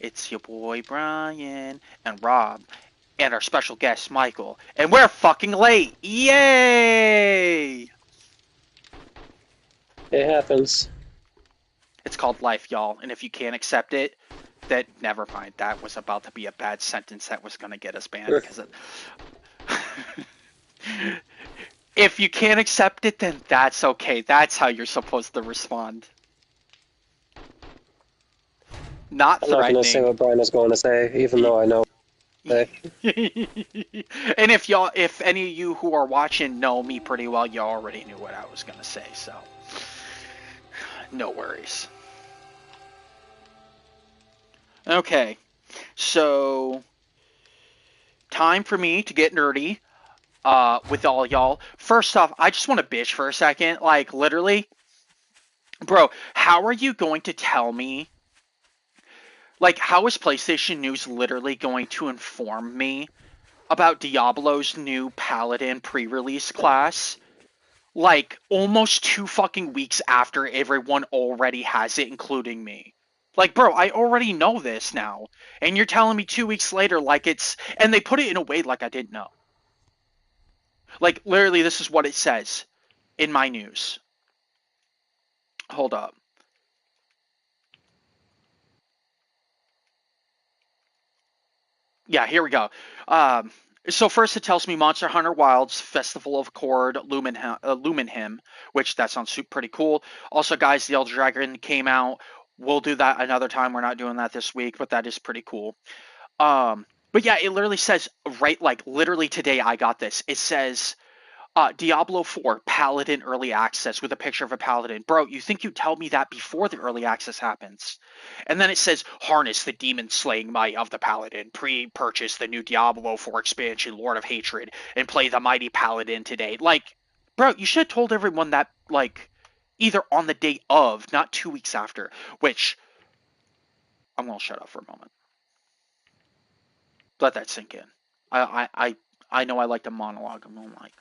It's your boy Brian and Rob and our special guest Michael. And we're fucking late! Yay! It happens. It's called life, y'all. And if you can't accept it, then never mind. That was about to be a bad sentence that was going to get us banned because of... If you can't accept it, then that's okay. That's how you're supposed to respond. Not I'm not going to say threatening. what Brian is going to say, even though I know what And if any of you who are watching know me pretty well, you already knew what I was gonna say, so no worries. Okay, so time for me to get nerdy with all y'all. First off, I just want to bitch for a second. Like, literally, bro, how are you going to tell me? Like, how is PlayStation News literally going to inform me about Diablo's new Paladin pre-release class? Like, almost 2 fucking weeks after everyone already has it, including me. Like, bro, I already know this now. And you're telling me 2 weeks later, like it's. And they put it in a way like I didn't know. Like, literally, this is what it says in my news. Hold up. Yeah, here we go. So first it tells me Monster Hunter Wilds Festival of Accord Lumenhim, which that sounds pretty cool. Also, guys, the Elder Dragon came out. We'll do that another time. We're not doing that this week, but that is pretty cool. But yeah, it literally says right, like literally today I got this. It says Diablo 4 Paladin Early Access with a picture of a Paladin. Bro, you think you'd tell me that before the Early Access happens? And then it says, harness the demon-slaying might of the Paladin. Pre-purchase the new Diablo 4 expansion, Lord of Hatred, and play the mighty Paladin today. Like, bro, you should have told everyone that, like, either on the day of, not 2 weeks after. Which, I'm going to shut up for a moment. Let that sink in. I know I like to monologue. I'm like,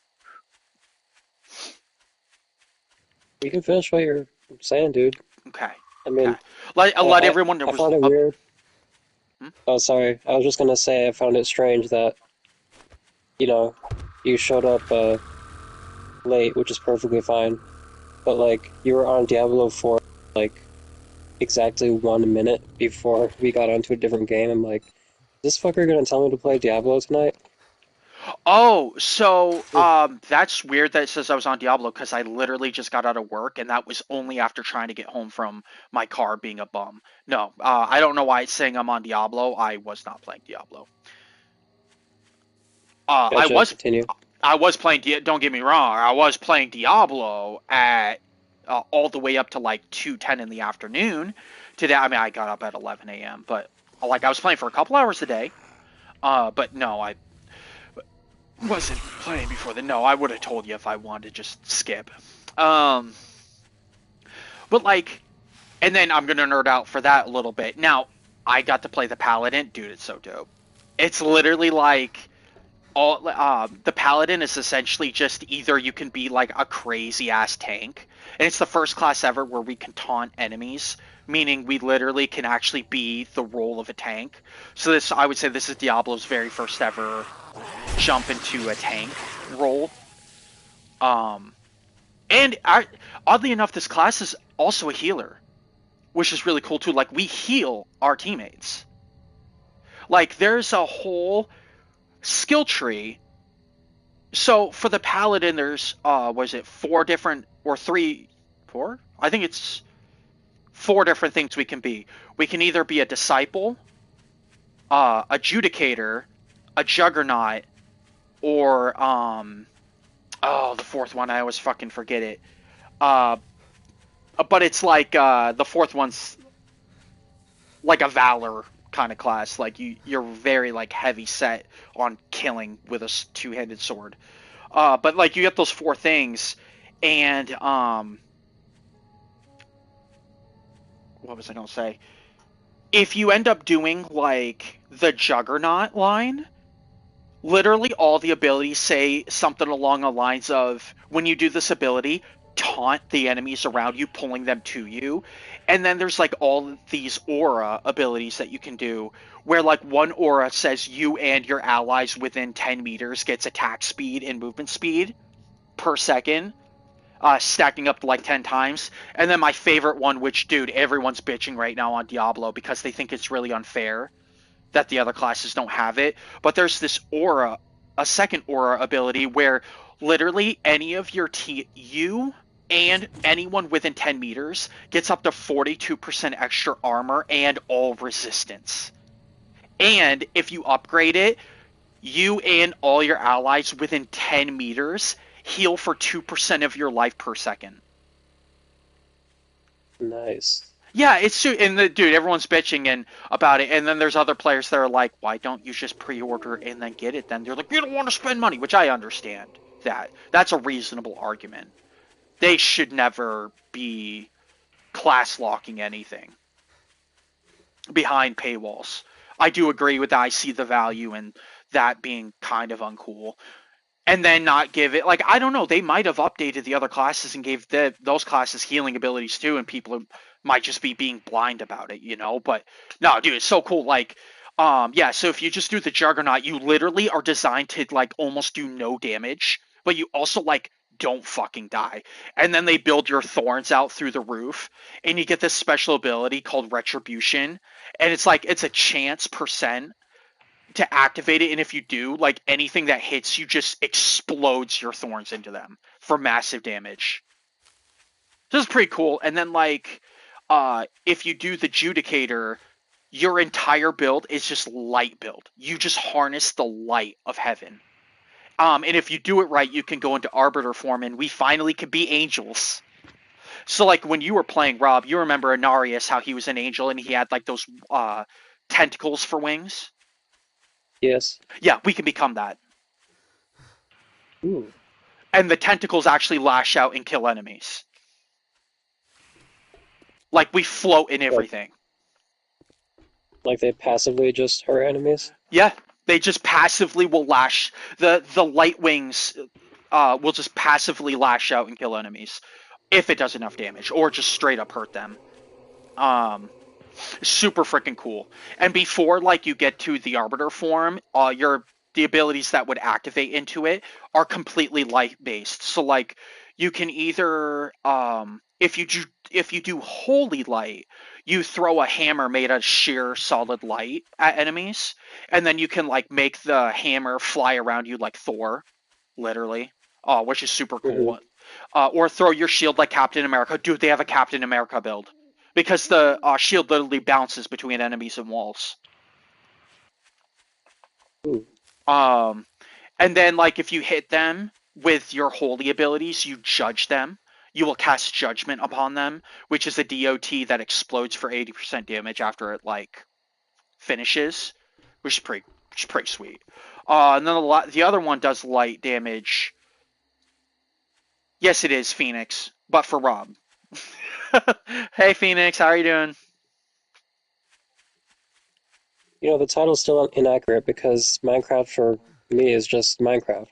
you can finish what you're saying, dude. okay, I okay. mean, Let everyone know. I found it weird. Hmm? Oh, sorry. I was just going to say I found it strange that, you know, you showed up late, which is perfectly fine. But, like, you were on Diablo 4, like, exactly 1 minute before we got onto a different game. I'm like, is this fucker going to tell me to play Diablo tonight? Oh, so Hmm. that's weird that it says I was on Diablo because I literally just got out of work and that was only after trying to get home from my car being a bum. No, I don't know why it's saying I'm on Diablo. I was not playing Diablo. Uh, I Gotcha. was Continue. I was playing. Don't get me wrong. I was playing Diablo at all the way up to like 2:10 in the afternoon. Today, I mean, I got up at 11 a.m. But like I was playing for a couple hours a day. But no, I wasn't playing before then. No, I would have told you if I wanted to just skip. Um, but like, and then I'm gonna nerd out for that a little bit. Now, I got to play the Paladin, dude. It's so dope. It's literally like all the Paladin is essentially just either you can be like a crazy ass tank, and it's the first class ever where we can taunt enemies, meaning we literally can actually be the role of a tank. So this, I would say, this is Diablo's very first ever jump into a tank role. Um, and oddly enough, this class is also a healer, which is really cool too. Like we heal our teammates. Like there's a whole skill tree. So for the paladin, there's was it four different or three, four? I think it's four different things we can be. We can either be a disciple, adjudicator, a juggernaut, or oh, the fourth one. I always fucking forget it. Uh, but it's like the fourth one's like a valor kind of class. Like you're very like heavy set on killing with a two-handed sword. But like you get those four things, and what was I gonna say? If you end up doing like the Juggernaut line, literally all the abilities say something along the lines of when you do this ability, taunt the enemies around you, pulling them to you, And then there's like all these aura abilities that you can do, where like one aura says you and your allies within 10 meters gets attack speed and movement speed per second, stacking up to like 10 times. And then my favorite one, which, dude, everyone's bitching right now on Diablo because they think it's really unfair that the other classes don't have it. But there's this aura, a second aura ability where literally any of you and anyone within 10 meters gets up to 42% extra armor and all resistance. And if you upgrade it, you and all your allies within 10 meters heal for 2% of your life per second. Nice. Yeah, it's and dude, everyone's bitching and about it, and then there's other players that are like, "Why don't you just pre-order and then get it?" Then they're like, "You don't want to spend money," which I understand. That's a reasonable argument. They should never be class locking anything behind paywalls. I do agree with that. I see the value in that being kind of uncool. And then not give it, like, I don't know, they might have updated the other classes and gave those classes healing abilities too, and people might just be being blind about it, you know? But no, dude, it's so cool. Like, yeah, so if you just do the Juggernaut, you literally are designed to like almost do no damage, but you also like don't fucking die. And then they build your thorns out through the roof, and you get this special ability called Retribution, and it's like it's a chance percent to activate it, and if you do, like anything that hits you just explodes your thorns into them for massive damage. This is pretty cool. And then like if you do the Judicator, your entire build is just light build. You just harness the light of heaven. And if you do it right, you can go into Arbiter form, and we finally can be angels. So like when you were playing, Rob, you remember Anarius, how he was an angel and he had like those tentacles for wings? Yes. Yeah, we can become that. Ooh. And the tentacles actually lash out and kill enemies. Like we float in everything. Like they passively just hurt enemies? Yeah, they just passively will lash. The light wings will just passively lash out and kill enemies if it does enough damage, or just straight up hurt them. Super freaking cool. And before like you get to the Arbiter form, the abilities that would activate into it are completely light based. So like you can either if you do Holy Light, you throw a hammer made of sheer solid light at enemies, and then you can like make the hammer fly around you like Thor, literally. Which is super cool. Or throw your shield like Captain America. Dude, they have a Captain America build because the shield literally bounces between enemies and walls. Ooh. And then like if you hit them with your holy abilities, you judge them. You will cast judgment upon them, which is a DOT that explodes for 80% damage after it like finishes, which is pretty sweet. And then the other one does light damage. Yes, it is Phoenix, but for Rob. Hey Phoenix, how are you doing? You know, the title's still inaccurate because Minecraft for me is just Minecraft.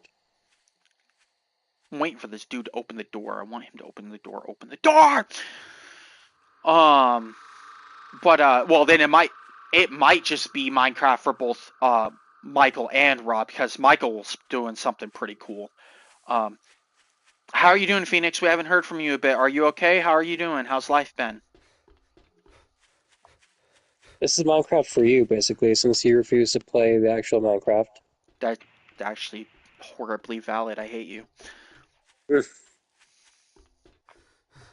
I'm waiting for this dude to open the door. I want him to open the door. Open the door. Well, then it might just be Minecraft for both Michael and Rob, because Michael's doing something pretty cool. How are you doing, Phoenix? We haven't heard from you a bit. Are you okay? How are you doing? How's life been? This is Minecraft for you, basically, since you refuse to play the actual Minecraft. That's actually horribly valid. I hate you.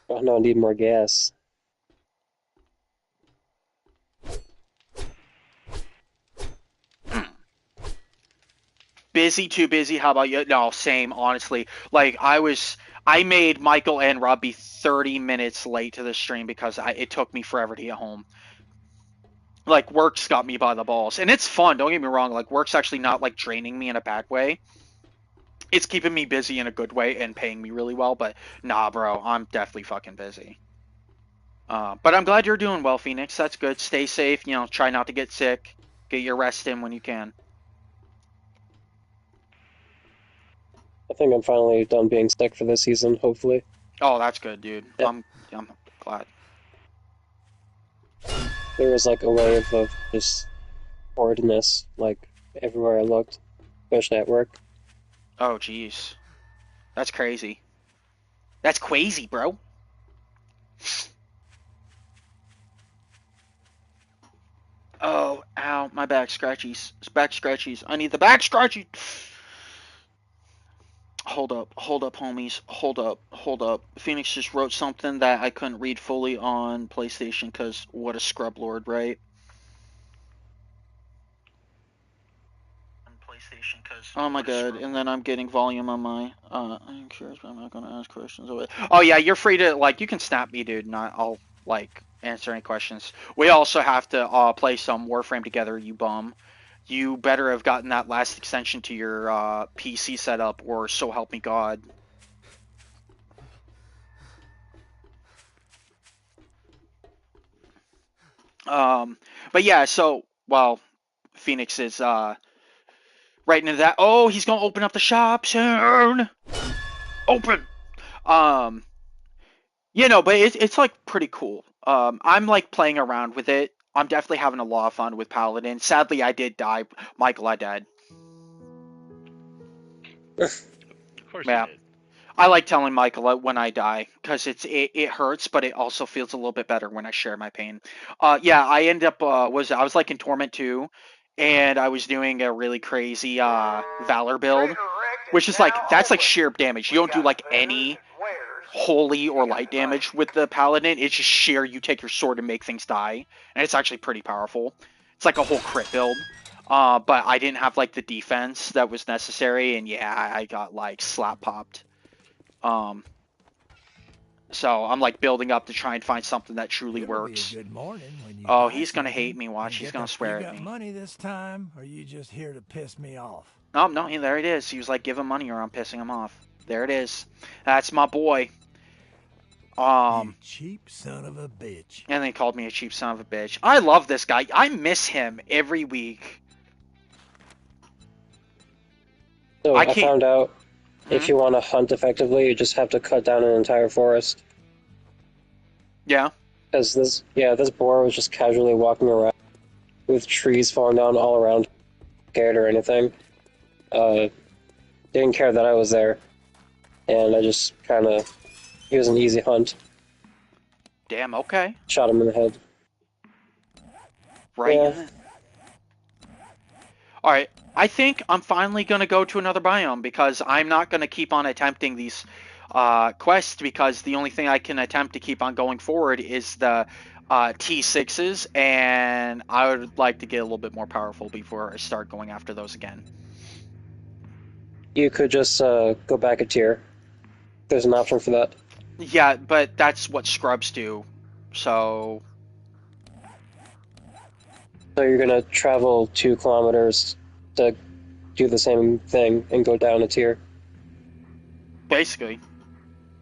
Oh no, I need more gas. Busy, too busy. How about you? No, same, honestly. Like, I made Michael and Rob be 30 minutes late to the stream because it took me forever to get home. Like, work's got me by the balls. And it's fun, don't get me wrong. Like, work's actually not, like, draining me in a bad way. It's keeping me busy in a good way and paying me really well, but nah, bro, I'm definitely fucking busy. But I'm glad you're doing well, Phoenix. That's good. Stay safe, try not to get sick. Get your rest in when you can. I think I'm finally done being sick for this season, hopefully. Oh, that's good, dude. Yeah. I'm glad. there was like a wave of just boredness, like everywhere I looked, especially at work. Oh, jeez. That's crazy. That's crazy, bro. Oh, ow, my back scratchies. Back scratchies. I need the back scratchies. Hold up, homies. Hold up. Phoenix just wrote something that I couldn't read fully on PlayStation because what a scrub lord, right? Oh my god, and then I'm getting volume on my, I'm curious, but I'm not gonna ask questions. Oh yeah, you're free to, like, you can snap me, dude, and I'll, like, answer any questions. We also have to, play some Warframe together, you bum. You better have gotten that last extension to your, PC setup, or so help me God. But yeah, so, well, Phoenix is, right into that. Oh, he's gonna open up the shop soon! Open! Um, but it's like pretty cool. I'm like playing around with it. I'm definitely having a lot of fun with Paladin. Sadly, I did die. Michael, I died. Of course Yeah. you did. I like telling Michael when I die because it hurts, but it also feels a little bit better when I share my pain. Yeah, I ended up I was like in Torment 2, and I was doing a really crazy Valor build, which is like that's like sheer damage. You don't do like any holy or light damage with the Paladin. It's just sheer. You take your sword and make things die, and it's actually pretty powerful. It's like a whole crit build. But I didn't have like the defense that was necessary, and yeah, I got like slap popped. So I'm like building up to try and find something that truly works. Be a good morning when you Oh, buy he's gonna something hate me. Watch, and he's get gonna the, swear you at got me. money this time, or are you just here to piss me off? Oh no, there it is. He was like, give him money or I'm pissing him off. There it is. That's my boy. You cheap son of a bitch. And they called me a cheap son of a bitch. I love this guy. I miss him every week. So I can't. found out if you want to hunt effectively, you just have to cut down an entire forest. Yeah. Because this boar was just casually walking around with trees falling down all around, scared or anything. Didn't care that I was there, and I just kind of, he was an easy hunt. Damn. Okay. Shot him in the head. Right Yeah. in the... All right. I think I'm finally gonna go to another biome because I'm not gonna keep on attempting these quests because the only thing I can attempt to keep on going forward is the T6s, and I would like to get a little bit more powerful before I start going after those again. You could just go back a tier. There's an option for that. Yeah, but that's what scrubs do. So you're gonna travel 2 kilometers to do the same thing and go down a tier. basically.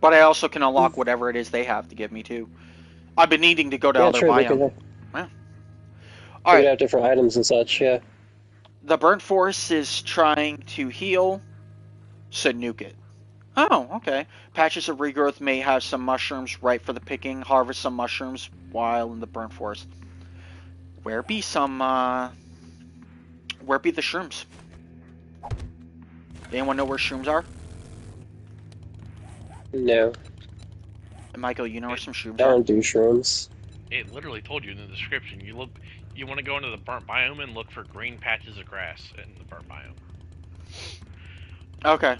But I also can unlock whatever it is they have to give me too. I've been needing to go to other biome. Yeah. All right. Have different items and such. Yeah. The burnt forest is trying to heal, so nuke it. Oh, okay. Patches of regrowth may have some mushrooms ripe for the picking. Harvest some mushrooms while in the burnt forest. Where be the shrooms? Anyone know where shrooms are? No. Michael, you know where some shrooms I are? don't do shrooms. It literally told you in the description. You want to go into the burnt biome and look for green patches of grass in the burnt biome. Okay.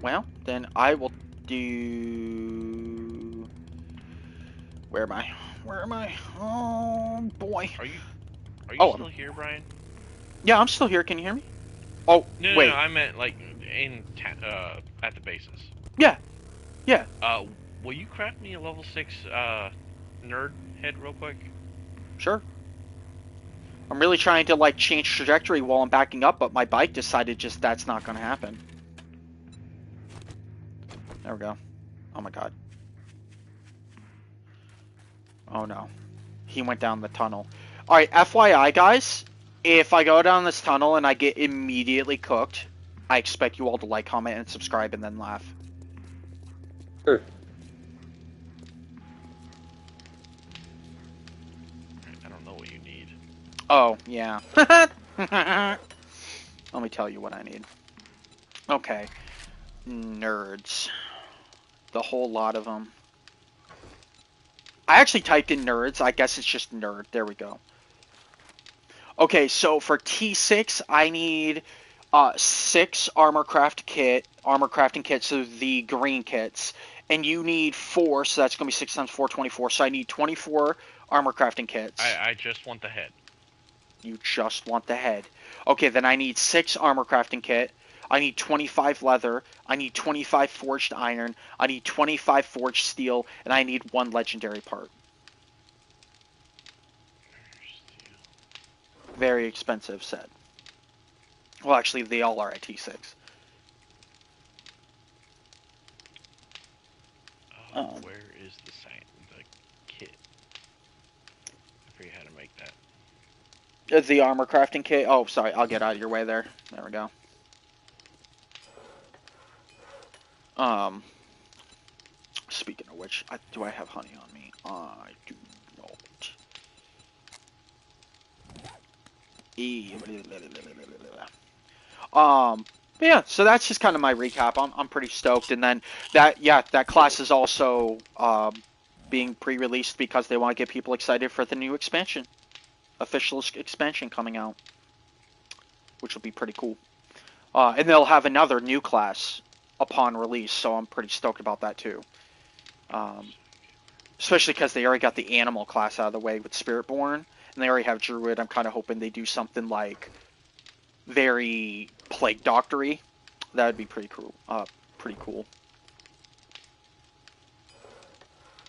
Well, then I will do... Where am I? Oh, boy. Are you still here, Brian? Yeah, I'm still here. Can you hear me? Oh, no, wait. No, I meant like at the bases. Yeah. Will you craft me a level 6 nerd head real quick? Sure. I'm really trying to like change trajectory while I'm backing up, but my bike decided just that's not going to happen. There we go. Oh my god. Oh no. He went down the tunnel. Alright, FYI guys, if I go down this tunnel and I get immediately cooked, I expect you all to like, comment, and subscribe and then laugh. Sure. Oh, yeah. Let me tell you what I need. Okay. Nerds. The whole lot of them. I actually typed in nerds. I guess it's just nerd. There we go. Okay, so for T6, I need 6 armor crafting kits, so the green kits. And you need 4, so that's going to be 6 times 4, 24. So I need 24 armor crafting kits. I just want the head. You just want the head. Okay, then I need 6 armor crafting kit. I need 25 leather. I need 25 forged iron. I need 25 forged steel. And I need 1 legendary part. Very expensive set. Well, actually, they all are at T6. Where is the kit? I forget how to make that. The armor crafting kit. Oh, sorry. I'll get out of your way there. There we go. Speaking of which, do I have honey on me? I do not. Yeah, so that's just kind of my recap. I'm pretty stoked, and then that class is also being pre-released because they want to get people excited for the new expansion, official expansion coming out, which will be pretty cool. And they'll have another new class upon release, so I'm pretty stoked about that too. Especially because they already got the animal class out of the way with Spiritborn, and they already have Druid. I'm kind of hoping they do something like very Plague Doctor-y. That would be pretty cool. Pretty cool.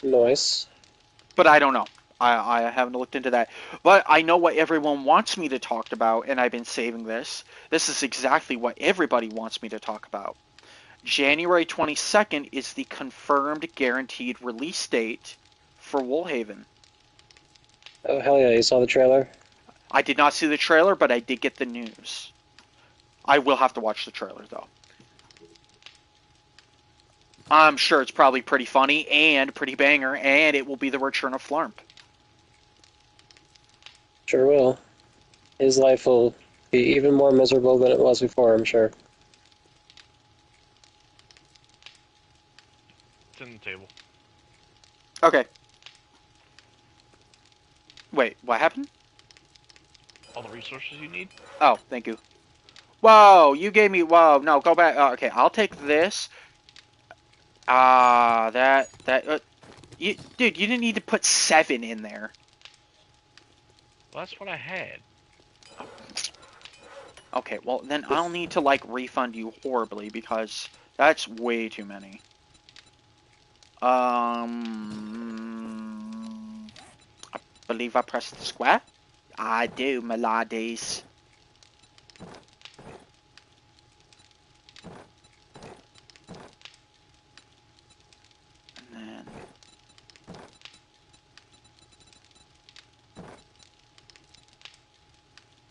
Nice. But I don't know. I haven't looked into that. But I know what everyone wants me to talk about, and I've been saving this. This is exactly what everybody wants me to talk about. January 22nd is the confirmed guaranteed release date for Woolhaven. Oh, hell yeah, you saw the trailer? I did not see the trailer, but I did get the news. I will have to watch the trailer, though. I'm sure it's probably pretty funny and pretty banger, and it will be the return of Flarmp. Sure will. His life will be even more miserable than it was before, I'm sure. It's in the table. Okay. Wait, what happened? All the resources you need? Oh, thank you. Whoa, you gave me... Whoa, no, go back. Okay, I'll take this. Dude, you didn't need to put 7 in there. Well, that's what I had. Okay, well, then I'll need to, like, refund you horribly because that's way too many. I believe I pressed the square. I do, my laddies. And then...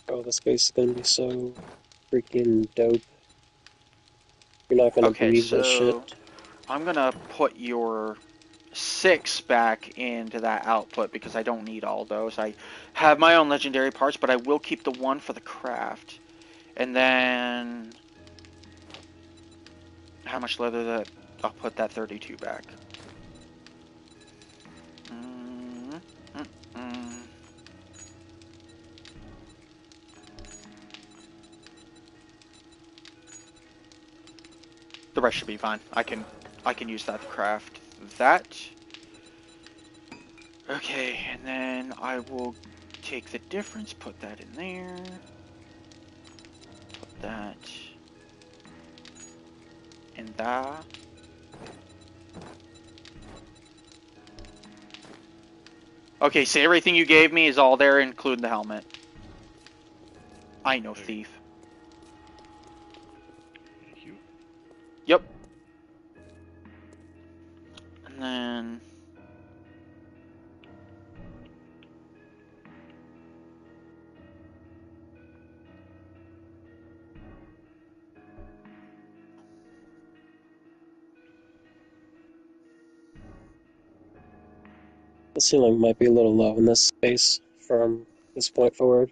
Oh, this base is gonna be so freaking dope. You're not gonna believe this shit. I'm gonna put your 6 back into that output because I don't need all those. I have my own legendary parts, but I will keep the 1 for the craft. And then... How much leather that... I'll put that 32 back. The rest should be fine. I can use that to craft that. Okay, and then I will take the difference, put that in there. Put that in that. Okay, so everything you gave me is all there, including the helmet. I know, thief. Thank you. Yep. And then... The ceiling might be a little low in this space from this point forward.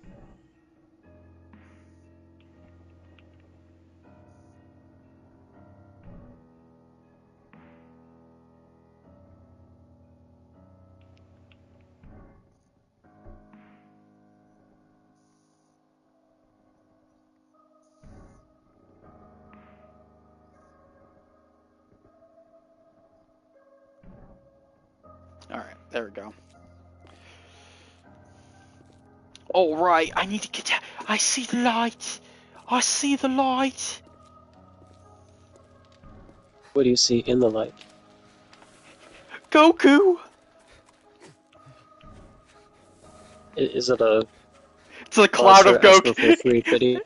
All right, there we go. All right, I need to get out. I see the light. I see the light. What do you see in the light? Goku. Is it a It's a cloud of monster asking for Goku. free pity?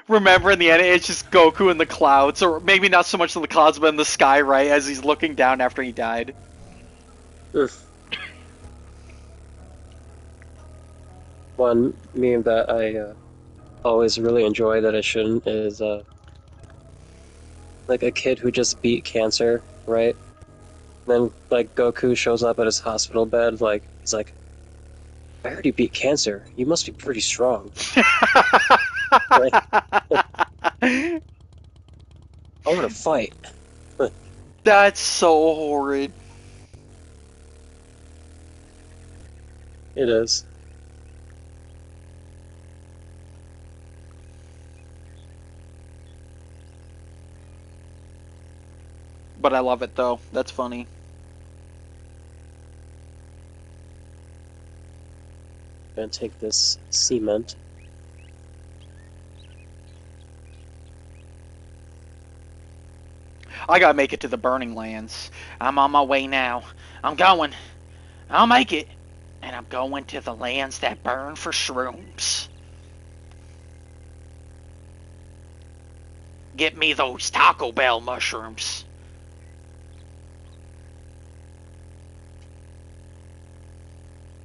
Remember in the end, it's just Goku in the clouds, or maybe not so much in the clouds, but in the sky, right, as he's looking down after he died. Oof. One meme that I always really enjoy that I shouldn't is like a kid who just beat cancer, right? Then like Goku shows up at his hospital bed, like he's like, "I heard you beat cancer. You must be pretty strong." Like, I want to fight. That's so horrid. It is. But I love it though. That's funny. Gonna take this cement. I gotta make it to the Burning Lands. I'm on my way now. I'm going. I'll make it. And I'm going to the lands that burn for shrooms. Get me those Taco Bell mushrooms.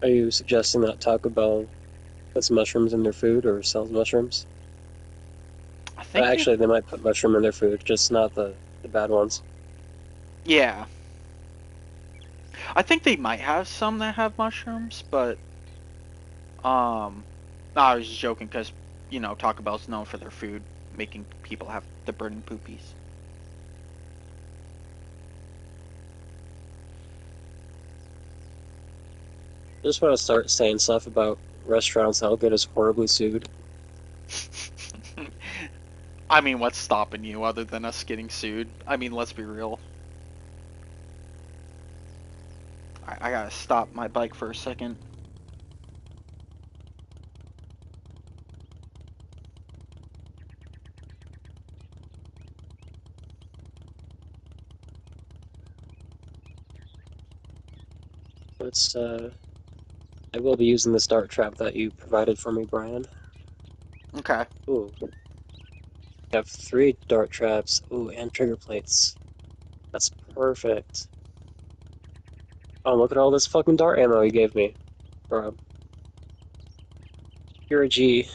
Are you suggesting that Taco Bell puts mushrooms in their food or sells mushrooms? I think Actually, they might put mushroom in their food, just not the bad ones. yeah. I think they might have some that have mushrooms, but no, I was just joking because, you know, Taco Bell's known for their food, making people have the burning poopies. I just want to start saying stuff about restaurants that'll get us horribly sued. I mean, what's stopping you other than us getting sued? I mean, let's be real. I gotta stop my bike for a second. Let's, I will be using this dart trap that you provided for me, Brian. Okay. Ooh. I have 3 dart traps. Ooh, and trigger plates. That's perfect. Oh, look at all this fucking dart ammo you gave me, bro. You're a G.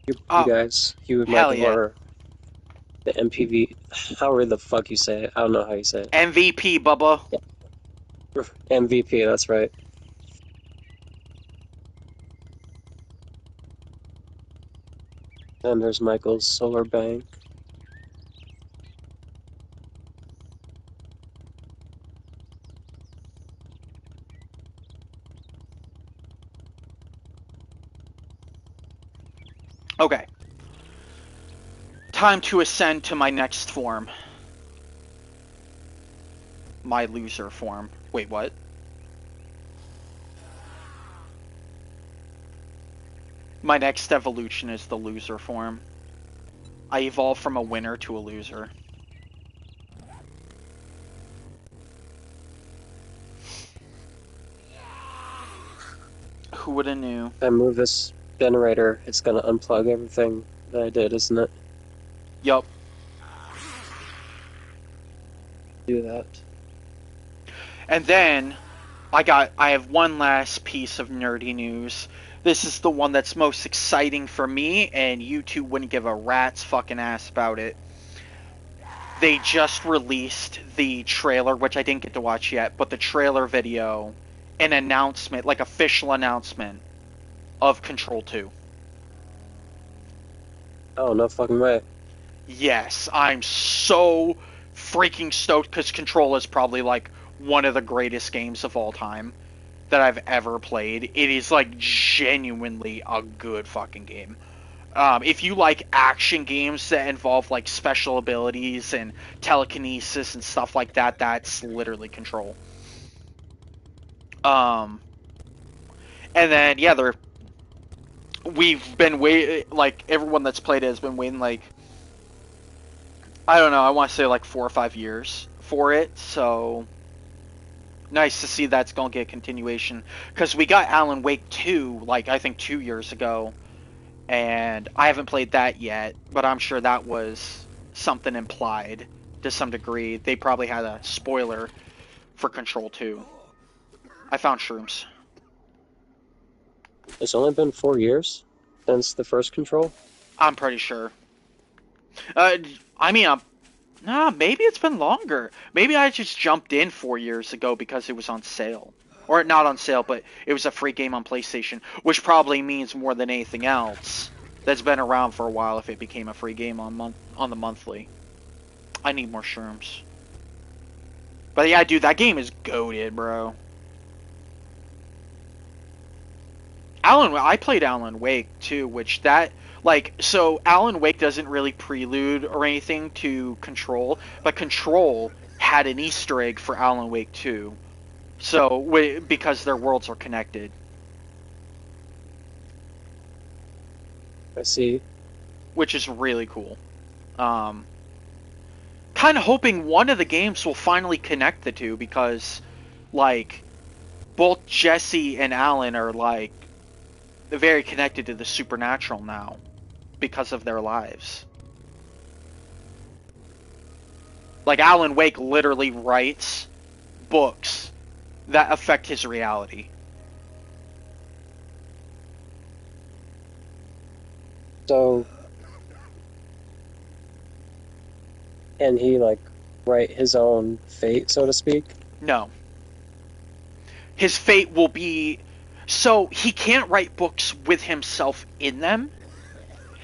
You guys. You and hell Michael yeah. are the MPV. However the fuck you say it. I don't know how you say it. MVP, Bubba. MVP, that's right. And there's Michael's solar bank. Okay. Time to ascend to my next form. My loser form. Wait, what? My next evolution is the loser form. I evolve from a winner to a loser. Who would have knew? If I move this generator, it's gonna unplug everything that I did, isn't it? Yup. Do that. And then I have one last piece of nerdy news. This is the one that's most exciting for me, and you two wouldn't give a rat's fucking ass about it. They just released the trailer, which I didn't get to watch yet, but the trailer video, an announcement, like official announcement, of Control 2. Oh, no fucking way. Yes, I'm so freaking stoked because Control is probably like one of the greatest games of all time that I've ever played. It is like genuinely a good fucking game. If you like action games that involve like special abilities and telekinesis and stuff like that, that's literally Control. And then yeah, we've been like everyone that's played it has been waiting like I don't know, I want to say like 4 or 5 years for it, so nice to see that's gonna get a continuation. Because we got Alan Wake 2, like I think 2 years ago, and I haven't played that yet, but I'm sure that was something implied to some degree. They probably had a spoiler for Control 2. I found shrooms. It's only been 4 years since the first Control? I'm pretty sure. I mean, nah, maybe it's been longer. Maybe I just jumped in 4 years ago because it was on sale. Or not on sale, but it was a free game on PlayStation, which probably means more than anything else that's been around for a while if it became a free game on the monthly. I need more shrooms. But yeah, dude, that game is goated, bro. I played Alan Wake too, which so Alan Wake doesn't really prelude or anything to Control, but Control had an Easter egg for Alan Wake 2. So, because their worlds are connected. I see. Which is really cool. Kind of hoping one of the games will finally connect the two, because, like, both Jesse and Alan are, like, very connected to the supernatural now because of their lives. Like, Alan Wake literally writes books that affect his reality. So, can he, like, write his own fate, so to speak? No. His fate will be... So, he can't write books with himself in them.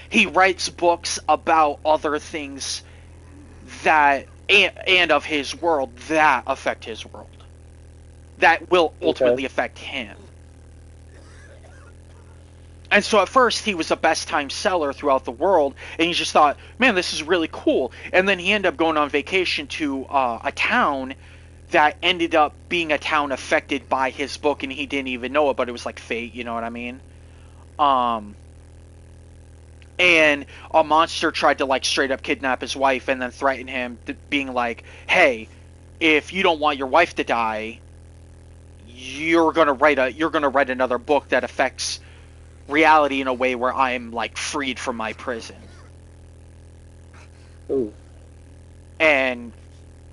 He writes books about other things that... And of his world that affect his world. That will ultimately affect him. And so at first he was a best time seller throughout the world, and he just thought, man, this is really cool. And then he ended up going on vacation to a town that ended up being a town affected by his book, and he didn't even know it, but it was like fate, you know what I mean? And a monster tried to like straight up kidnap his wife and then threaten him, being like, hey, if you don't want your wife to die, you're gonna write another book that affects reality in a way where I'm like freed from my prison. Ooh. And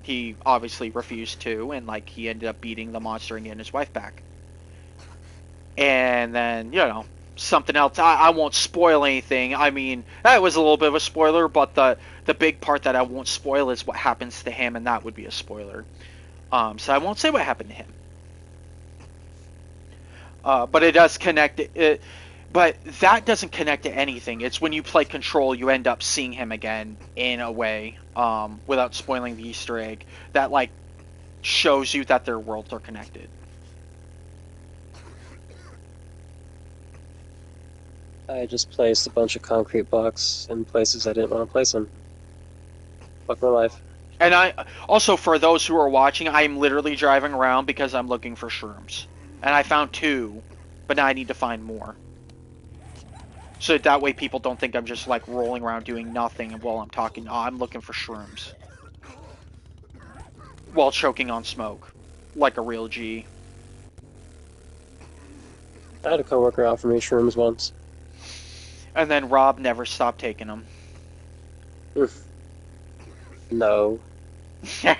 he obviously refused to, and like he ended up beating the monster and getting his wife back. And then, you know, something else. I won't spoil anything. I mean, that was a little bit of a spoiler, but the big part that I won't spoil is what happens to him, and that would be a spoiler. So I won't say what happened to him. But it does connect it. But that doesn't connect to anything. It's when you play Control, you end up seeing him again in a way, without spoiling the Easter egg, that like shows you that their worlds are connected. I just placed a bunch of concrete blocks in places I didn't want to place them. Fuck my life. And I also, for those who are watching, I'm literally driving around because I'm looking for shrooms. And I found 2, but now I need to find more. So that way people don't think I'm just like rolling around doing nothing while I'm talking. Oh, I'm looking for shrooms. While choking on smoke. Like a real G. I had a coworker offer me shrooms once. And then Rob never stopped taking them. No. I'm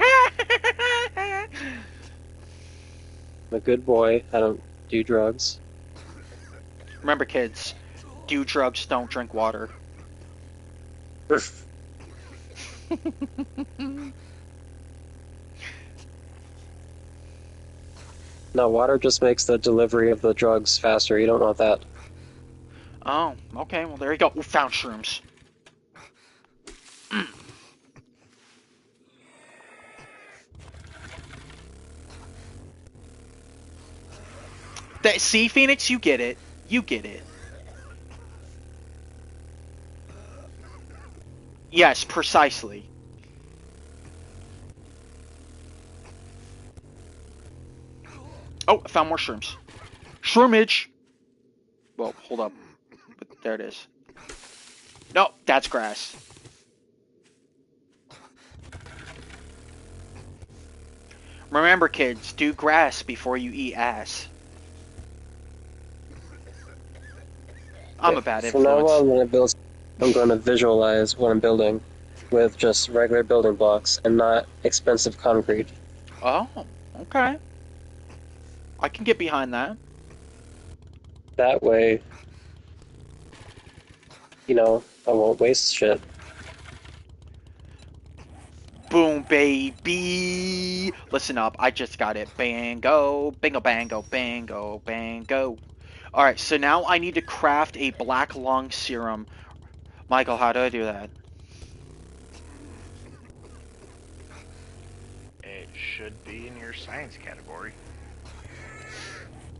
a good boy. I don't do drugs. Remember, kids, do drugs, don't drink water. No, water just makes the delivery of the drugs faster. You don't want that. Oh, okay. Well, there you go. We found shrooms. See, Phoenix, you get it. You get it. Yes, precisely. Oh, I found more shrooms. Shroomage! Whoa, hold up. But there it is. No, that's grass. Remember, kids, do grass before you eat ass. I'm a bad From now influence. on, when I build, I'm going to visualize what I'm building with just regular building blocks and not expensive concrete. Oh, okay. I can get behind that. That way, you know, I won't waste shit. Boom, baby. Listen up, I just got it. Bango, bingo, bango, bango, bango. Alright, so now I need to craft a black lung serum. Michael, how do I do that? It should be in your science category.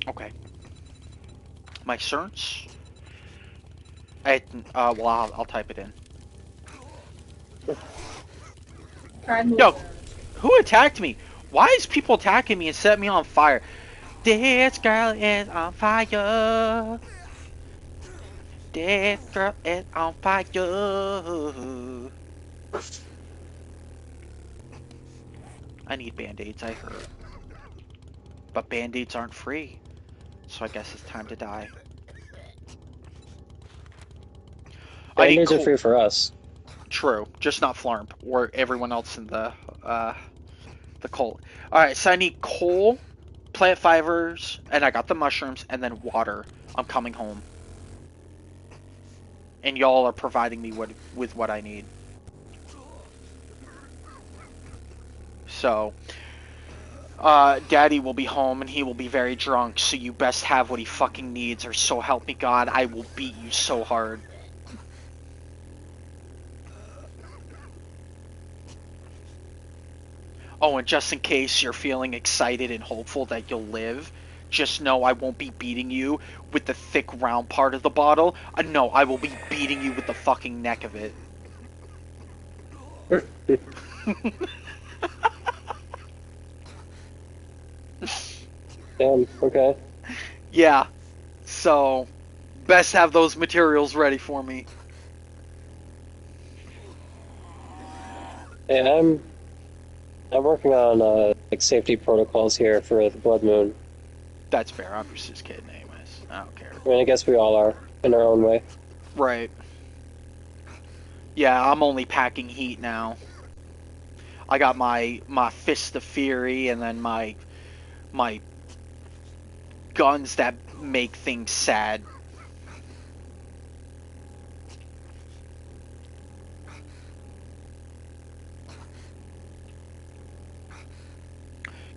Okay. My search? Well, I'll type it in. Yo, who attacked me? Why is people attacking me and set me on fire? This girl is on fire. This girl is on fire. I need band-aids, I heard. But band-aids aren't free. So I guess it's time to die. Band-aids are free for us. True, just not Flarp or everyone else in the cult. Alright, so I need coal, plant fibers, and I got the mushrooms, and then water. I'm coming home. And y'all are providing me with what I need. So, Daddy will be home and he will be very drunk, so you best have what he fucking needs, or so help me God, I will beat you so hard. Oh, and just in case you're feeling excited and hopeful that you'll live, just know I won't be beating you with the thick round part of the bottle. No, I will be beating you with the fucking neck of it. Damn, okay. Yeah, so best have those materials ready for me. Hey, I'm working on like safety protocols here for the Blood Moon. That's fair, I'm just kidding anyways. I don't care. I mean, I guess we all are in our own way. Right. Yeah, I'm only packing heat now. I got my Fist of Fury and then my guns that make things sad.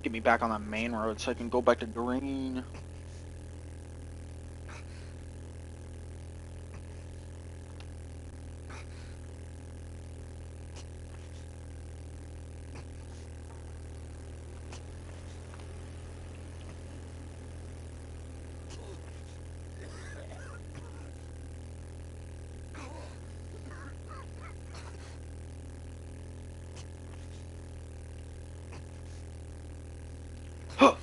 Get me back on that main road so I can go back to green. Huh.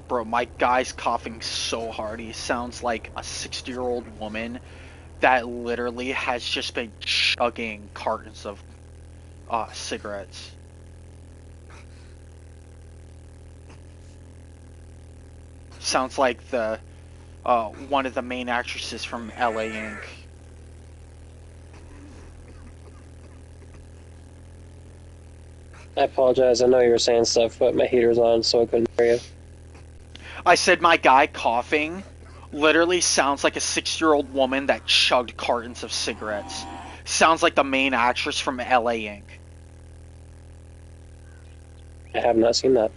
Bro, my guy's coughing so hard. He sounds like a 60-year-old woman that literally has just been chugging cartons of cigarettes. Sounds like the one of the main actresses from LA Inc. I apologize. I know you were saying stuff, but my heater's on, so I couldn't hear you. I said my guy coughing literally sounds like a 6-year-old woman that chugged cartons of cigarettes. Sounds like the main actress from LA Inc. I have not seen that.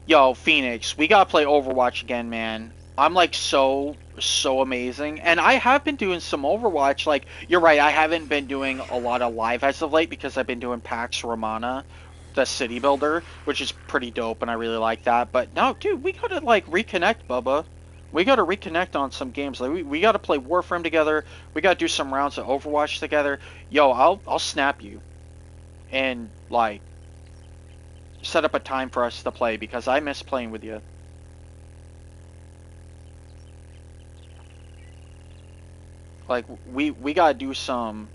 Yo, Phoenix, we gotta play Overwatch again, man. I'm like so amazing. And I have been doing some Overwatch. Like, you're right, I haven't been doing a lot of live as of late because I've been doing PAX Romana, the city builder, which is pretty dope and I really like that. But no, dude, we gotta like reconnect, Bubba. We gotta reconnect on some games. Like we gotta play Warframe together. We gotta do some rounds of Overwatch together. Yo, I'll snap you. And like set up a time for us to play because I miss playing with you. Like we gotta do some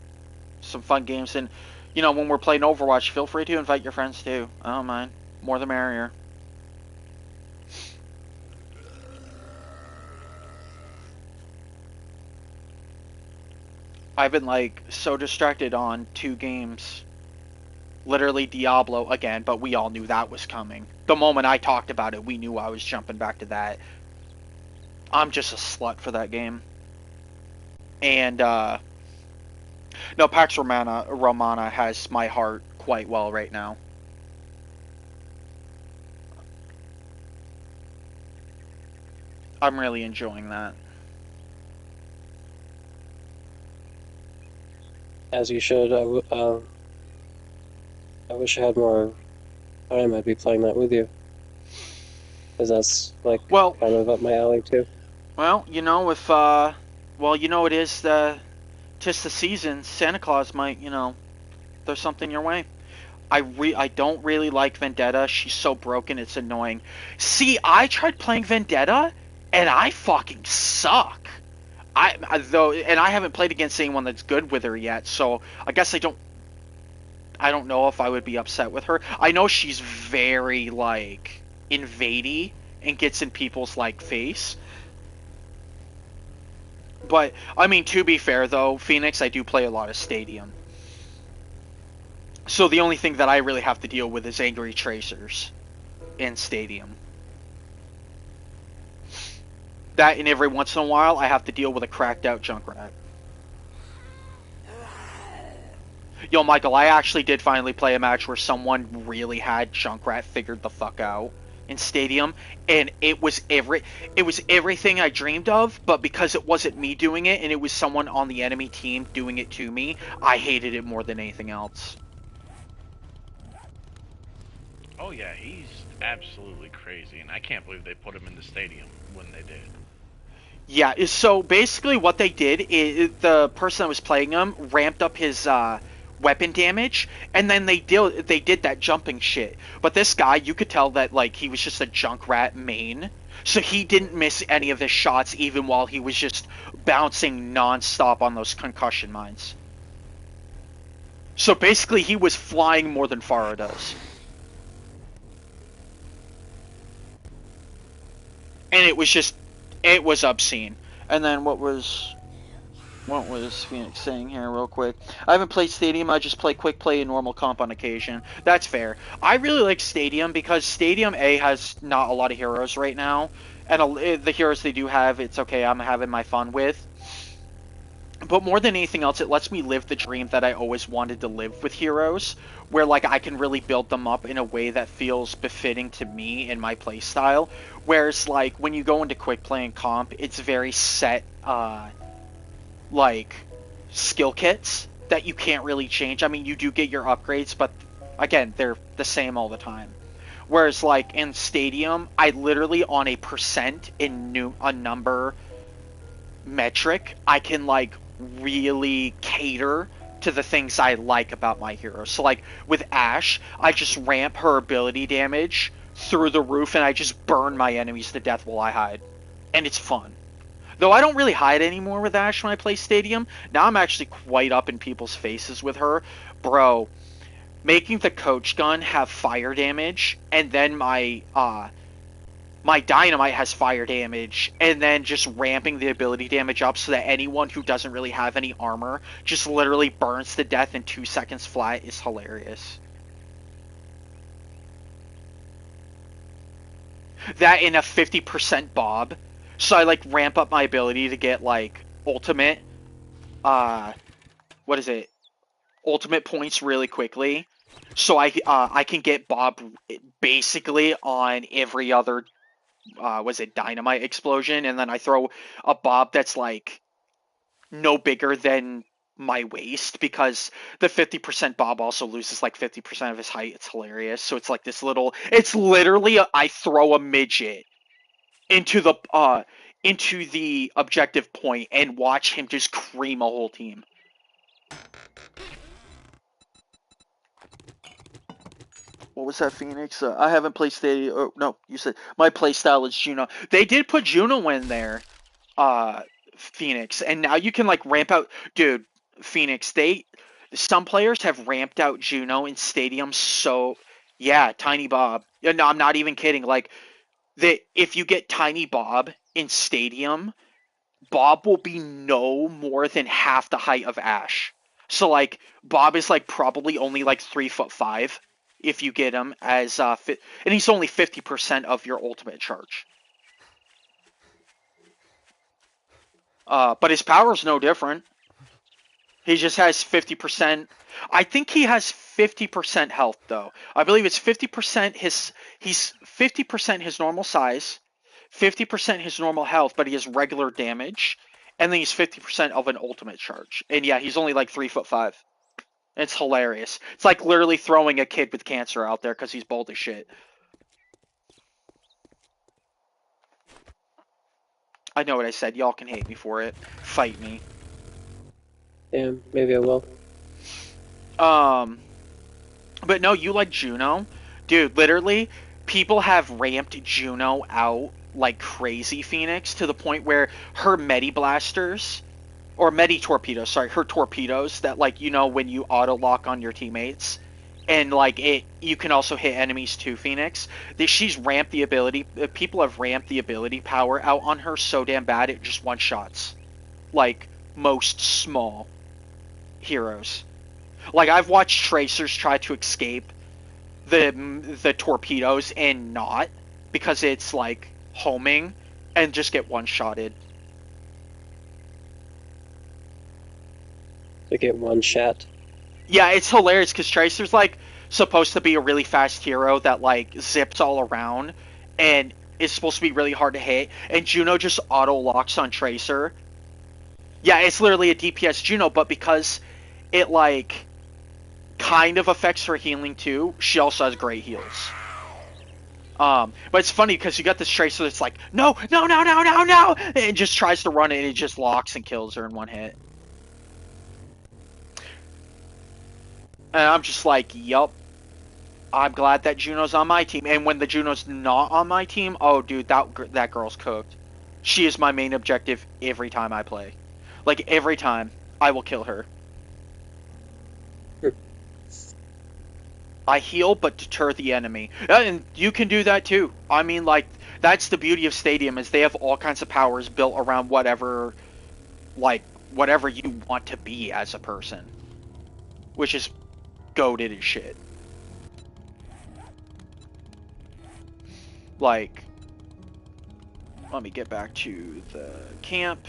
fun games, and you know, when we're playing Overwatch, feel free to invite your friends too. I don't mind. More the merrier. I've been like so distracted on 2 games. Literally Diablo again, but we all knew that was coming. The moment I talked about it, we knew I was jumping back to that. I'm just a slut for that game. And no, PAX Romana has my heart quite well right now. I'm really enjoying that. As you should. I wish I had more time. I'd be playing that with you. Because that's, like, Well, kind of up my alley, too. well, you know, if well, you know, it is tis the season. Santa Claus might, you know, throw something your way. I don't really like Vendetta. She's so broken, it's annoying. See, I tried playing Vendetta, and I fucking suck. And I haven't played against anyone that's good with her yet, so I guess I don't know if I would be upset with her. I know she's very, like, invadey and gets in people's, like, face. But, I mean, to be fair, though, Phoenix, I do play a lot of Stadium. So the only thing that I really have to deal with is angry tracers in Stadium. That, and every once in a while, I have to deal with a cracked out Junkrat. Yo, Michael, I actually did finally play a match where someone really had Junkrat figured the fuck out in Stadium, and it was everything I dreamed of, but because it wasn't me doing it, and it was someone on the enemy team doing it to me, I hated it more than anything else. Oh yeah, he's absolutely crazy, and I can't believe they put him in the stadium when they did. Yeah, so basically what they did is the person that was playing him ramped up his weapon damage, and then they did that jumping shit. But this guy, you could tell that like he was just a Junkrat main, so he didn't miss any of his shots even while he was just bouncing non-stop on those concussion mines. So basically he was flying more than Pharah does. And it was obscene. And then what was Phoenix saying here real quick? I haven't played Stadium, I just play quick play and normal comp on occasion. That's fair. I really like Stadium because Stadium A has not a lot of heroes right now. And the heroes they do have, it's okay, I'm having my fun with. But more than anything else, it lets me live the dream that I always wanted to live with heroes, where like I can really build them up in a way that feels befitting to me and my playstyle. Whereas like when you go into quick play and comp, it's very set like skill kits that you can't really change. I mean, you do get your upgrades, but again, they're the same all the time. Whereas like in Stadium, I literally on a percent in a number metric, I can like really cater to the things I like about my hero. So like with Ashe, I just ramp her ability damage through the roof and I just burn my enemies to death while I hide. And it's fun. Though I don't really hide anymore with Ashe when I play Stadium. Now I'm actually quite up in people's faces with her. Bro, making the coach gun have fire damage and then my my Dynamite has fire damage, and then just ramping the ability damage up so that anyone who doesn't really have any armor just literally burns to death in 2 seconds flat is hilarious. That in a 50% Bob. So I like ramp up my ability to get like ultimate, what is it? Ultimate points really quickly. So I can get Bob basically on every other, was it Dynamite explosion, and then I throw a Bob that's like no bigger than my waist, because the 50% Bob also loses like 50% of his height. It's hilarious. So it's like this little, it's literally I throw a midget into the objective point and watch him just cream a whole team. What was that, Phoenix? I haven't played Stadia. Oh, no, you said my playstyle is Juno. They did put Juno in there, Phoenix, and now you can like ramp out, dude. Phoenix, some players have ramped out Juno in Stadium. So yeah, Tiny Bob. Yeah, no, I'm not even kidding. Like, if you get Tiny Bob in Stadium, Bob will be no more than half the height of Ash. So like Bob is like probably only like 3'5" if you get him as and he's only 50% of your ultimate charge. But his power is no different. He just has 50%. I think he has 50% health though. I believe it's 50% he's 50% his normal size, 50% his normal health, but he has regular damage, and then he's 50% of an ultimate charge. And yeah, he's only like 3'5". It's hilarious. It's like literally throwing a kid with cancer out there because he's bold as shit. I know what I said. Y'all can hate me for it. Fight me. Yeah, maybe I will. But no, you like Juno? Dude, literally, people have ramped Juno out like crazy, Phoenix, to the point where her Medi Blasters, or Medi Torpedoes, sorry, her torpedoes that, like, you know, when you auto-lock on your teammates, and, like, you can also hit enemies too, Phoenix. She's ramped the ability, people have ramped the ability power out on her so damn bad it just one-shots. Like, most small heroes. Like, I've watched Tracers try to escape the torpedoes and not, because it's, like, homing, and just get one-shotted. They get one shot. Yeah, it's hilarious because Tracer's like supposed to be a really fast hero that like zips all around and is supposed to be really hard to hit, and Juno just auto locks on Tracer. Yeah, it's literally a DPS Juno, but because it like kind of affects her healing too, she also has great heals. But it's funny because you got this Tracer that's like, no, and just tries to run it, and it just locks and kills her in one hit. And I'm just like, yup, I'm glad that Juno's on my team. And when the Juno's not on my team, oh, dude, that girl's cooked. She is my main objective every time I play. Like, every time, I will kill her. I heal, but deter the enemy. And you can do that, too. I mean, like, that's the beauty of Stadium, is they have all kinds of powers built around whatever you want to be as a person. Which is goated as shit. Like, let me get back to the camp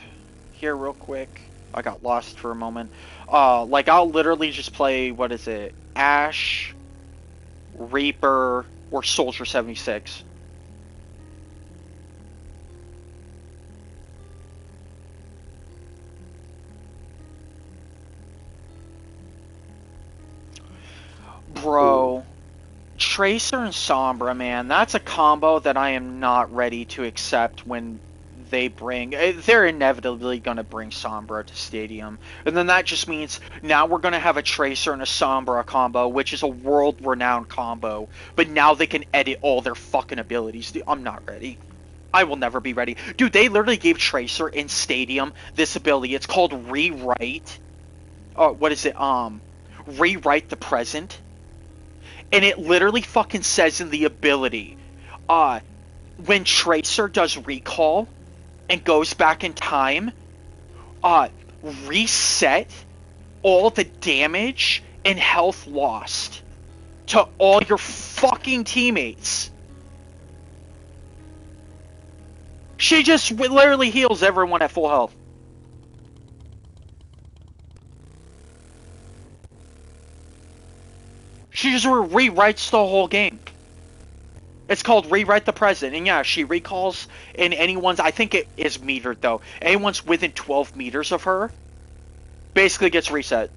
here real quick. I got lost for a moment. Like, I'll literally just play, what is it? Ash, Reaper, or Soldier 76. Bro, Tracer and Sombra, man, that's a combo that I am not ready to accept when they're inevitably going to bring Sombra to Stadium. And then that just means now we're going to have a Tracer and a Sombra combo, which is a world-renowned combo. But now they can edit all their fucking abilities. Dude, I'm not ready. I will never be ready. Dude, they literally gave Tracer in Stadium this ability. It's called Rewrite. Oh, what is it? Rewrite the Present. And it literally fucking says in the ability, when Tracer does recall and goes back in time, reset all the damage and health lost to all your fucking teammates. She just literally heals everyone at full health. She just rewrites the whole game. It's called Rewrite the Present. And yeah, she recalls in anyone's, I think it is metered though, anyone's within 12 meters of her basically gets reset.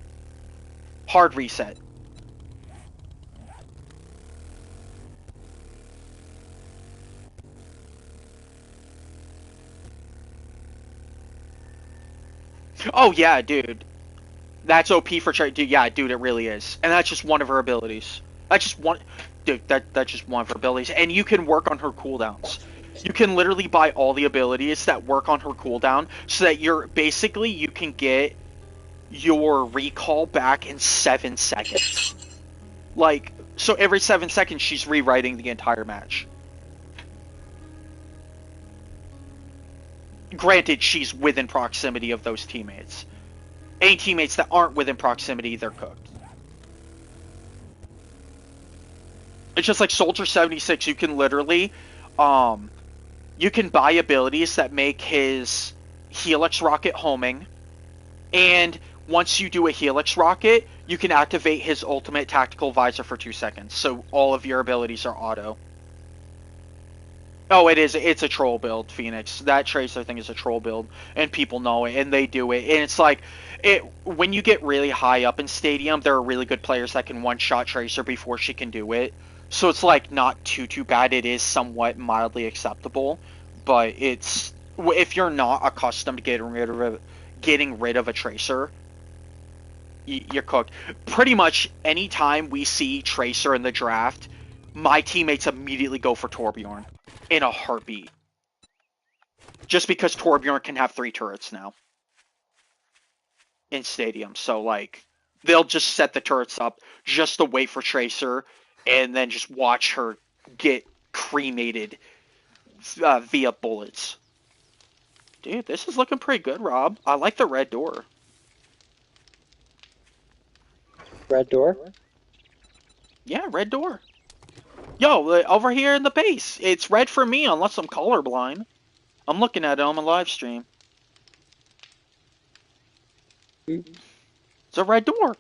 Hard reset. Oh yeah, dude. That's OP for dude. Yeah, dude, it really is, and that's just one of her abilities. That's just one, dude. That's just one of her abilities, and you can work on her cooldowns. You can literally buy all the abilities that work on her cooldown, so that you can get your recall back in 7 seconds. Like, so every 7 seconds she's rewriting the entire match. Granted, she's within proximity of those teammates. Any teammates that aren't within proximity, they're cooked. It's just like Soldier 76, you can literally, you can buy abilities that make his Helix Rocket homing, and once you do a Helix Rocket, you can activate his ultimate tactical visor for 2 seconds, so all of your abilities are auto. Oh, it's a troll build, Phoenix. That Tracer thing is a troll build, and people know it, and they do it. And it's like, when you get really high up in Stadium, there are really good players that can one-shot Tracer before she can do it. So it's like not too bad. It is somewhat mildly acceptable, but it's, if you're not accustomed to getting rid of a Tracer, you're cooked. Pretty much any time we see Tracer in the draft, my teammates immediately go for Torbjorn. In a heartbeat. Just because Torbjorn can have 3 turrets now. In Stadium. So, like, they'll just set the turrets up just to wait for Tracer, and then just watch her get cremated via bullets. Dude, this is looking pretty good, Rob. I like the red door. Red door? Yeah, red door. Yo, over here in the base, it's red for me unless I'm colorblind. I'm looking at it on my live stream. It's a red door.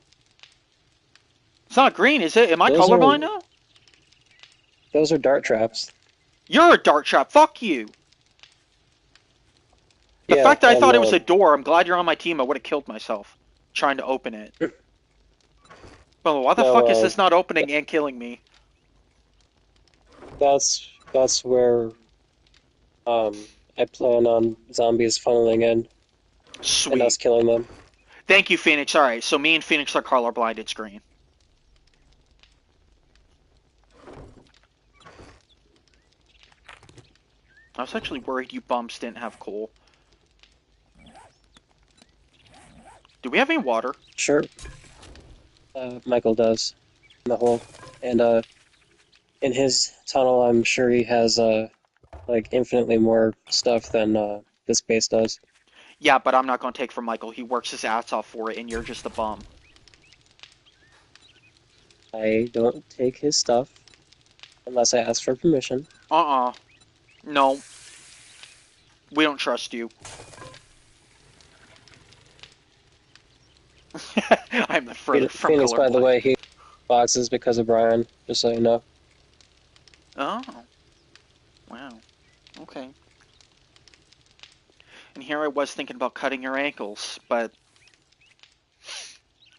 It's not green, is it? Am I colorblind now? Those are dart traps. You're a dart trap. Fuck you. The fact that I thought it was a door, I'm glad you're on my team. I would have killed myself trying to open it. Oh, why the fuck is this not opening and killing me? That's where I plan on zombies funneling in. Sweet. And us killing them. Thank you, Phoenix. Alright, so me and Phoenix are colorblind. It's green. I was actually worried you bumps didn't have coal. Do we have any water? Sure. Michael does. In the hole. And, in his tunnel, I'm sure he has, like, infinitely more stuff than, this base does. Yeah, but I'm not gonna take from Michael. He works his ass off for it, and you're just a bum. I don't take his stuff unless I ask for permission. No. We don't trust you. I'm the further from Phoenix, by the colorblind. way, he boxes because of Brian, just so you know. Oh. Wow. Okay. And here I was thinking about cutting your ankles, but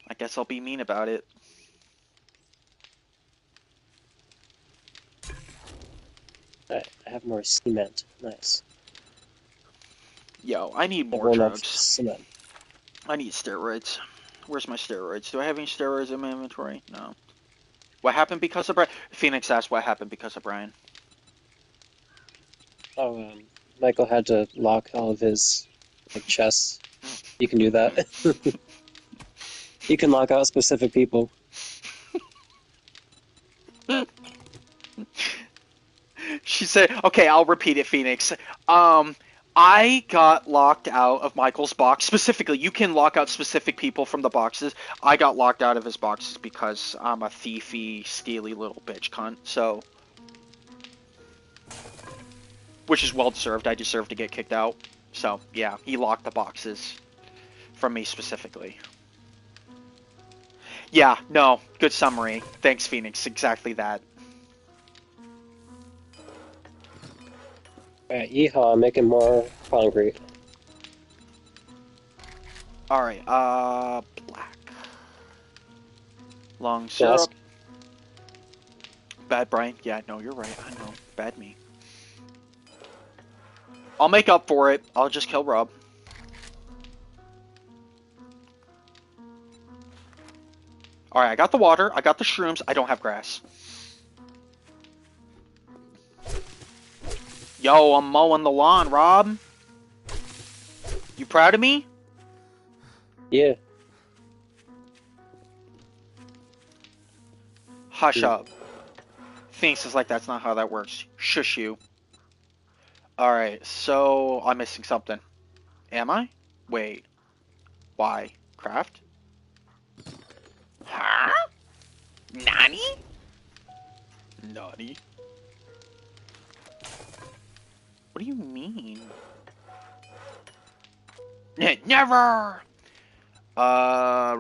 I guess I'll be mean about it. I have more cement. Nice. Yo, I need more enough drugs. cement. I need steroids. Where's my steroids? Do I have any steroids in my inventory? No. What happened because of Brian? Phoenix asked what happened because of Brian. Oh, Michael had to lock all of his like chests. You can do that. You can lock out specific people. She said, okay, I'll repeat it, Phoenix. I got locked out of Michael's box. Specifically, you can lock out specific people from the boxes. I got locked out of his boxes because I'm a thiefy, steely little bitch cunt. So, which is well deserved. I deserve to get kicked out. So, yeah, he locked the boxes from me specifically. Yeah, no, good summary. Thanks, Phoenix. Exactly that. Alright, yeehaw, make it more concrete. Alright, black. Long syrup. Dusk. Bad Brian. Yeah, no, you're right. I know. Bad me. I'll make up for it. I'll just kill Rob. Alright, I got the water. I got the shrooms. I don't have grass. Yo, I'm mowing the lawn, Rob. You proud of me? Yeah. Hush up. Phoenix is like, that's not how that works. Shush you. Alright, so I'm missing something. Am I? Wait. Why? Craft? Huh? Nani? Nani? What do you mean? Never! Why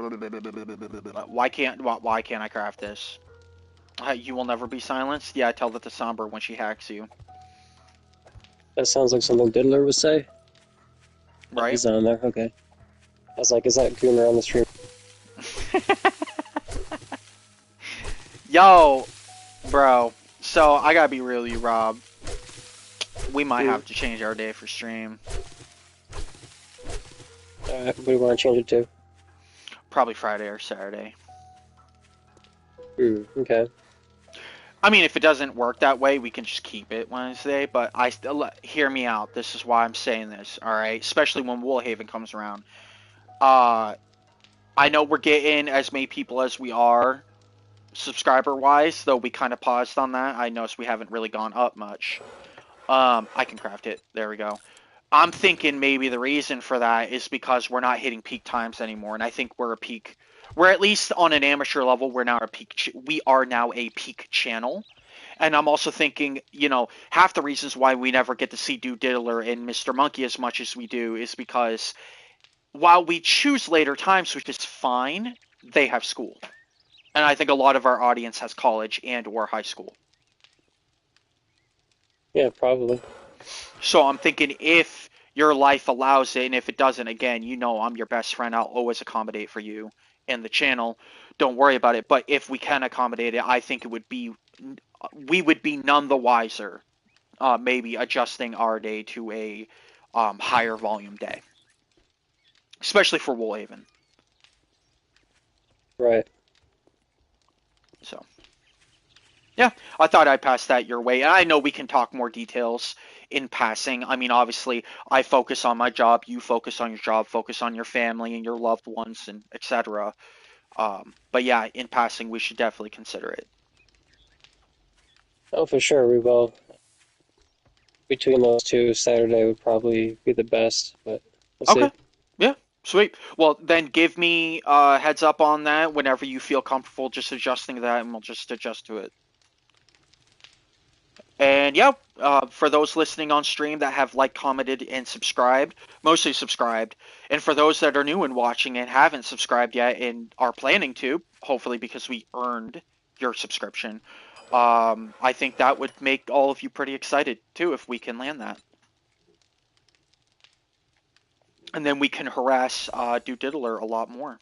can't I craft this? You will never be silenced? Yeah, tell that to Somber when she hacks you. That sounds like something Diddler would say. Right? He's on there, okay. I was like, is that Gooner on the stream? Yo, bro. So, I gotta be real with you, Rob. We might have to change our day for stream. Alright, what do you want to change it to? Probably Friday or Saturday. Okay. I mean, if it doesn't work that way, we can just keep it Wednesday, but I still hear me out. This is why I'm saying this, alright? Especially when Woolhaven comes around. I know we're getting as many people as we are, subscriber-wise, though we kind of paused on that. I noticed we haven't really gone up much. I can craft it. There we go. I'm thinking maybe the reason for that is because we're not hitting peak times anymore, and I think we're at least on an amateur level, we are now a peak channel. And I'm also thinking, you know, half the reasons why we never get to see Diddler and Mr. Monkey as much as we do is because while we choose later times, which is fine, they have school. And I think a lot of our audience has college and or high school. Yeah, probably. So I'm thinking if your life allows it, and if it doesn't, again, you know I'm your best friend. I'll always accommodate for you in the channel. Don't worry about it. But if we can accommodate it, I think we would be none the wiser. Maybe adjusting our day to a higher volume day, especially for Woolhaven. Right. So, yeah, I thought I'd pass that your way. And I know we can talk more details in passing. I mean, obviously, I focus on my job, you focus on your job, focus on your family and your loved ones, and etc. But yeah, in passing, we should definitely consider it. Oh, for sure, we will. Between those two, Saturday would probably be the best, but we'll Okay. see. Yeah. Sweet. Well, then give me a heads up on that whenever you feel comfortable just adjusting that, and we'll just adjust to it. And yeah, for those listening on stream that have liked, commented, and subscribed, mostly subscribed, and for those that are new and watching and haven't subscribed yet and are planning to, hopefully because we earned your subscription, I think that would make all of you pretty excited too if we can land that. And then we can harass Diddler a lot more.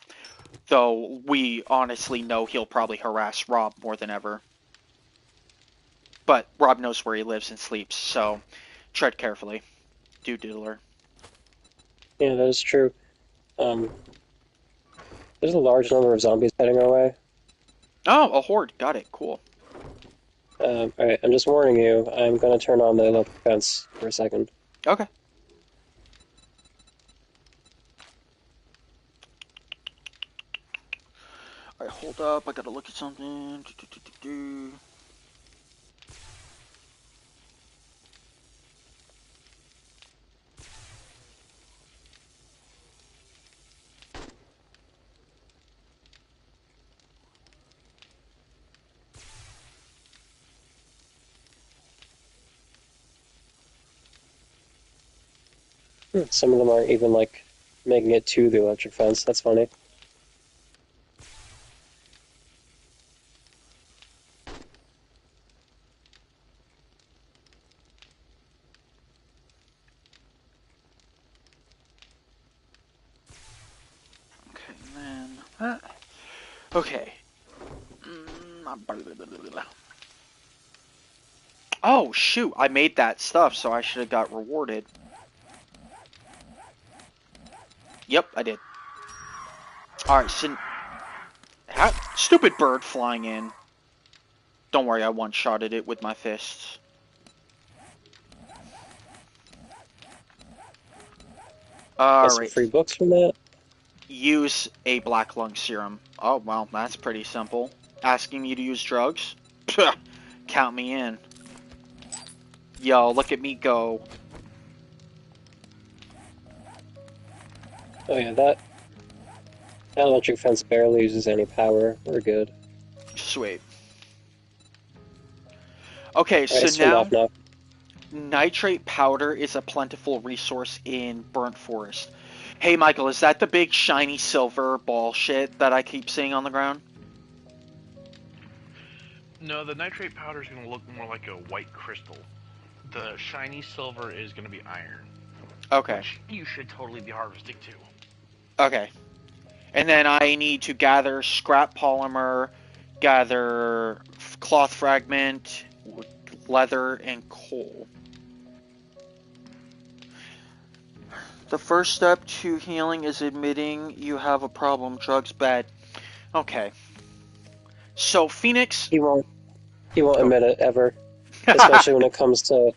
Though we honestly know he'll probably harass Rob more than ever. But Rob knows where he lives and sleeps, so tread carefully. Diddler. Yeah, that is true. There's a large number of zombies heading our way. Oh, a horde. Got it. Cool. Alright, I'm just warning you, I'm gonna turn on the electric fence for a second. Okay. Alright, hold up. I gotta look at something. Some of them aren't even, like, making it to the electric fence. That's funny. Okay, and then... okay. Oh, shoot, I made that stuff, so I should have got rewarded. Yep, I did. Alright, so... stupid bird flying in. Don't worry, I one-shotted it with my fists. Got some Alright. free books from that. Use a black lung serum. Oh, well, that's pretty simple. Asking me to use drugs? Count me in. Yo, look at me go. Oh yeah, that electric fence barely uses any power. We're good. Sweet. Okay, Alright, so now... now. nitrate powder is a plentiful resource in Burnt Forest. Hey, Michael, is that the big shiny silver ball shit that I keep seeing on the ground? No, the nitrate powder is going to look more like a white crystal. The shiny silver is going to be iron. Okay. Which you should totally be harvesting too. Okay. And then I need to gather scrap polymer, gather cloth fragment, leather, and coal. The first step to healing is admitting you have a problem. Drugs bad. Okay. So Phoenix... He won't admit it ever. Especially when it comes to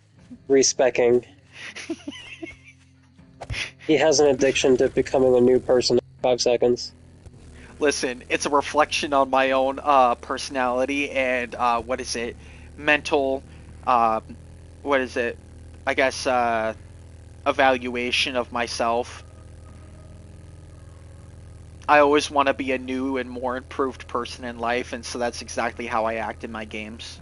respecking. He has an addiction to becoming a new person in 5 seconds. Listen, it's a reflection on my own personality and, what is it? Mental, what is it? I guess, evaluation of myself. I always want to be a new and more improved person in life, and so that's exactly how I act in my games.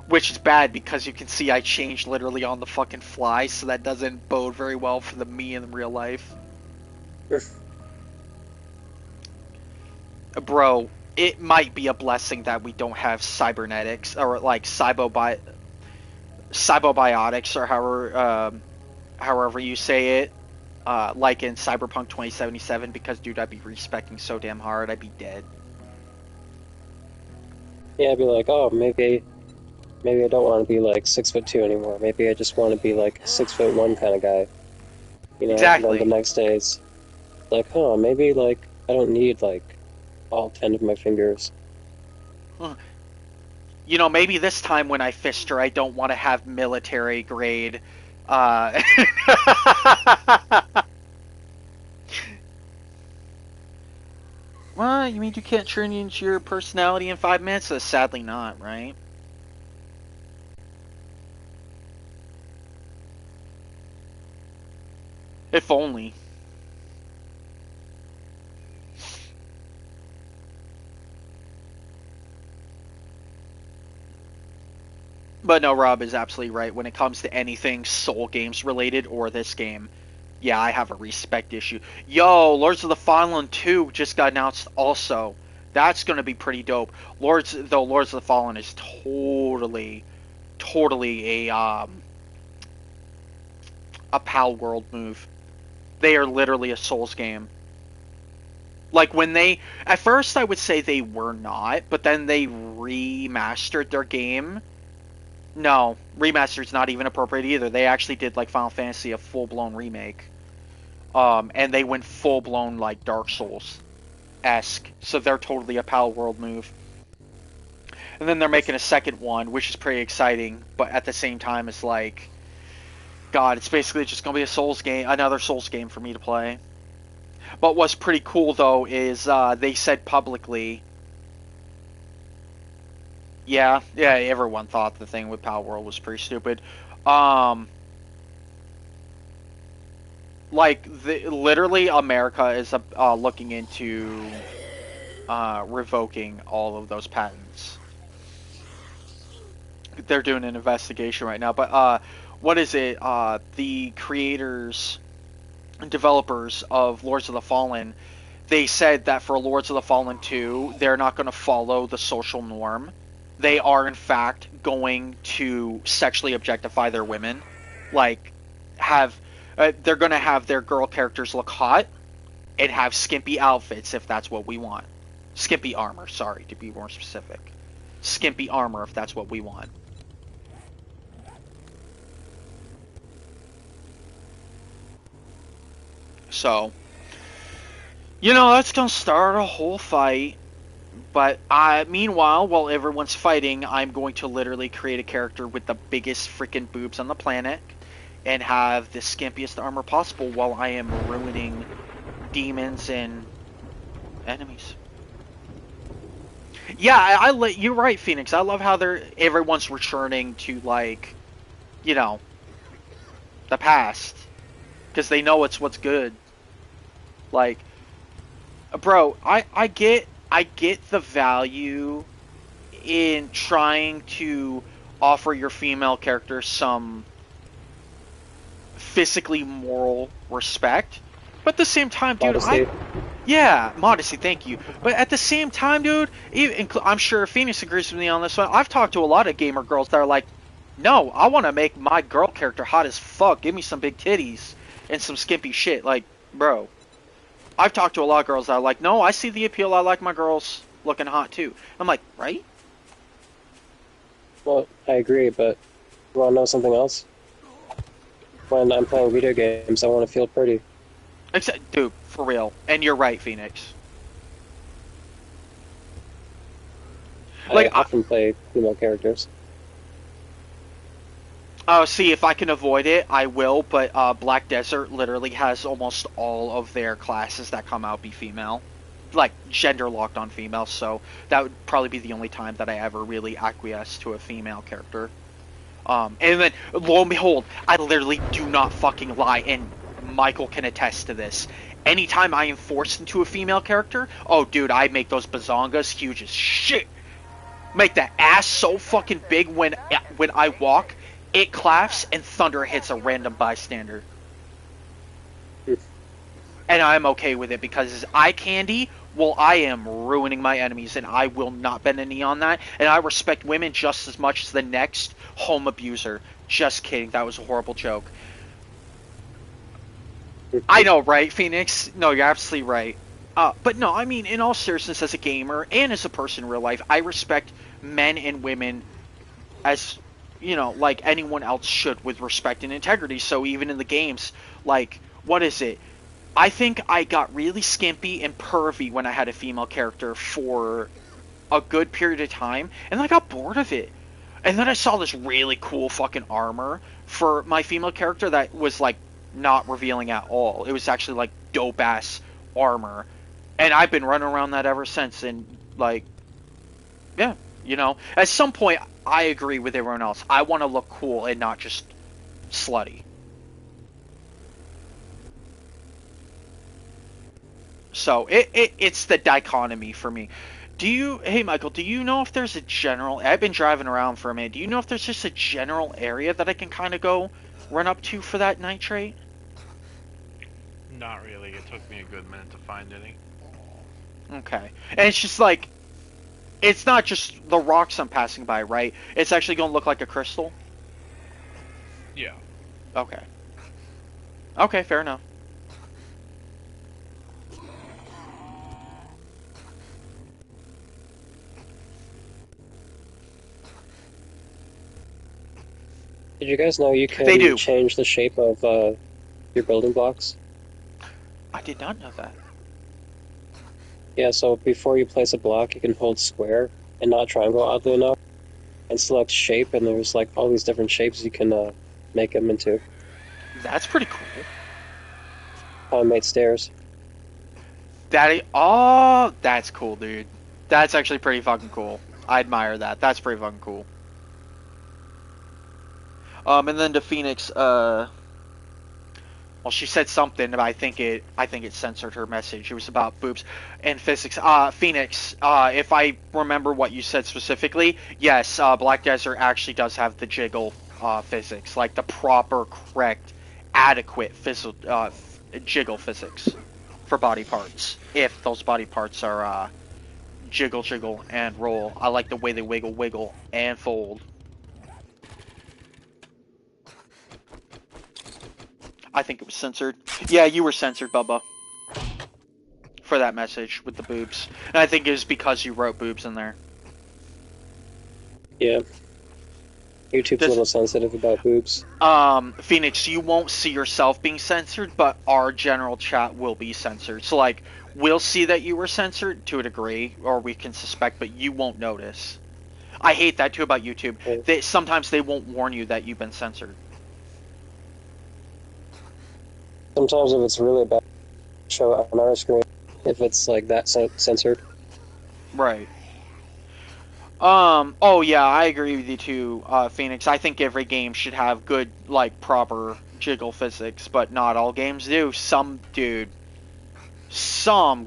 Which is bad because you can see I change literally on the fucking fly, so that doesn't bode very well for the me in real life. Bro, it might be a blessing that we don't have cybernetics, or like cybobiotics, or however you say it, like in Cyberpunk 2077, because dude, I'd be respecting so damn hard, I'd be dead. Yeah, I'd be like, oh, maybe I don't want to be like 6'2" anymore. Maybe I just want to be like 6'1" kind of guy. You know, Exactly. And then the next day it's like, huh, maybe like I don't need like all 10 of my fingers. You know, maybe this time when I fist her, I don't want to have military grade, Well, you mean you can't turn into your personality in 5 minutes? Sadly not, right? If only. But no, Rob is absolutely right. When it comes to anything Soul Games related or this game, yeah, I have a respect issue. Yo, Lords of the Fallen 2 just got announced also. That's going to be pretty dope. Lords of the Fallen is totally a PAL World move. They are literally a Souls game. Like when they, at first I would say they were not, but then they remastered their game. No, remastered's not even appropriate either. They actually did like Final Fantasy, a full-blown remake. And they went full-blown like Dark Souls-esque. So they're totally a PAL World move. And then they're making a second one, which is pretty exciting, but at the same time it's like, God, it's basically just gonna be a Souls game, another Souls game for me to play. But what's pretty cool though is they said publicly, yeah, everyone thought the thing with PAL World was pretty stupid. Literally, America is looking into revoking all of those patents. They're doing an investigation right now, but what is it? The creators and developers of Lords of the Fallen, they said that for Lords of the Fallen 2, they're not going to follow the social norm. They are, in fact, going to sexually objectify their women. Like, they're going to have their girl characters look hot and have skimpy outfits if that's what we want. Skimpy armor, sorry, to be more specific. Skimpy armor if that's what we want. So, that's gonna start a whole fight. But meanwhile, while everyone's fighting, I'm going to literally create a character with the biggest freaking boobs on the planet and have the skimpiest armor possible while I am ruining demons and enemies. Yeah, you're right, Phoenix. I love how everyone's returning to, like, the past. Because they know it's what's good. Like, bro, I get the value in trying to offer your female character some physically moral respect. But at the same time, dude, Modesty. Modesty, thank you. But at the same time, dude, I'm sure Phoenix agrees with me on this one. I've talked to a lot of gamer girls that are like, no, I want to make my girl character hot as fuck. Give me some big titties and some skimpy shit. Like, bro, I've talked to a lot of girls that are like, no, I see the appeal. I like my girls looking hot too. I'm like, right? Well, I agree, but you want to know something else? When I'm playing video games, I want to feel pretty. Dude, for real. And you're right, Phoenix. I often play female characters. See, if I can avoid it, I will, but Black Desert literally has almost all of their classes that come out be female. Like, gender-locked on female, so that would probably be the only time that I ever really acquiesce to a female character. And then, lo and behold, I literally do not fucking lie, and Michael can attest to this. Anytime I am forced into a female character, oh, dude, I make those bazongas huge as shit. Make that ass so fucking big when I walk, it claps and thunder hits a random bystander. And I'm okay with it because eye candy, well, I am ruining my enemies and I will not bend a knee on that. And I respect women just as much as the next home abuser. Just kidding, that was a horrible joke. I know, right, Phoenix? No, you're absolutely right. But no, I mean, in all seriousness, as a gamer and as a person in real life, I respect men and women as, like anyone else should with respect and integrity. So even in the games, like, what is it? I think I got really skimpy and pervy when I had a female character for a good period of time, and then I got bored of it. And then I saw this really cool fucking armor for my female character that was, like, not revealing at all. It was actually, like, dope-ass armor. And I've been running around that ever since, and, like, yeah, At some point, I agree with everyone else. I want to look cool and not just slutty. So, it's the dichotomy for me. Hey Michael, do you know if there's a general, I've been driving around for a minute, do you know if there's just a general area that I can kind of go run up to for that nitrate? Not really, it took me a good minute to find any. Okay. And it's just like, it's not just the rocks I'm passing by, right? It's actually going to look like a crystal? Yeah. Okay. Okay, fair enough. Did you guys know you can change the shape of your building blocks? I did not know that. Yeah, so before you place a block, you can hold square and not triangle, oddly enough, and select shape, and there's like all these different shapes you can make them into. That's pretty cool. How I made stairs. That's cool, dude. That's actually pretty fucking cool. I admire that. That's pretty fucking cool. And then to Phoenix, well, she said something, but I think it censored her message. It was about boobs and physics. Phoenix, if I remember what you said specifically, yes, Black Desert actually does have the jiggle physics, like the proper, correct, adequate jiggle physics for body parts. If those body parts are jiggle, and roll. I like the way they wiggle, and fold. I think it was censored. Yeah, you were censored, Bubba. For that message with the boobs. And I think it was because you wrote boobs in there. Yeah. YouTube's a little sensitive about boobs. Phoenix, you won't see yourself being censored, but our general chat will be censored. So, like, we'll see that you were censored to a degree, or we can suspect, but you won't notice. I hate that, too, about YouTube. Yeah. Sometimes they won't warn you that you've been censored. Sometimes if it's really bad, show it on our screen if it's like that censored. Right. Oh yeah, I agree with you too, Phoenix. I think every game should have good, like, proper jiggle physics, but not all games do. Some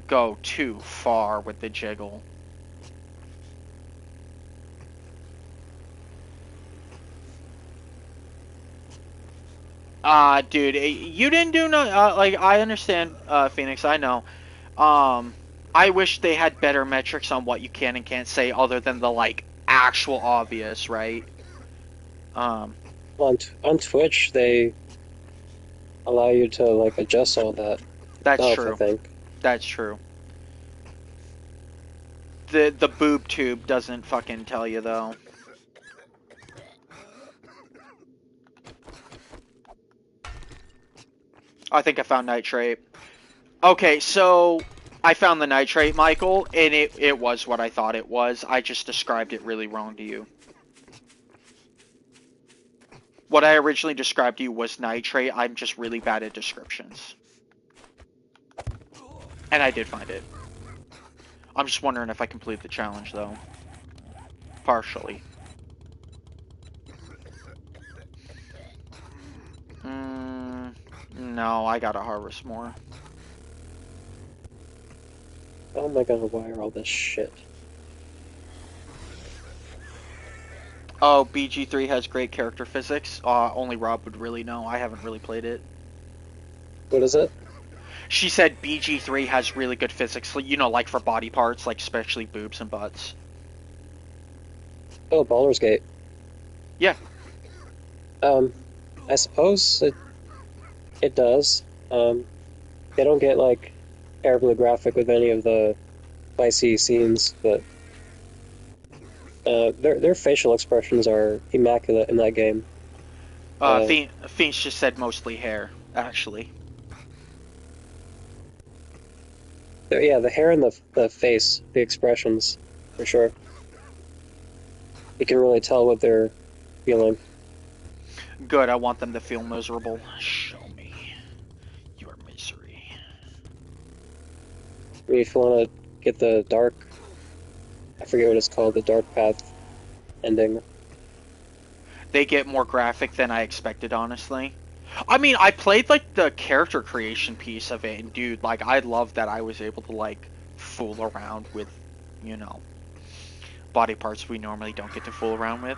go too far with the jiggle. Dude, you didn't do no, like, I understand, Phoenix, I know. I wish they had better metrics on what you can and can't say other than the, like, actual obvious, right? On Twitch, they allow you to, like, adjust all that. That's true. I think. That's true. The boob tube doesn't fucking tell you, though. I think I found nitrate. Okay, so I found the nitrate, Michael, and it was what I thought it was. I just described it really wrong to you. What I originally described to you was nitrate. I'm just really bad at descriptions. And I did find it. I'm just wondering if I completed the challenge, though. Partially. No, I gotta harvest more. How am I gonna wire all this shit? Oh, BG3 has great character physics. Only Rob would really know. I haven't really played it. What is it? She said BG3 has really good physics, you know, like for body parts, like especially boobs and butts. Oh, Baldur's Gate. Yeah. I suppose it does. They don't get, like, terribly graphic with any of the spicy scenes, but their facial expressions are immaculate in that game. Phoenix just said mostly hair, actually. Yeah, the hair and the face, the expressions, for sure. You can really tell what they're feeling. Good, I want them to feel miserable. Show me your misery. I mean, if you want to get the dark, I forget what it's called, the dark path ending. They get more graphic than I expected, honestly. I mean, I played, like, the character creation piece of it, and dude, like, I love that I was able to, like, fool around with, you know, body parts we normally don't get to fool around with.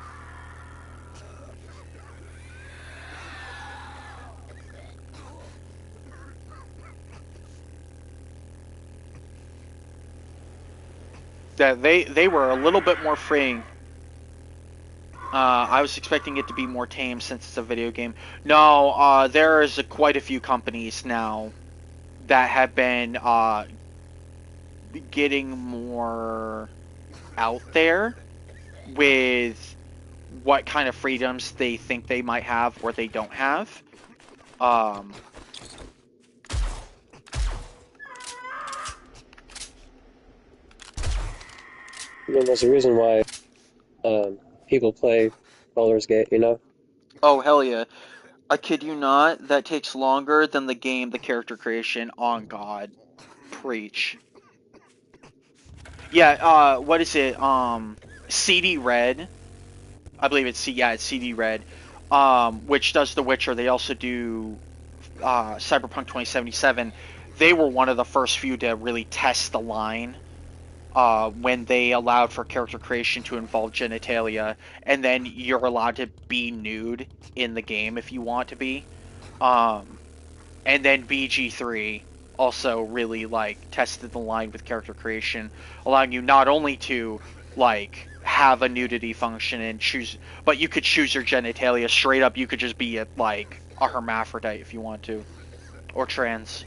That they were a little bit more freeing. I was expecting it to be more tame since it's a video game. No, there is quite a few companies now that have been getting more out there with what kind of freedoms they think they might have or they don't have. I mean, there's a reason why people play Baldur's Gate, you know? Oh, hell yeah. I kid you not, that takes longer than the game, the character creation. On God. Preach. Yeah, what is it? CD Red. I believe it's CD Red. Which does The Witcher. They also do Cyberpunk 2077. They were one of the first few to really test the line when they allowed for character creation to involve genitalia, and then you're allowed to be nude in the game if you want to be. And then BG3 also really like tested the line with character creation, allowing you not only to like have a nudity function and choose, but you could choose your genitalia straight up. You could just be like a hermaphrodite if you want to, or trans.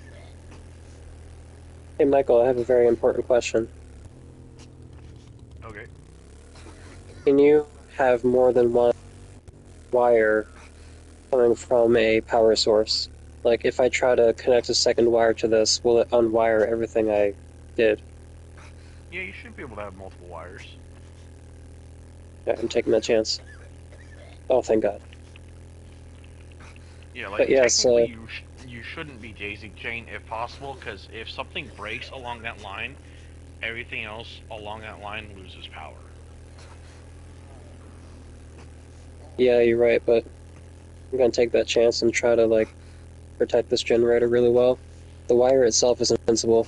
Hey, Michael, I have a very important question. Okay. Can you have more than one wire coming from a power source? Like, if I try to connect a second wire to this, will it unwire everything I did? Yeah, you should be able to have multiple wires. Yeah, I'm taking that chance. Oh, thank God. Yeah, like But yes, technically you shouldn't be daisy chain if possible, because if something breaks along that line, everything else along that line loses power. Yeah, you're right, but I'm gonna take that chance and try to, like, protect this generator really well. The wire itself is invincible.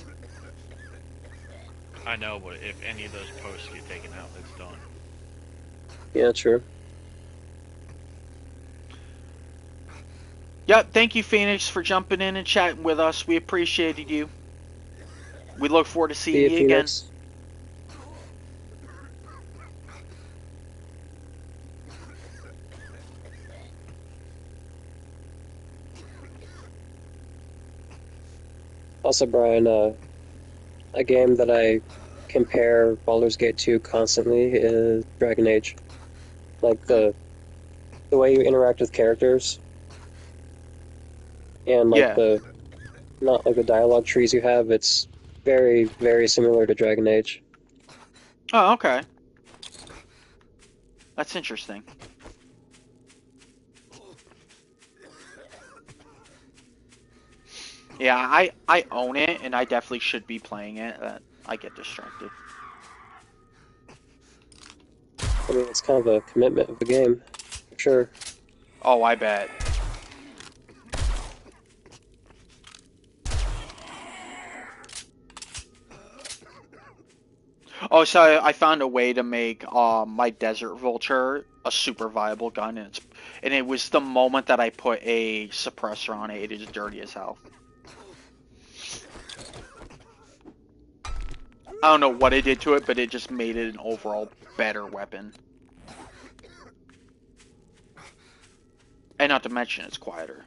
I know, but if any of those posts get taken out, it's done. Yeah, true. Yep, thank you, Phoenix, for jumping in and chatting with us. We appreciated you. We look forward to See seeing you again. Phoenix. Also, Brian, a game that I compare Baldur's Gate 2 constantly is Dragon Age. Like, the way you interact with characters, and, like, Yeah. not like the dialogue trees you have, it's very, very similar to Dragon Age. Oh, okay. That's interesting. Yeah, I own it, and I definitely should be playing it. I get distracted. I mean, it's kind of a commitment of the game, for sure. Oh, I bet. Oh, so I found a way to make my Desert Vulture a super viable gun, and it was the moment that I put a suppressor on it. It is dirty as hell. I don't know what it did to it, but it just made it an overall better weapon. And not to mention, it's quieter.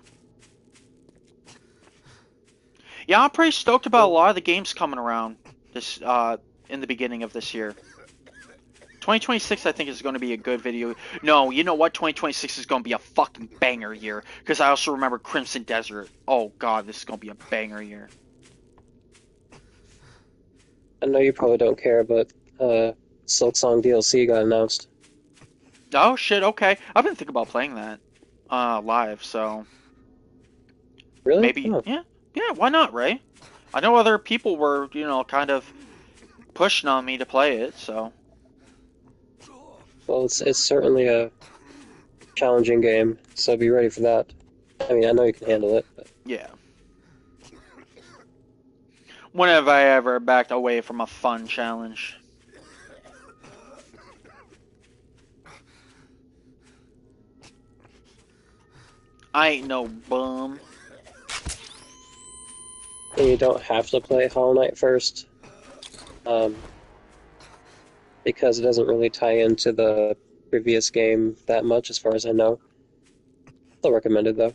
Yeah, I'm pretty stoked about a lot of the games coming around this in the beginning of this year. 2026, I think, is going to be a good video. No, you know what? 2026 is going to be a fucking banger year. Because I also remember Crimson Desert. Oh god, this is going to be a banger year. I know you probably don't care, but Silksong DLC got announced. Oh shit, okay. I've been thinking about playing that live, so Really? maybe, Oh. yeah, why not, right? I know other people were, kind of pushing on me to play it, so. Well, it's certainly a challenging game, so be ready for that. I mean, I know you can handle it, but... Yeah. When have I ever backed away from a fun challenge? I ain't no bum. And you don't have to play Hollow Knight first, because it doesn't really tie into the previous game that much, as far as I know. Still recommended, though.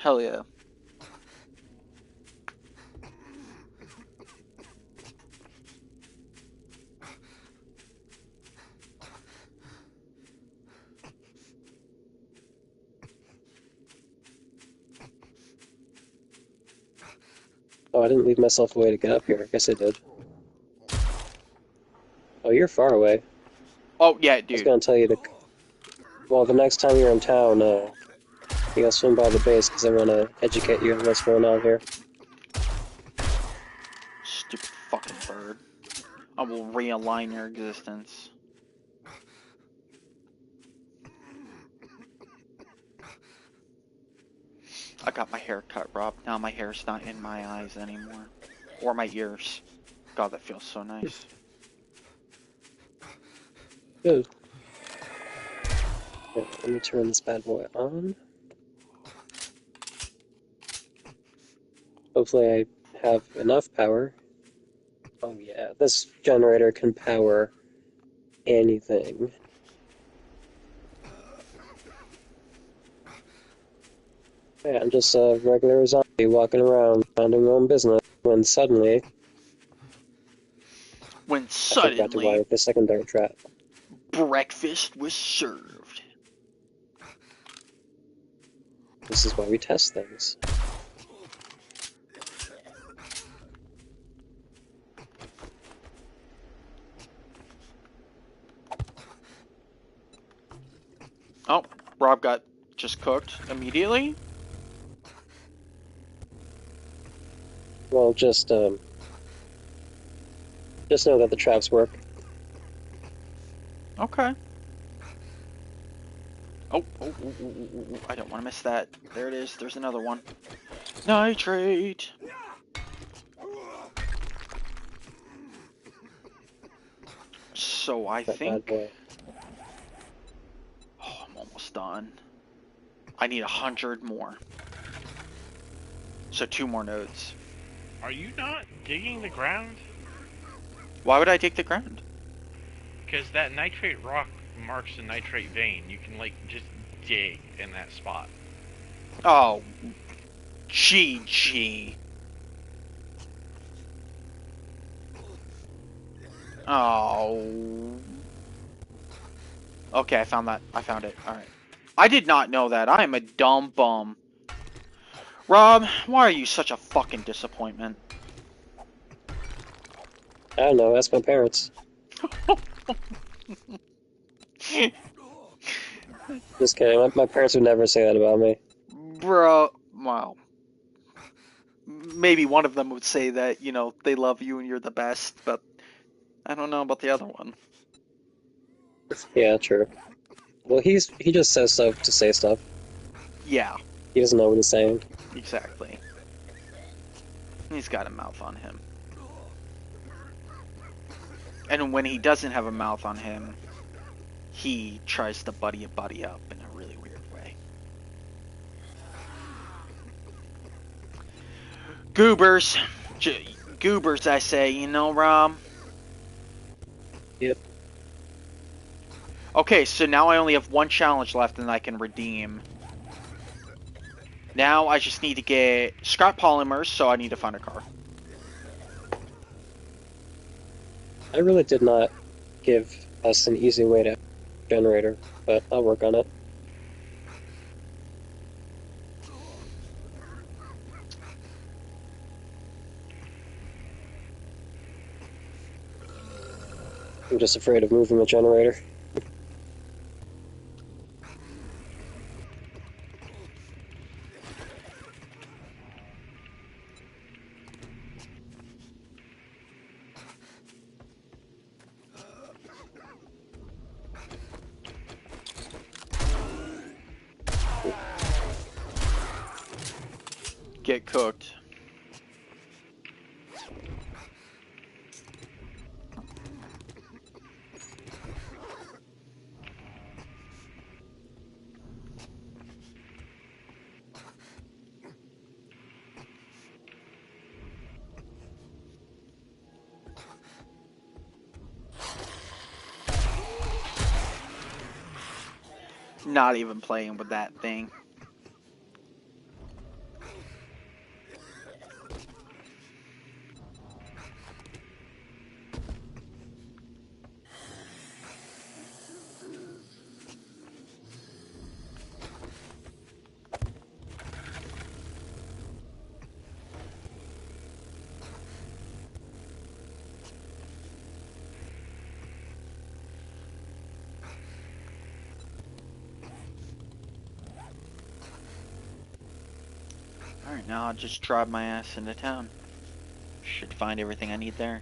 Hell yeah. Oh, I didn't leave myself a way to get up here. I guess I did. Oh, you're far away. Oh, yeah, I was dude. gonna tell you to... Well, the next time you're in town, you gotta swing by the base, because I want to educate you on what's going on here. Stupid fucking bird. I will realign your existence. I got my hair cut, Rob. Now my hair's not in my eyes anymore. Or my ears. God, that feels so nice. Good. Yeah, let me turn this bad boy on. Hopefully I have enough power. Oh yeah, this generator can power anything. Yeah, I'm just a regular zombie walking around, minding my own business, when suddenly When I forgot to wire suddenly up the secondary trap. breakfast was served. This is why we test things. Oh, Rob got just cooked immediately. Well, just know that the traps work. Okay. Oh, I don't want to miss that. There it is. There's another one. Nitrate. So I That bad think... boy. Oh, I'm almost done. I need 100 more. So 2 more nodes. Are you not digging the ground? Why would I dig the ground? Because that nitrate rock marks a nitrate vein. You can, like, just dig in that spot. Oh, GG. Oh. Okay, I found that. I found it. Alright. I did not know that. I am a dumb bum. Rob, why are you such a fucking disappointment? I don't know, ask my parents. Just kidding, my parents would never say that about me. Bro, well, maybe one of them would say that, you know, they love you and you're the best, but I don't know about the other one. Yeah, true. Well, he just says stuff to say stuff. Yeah, He doesn't know what he's saying. exactly. He's got a mouth on him. And when he doesn't have a mouth on him, he tries to buddy a buddy up in a really weird way. Goobers. Goobers, I say, you know, Rob? Yep. Okay, so now I only have 1 challenge left and I can redeem. Now I just need to get scrap polymers, so I need to find a car. I really did not give us an easy way to generator, but I'll work on it. I'm just afraid of moving the generator. Get cooked. Not even playing with that thing. Alright, now I'll just drive my ass into town. Should find everything I need there.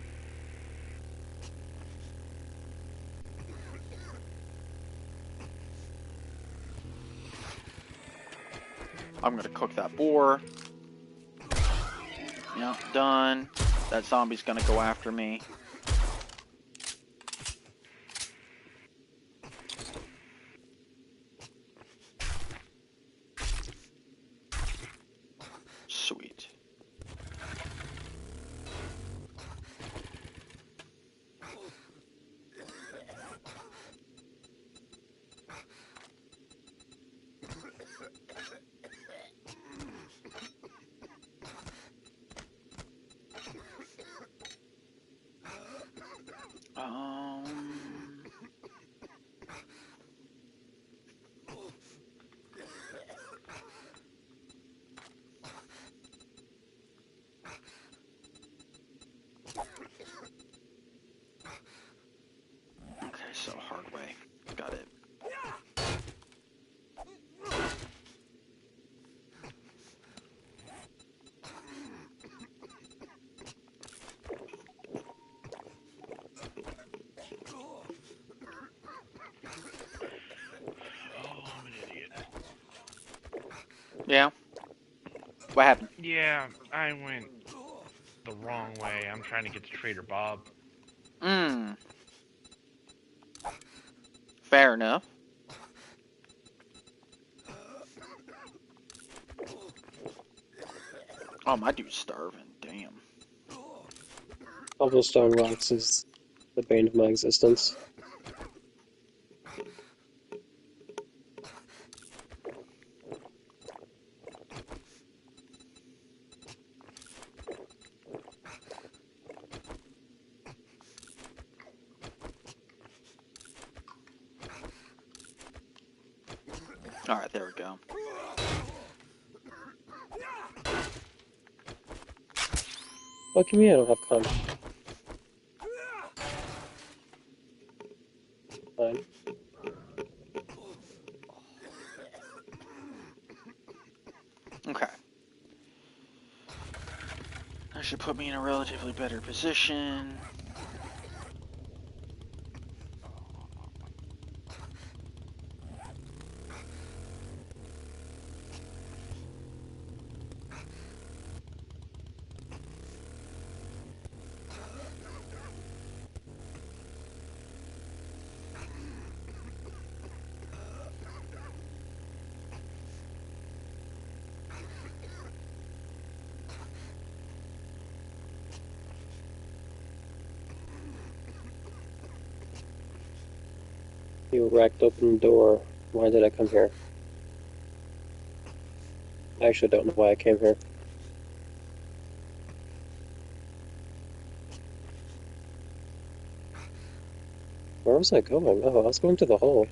I'm gonna cook that boar. Yeah, done. That zombie's gonna go after me. Sweet. Okay, so hard way. Got it. Oh, I'm an idiot. Yeah? What happened? Yeah, I went the wrong way. I'm trying to get to Trader Bob. Fair enough. Oh, my dude's starving. Damn. Cobblestone rocks is the bane of my existence. Alright, there we go. What do you mean I don't have con? Fine. Okay. That should put me in a relatively better position. You racked open the door. Why did I come here? I actually don't know why I came here. Where was I going? Oh, I was going to the hole.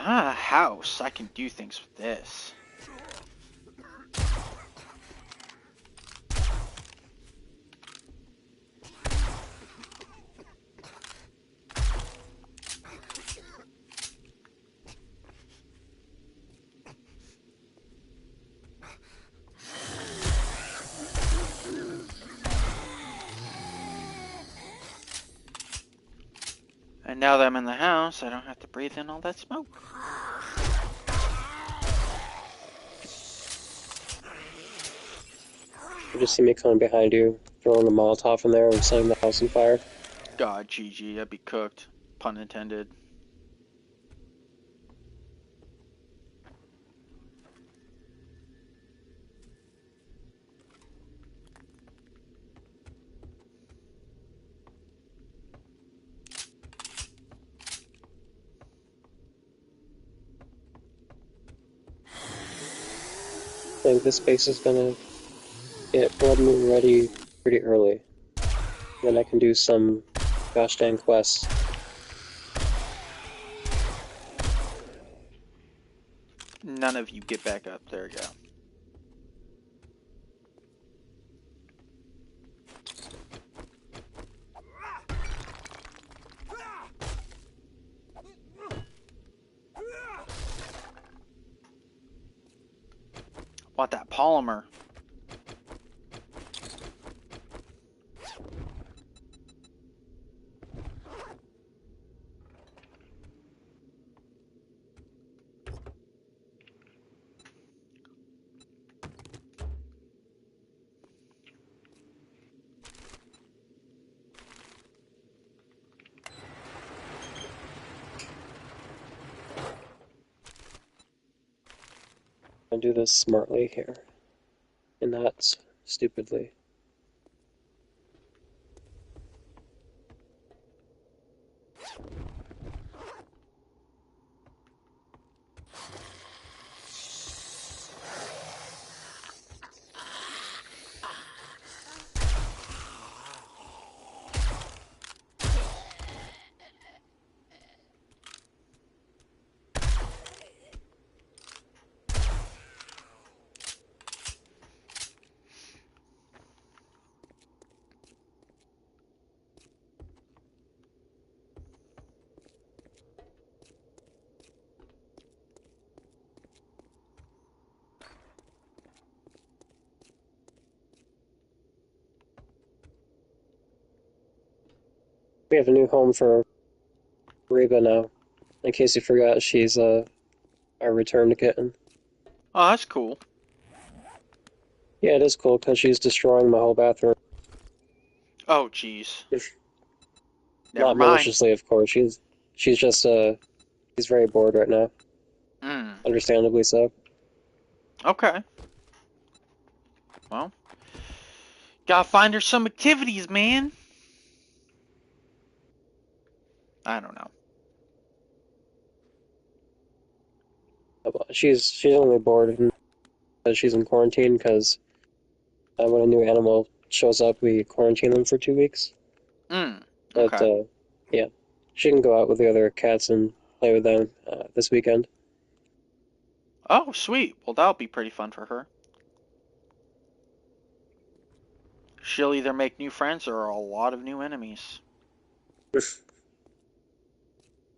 Ah, a house. I can do things with this. And now that I'm in the house, I don't have to breathe in all that smoke. You just see me coming behind you, throwing a Molotov in there and setting the house on fire. God, GG, I'd be cooked. Pun intended. I think this base is gonna get Blood Moon ready pretty early. Then I can do some gosh dang quests. None of you get back up. There we go. Want that polymer. I'll do this smartly here, and not stupidly. We have a new home for Reba now. In case you forgot, she's our returned kitten. Oh, that's cool. Yeah, it is cool because she's destroying my whole bathroom. Oh, jeez. Never Not mind. maliciously, of course. She's just she's very bored right now. Understandably so. Okay. Well, gotta find her some activities, man. I don't know. She's only bored because she's in quarantine because when a new animal shows up, we quarantine them for 2 weeks. But Okay. yeah, she can go out with the other cats and play with them this weekend. Oh, sweet. Well, that'll be pretty fun for her. She'll either make new friends or a lot of new enemies.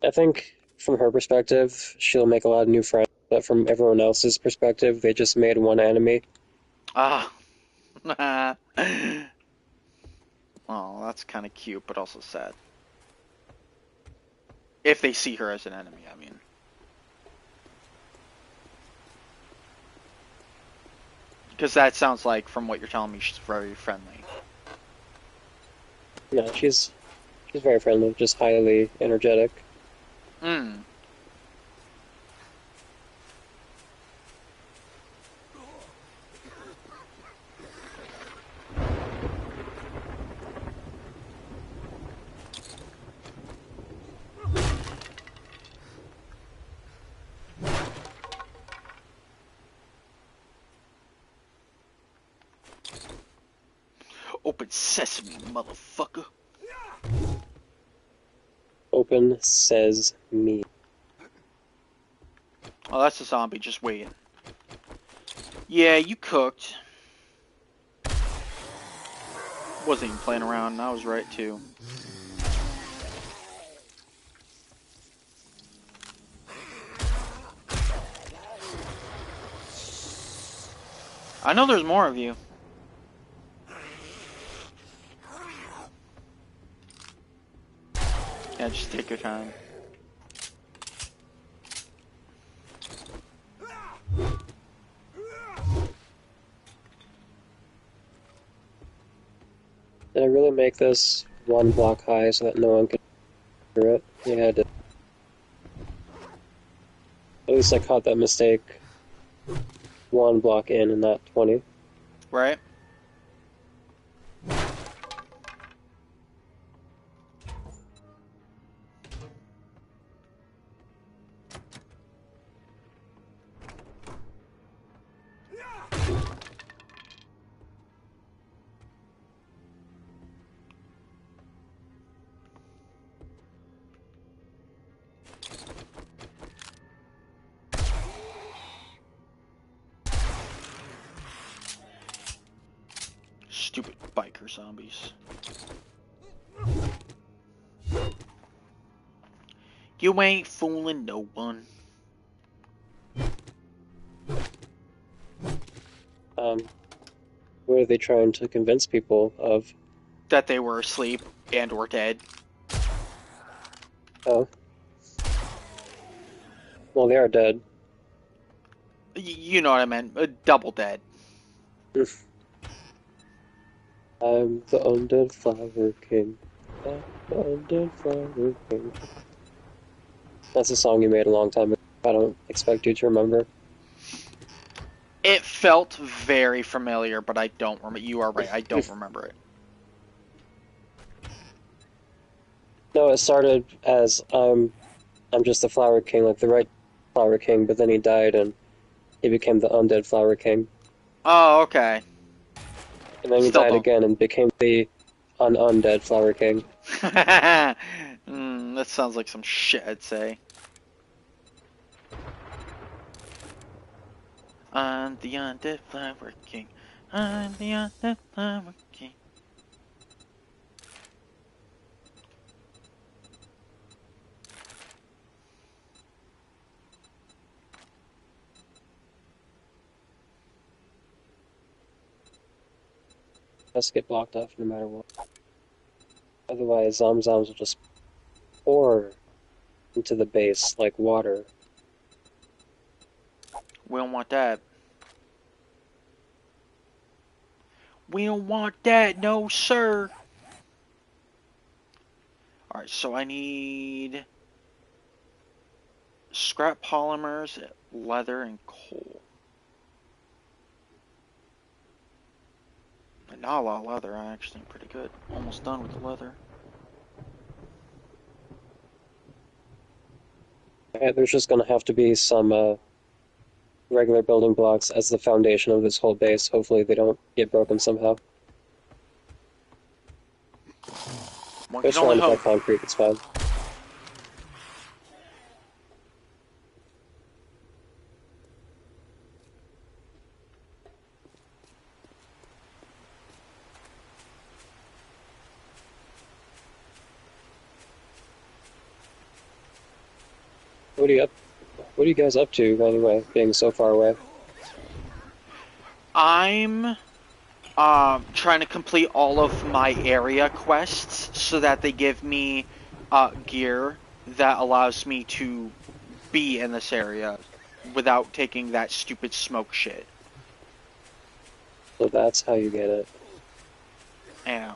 I think from her perspective, she'll make a lot of new friends, but from everyone else's perspective, they just made one enemy. Ah. Oh, that's kind of cute, but also sad. If they see her as an enemy, I mean. Because that sounds like, from what you're telling me, she's very friendly. No, she's very friendly, just highly energetic. Open sesame, motherfucker. Open says me. Oh, that's a zombie, just waiting. Yeah, you cooked. Wasn't even playing around, and I was right, too. I know there's more of you. Yeah, just take your time. Did I really make this 1 block high so that no one could hear it? Yeah, I did. At least I caught that mistake 1 block in and not 20. Right? Stupid biker zombies. You ain't fooling no one. What are they trying to convince people of? That they were asleep and or dead. Oh. Well, they are dead. You know what I meant. Double dead. I'm the undead flower king. I'm the undead flower king. That's a song you made a long time ago. I don't expect you to remember. It felt very familiar, but I don't remember. You are right. I don't remember it. No, it started as I'm just the flower king, like the right flower king, but then he died and he became the undead flower king. Oh, okay. And then he Still died don't. again and became the undead flower king. That sounds like some shit I'd say. I'm the undead flower king. I'm the undead flower king. Has to get blocked off no matter what. Otherwise, zoms will just pour into the base like water. We don't want that. We don't want that, no sir. Alright, so I need scrap polymers, leather, and coal. And not a lot of leather, actually, pretty good. Almost done with the leather. Okay, there's just gonna have to be some regular building blocks as the foundation of this whole base. Hopefully they don't get broken somehow. One They're can only surrounded by hope. concrete, it's fine. What are you guys up to anyway, being so far away? I'm trying to complete all of my area quests so that they give me gear that allows me to be in this area without taking that stupid smoke shit. So that's how you get it. Yeah.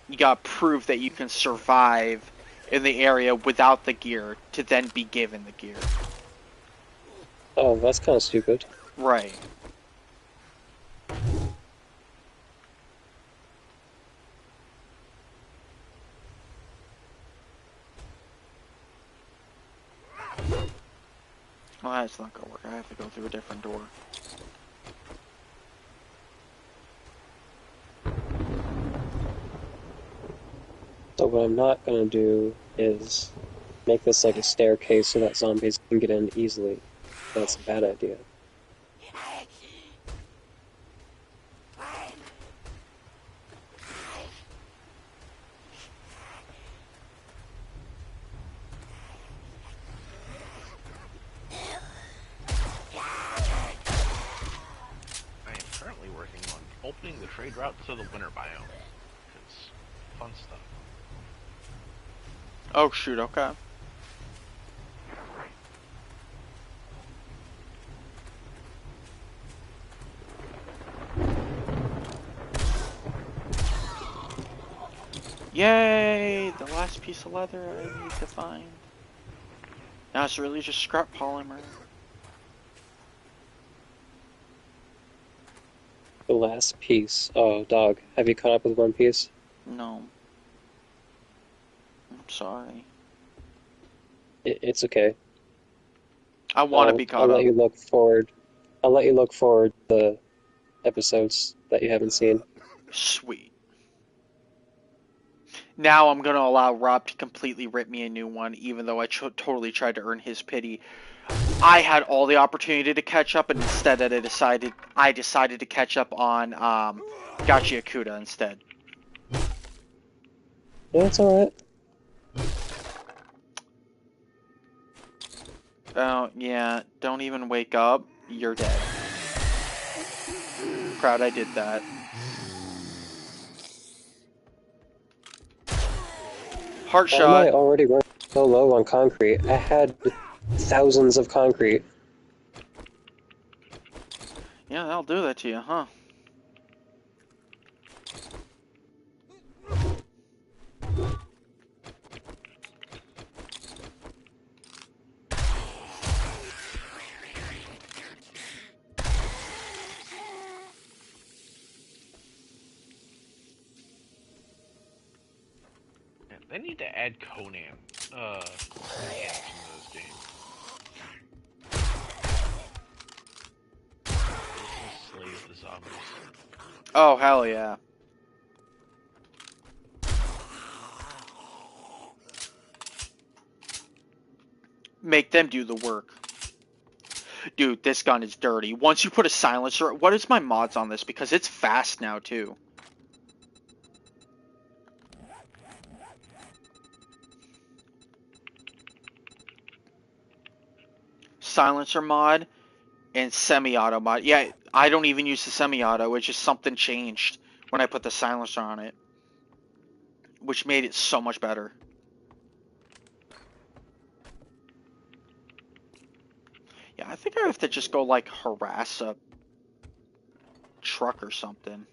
You gotta prove that you can survive in the area without the gear to then be given the gear. Oh, that's kind of stupid. Right. Well, that's not gonna work. I have to go through a different door. So what I'm not gonna do is make this like a staircase so that zombies can get in easily. That's a bad idea. I am currently working on opening the trade route to the winter biome. It's fun stuff. Oh shoot, okay. Yay! The last piece of leather I need to find. Now it's really just scrap polymer. The last piece. Oh, dog. Have you caught up with One Piece? No. I'm sorry. It's okay. I want to be I'll caught let up. you look forward. I'll let you look forward to the episodes that you haven't seen. Sweet. Now I'm going to allow Rob to completely rip me a new one, even though I totally tried to earn his pity. I had all the opportunity to catch up, and instead I decided to catch up on Gachi Akuda instead. Yeah, it's alright. Oh, yeah, don't even wake up. You're dead. proud I did that. Heart Why am I shot. already running so low on concrete? I had thousands of concrete. Yeah, that'll do that to you, huh? Yeah, they need to add Conan mechanics into this game. Slave the zombies. Oh, hell yeah. Make them do the work. Dude, this gun is dirty. Once you put a silencer... What is my mods on this? Because it's fast now, too. Silencer mod and semi-auto mod. Yeah, I don't even use the semi-auto. It's just something changed when I put the silencer on it, which made it so much better. Yeah, I think I have to just go, like, harass a truck or something.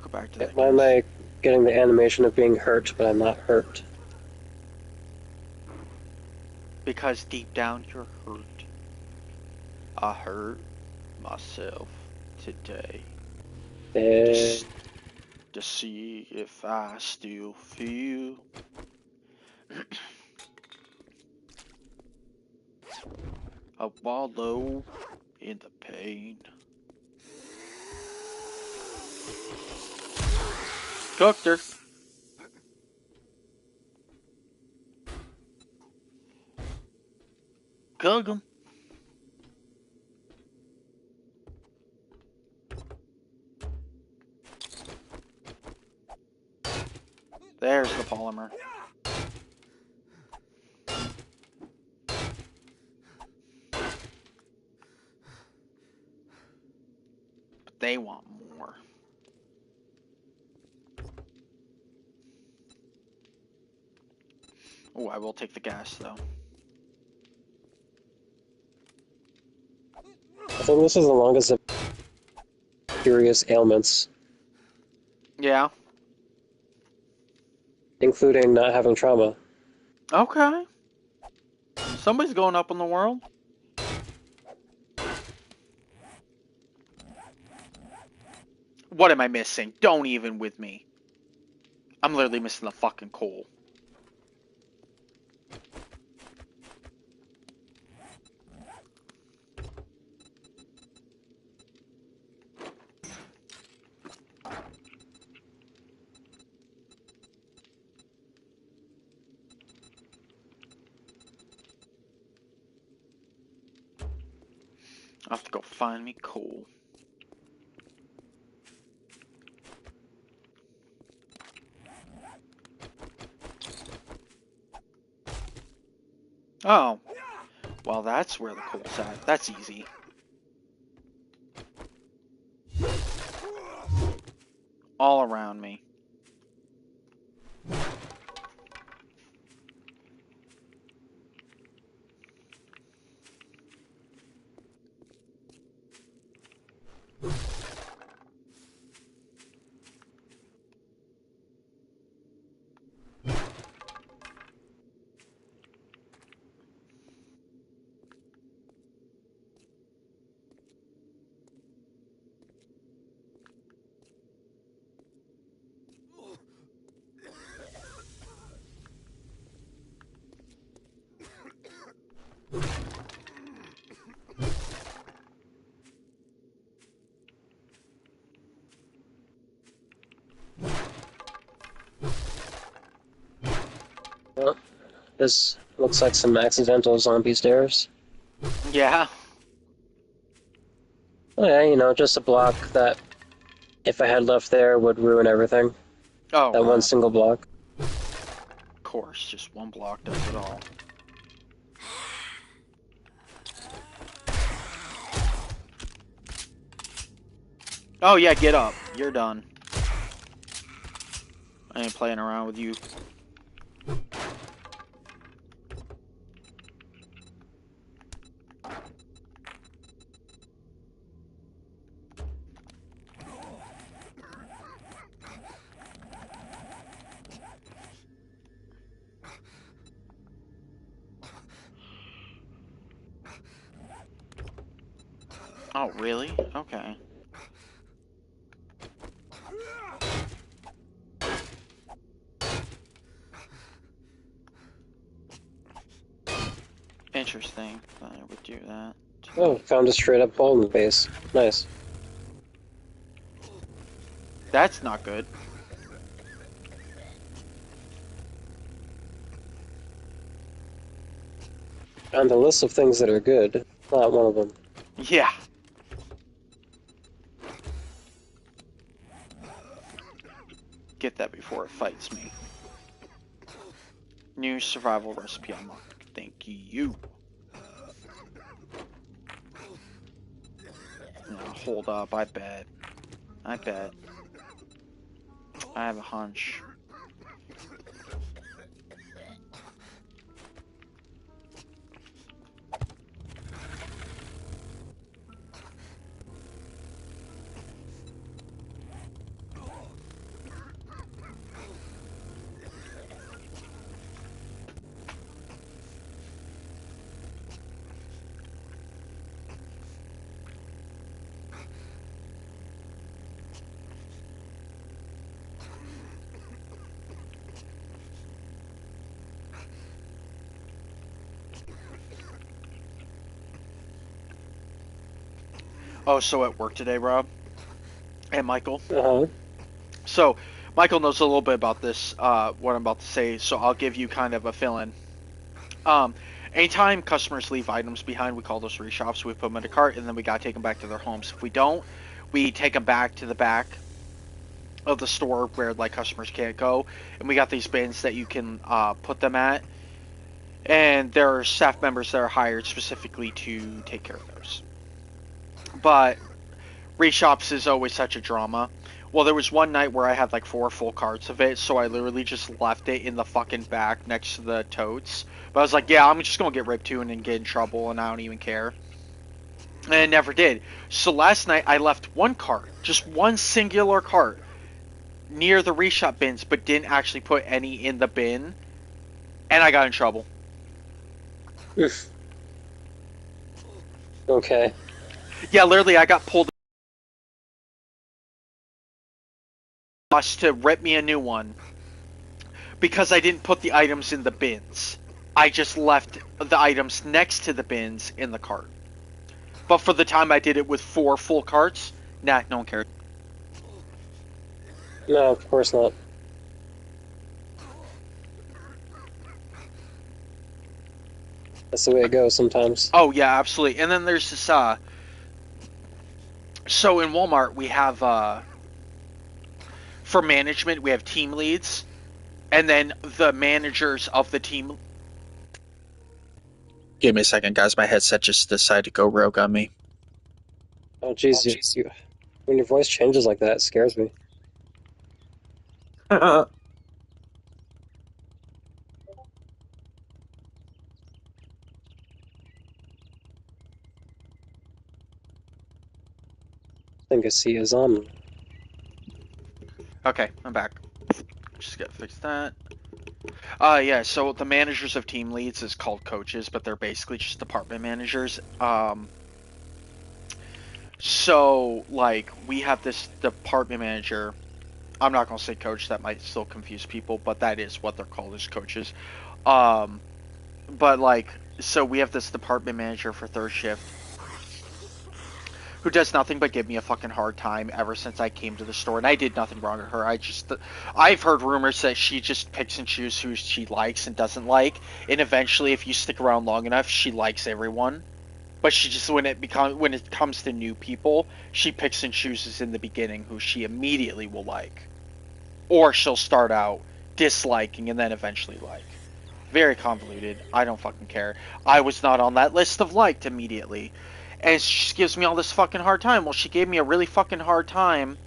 Go back to that. Why am I getting the animation of being hurt, but I'm not hurt? Because deep down you're hurt. I hurt myself today. Eh, To see if I still feel. I wallow in the pain. Cooked her. Cook 'em. There's the polymer. But they want more. Oh, I will take the gas though. I think this is the longest of serious ailments, Yeah. including not having trauma. Okay. Somebody's going up in the world. What am I missing? Don't even with me. I'm literally missing the fucking coal. I have to go find me coal. Oh. Well, that's where the coal's at. That's easy. All around me. This looks like some accidental zombie stairs. Yeah. Oh yeah, you know, just a block that, if I had left there, would ruin everything. Oh, That one single block. of course, just one block does it all. Oh yeah, get up. You're done. I ain't playing around with you. Oh, really? Okay. Interesting. I would do that. Oh, found a straight up hole in the base. Nice. That's not good. On the list of things that are good, not one of them. Yeah. Get that before it fights me. New survival recipe unlocked. Thank you. No, hold up. I bet. I have a hunch. Oh, so at work today, Rob and Michael. Uh-huh. So Michael knows a little bit about this, what I'm about to say. So I'll give you kind of a fill-in. Anytime customers leave items behind, we call those reshops. We put them in a cart, and then we gotta take them back to their homes. If we don't, we take them back to the back of the store where like customers can't go, and we got these bins that you can put them at. And there are staff members that are hired specifically to take care of those. But reshops is always such a drama. Well, there was one night where I had like 4 full carts of it, so I literally just left it in the fucking back next to the totes. But I was like, yeah, I'm just gonna get ripped to and get in trouble, and I don't even care. And it never did. So last night I left one cart, just one singular cart, near the reshop bins, but didn't actually put any in the bin, and I got in trouble. Oof. Okay. Yeah, literally, I got pulled to rip me a new one because I didn't put the items in the bins. I just left the items next to the bins in the cart. But for the time I did it with 4 full carts, nah, no one cared. No, of course not. That's the way it goes sometimes. Oh yeah, absolutely. And then there's this so in Walmart we have for management we have team leads, and then the managers of the team. Give me a second, guys. My headset just decided to go rogue on me. Oh jeez, when your voice changes like that, it scares me. I think I see a zombie. Okay, I'm back. Just gotta fix that. Yeah, so the managers of team leads is called coaches, but they're basically just department managers. So, like, we have this department manager. I'm not gonna say coach, that might still confuse people, but that is what they're called, as coaches. But, like, so we have this department manager for third shift who does nothing but give me a fucking hard time ever since I came to the store, and I did nothing wrong to her. I've heard rumors that she just picks and chooses who she likes and doesn't like, and eventually, if you stick around long enough, she likes everyone. But she just when it comes to new people, she picks and chooses in the beginning who she immediately will like, or she'll start out disliking and then eventually like. Very convoluted. I don't fucking care. I was not on that list of liked immediately. And she just gives me all this fucking hard time. Well, she gave me a really fucking hard time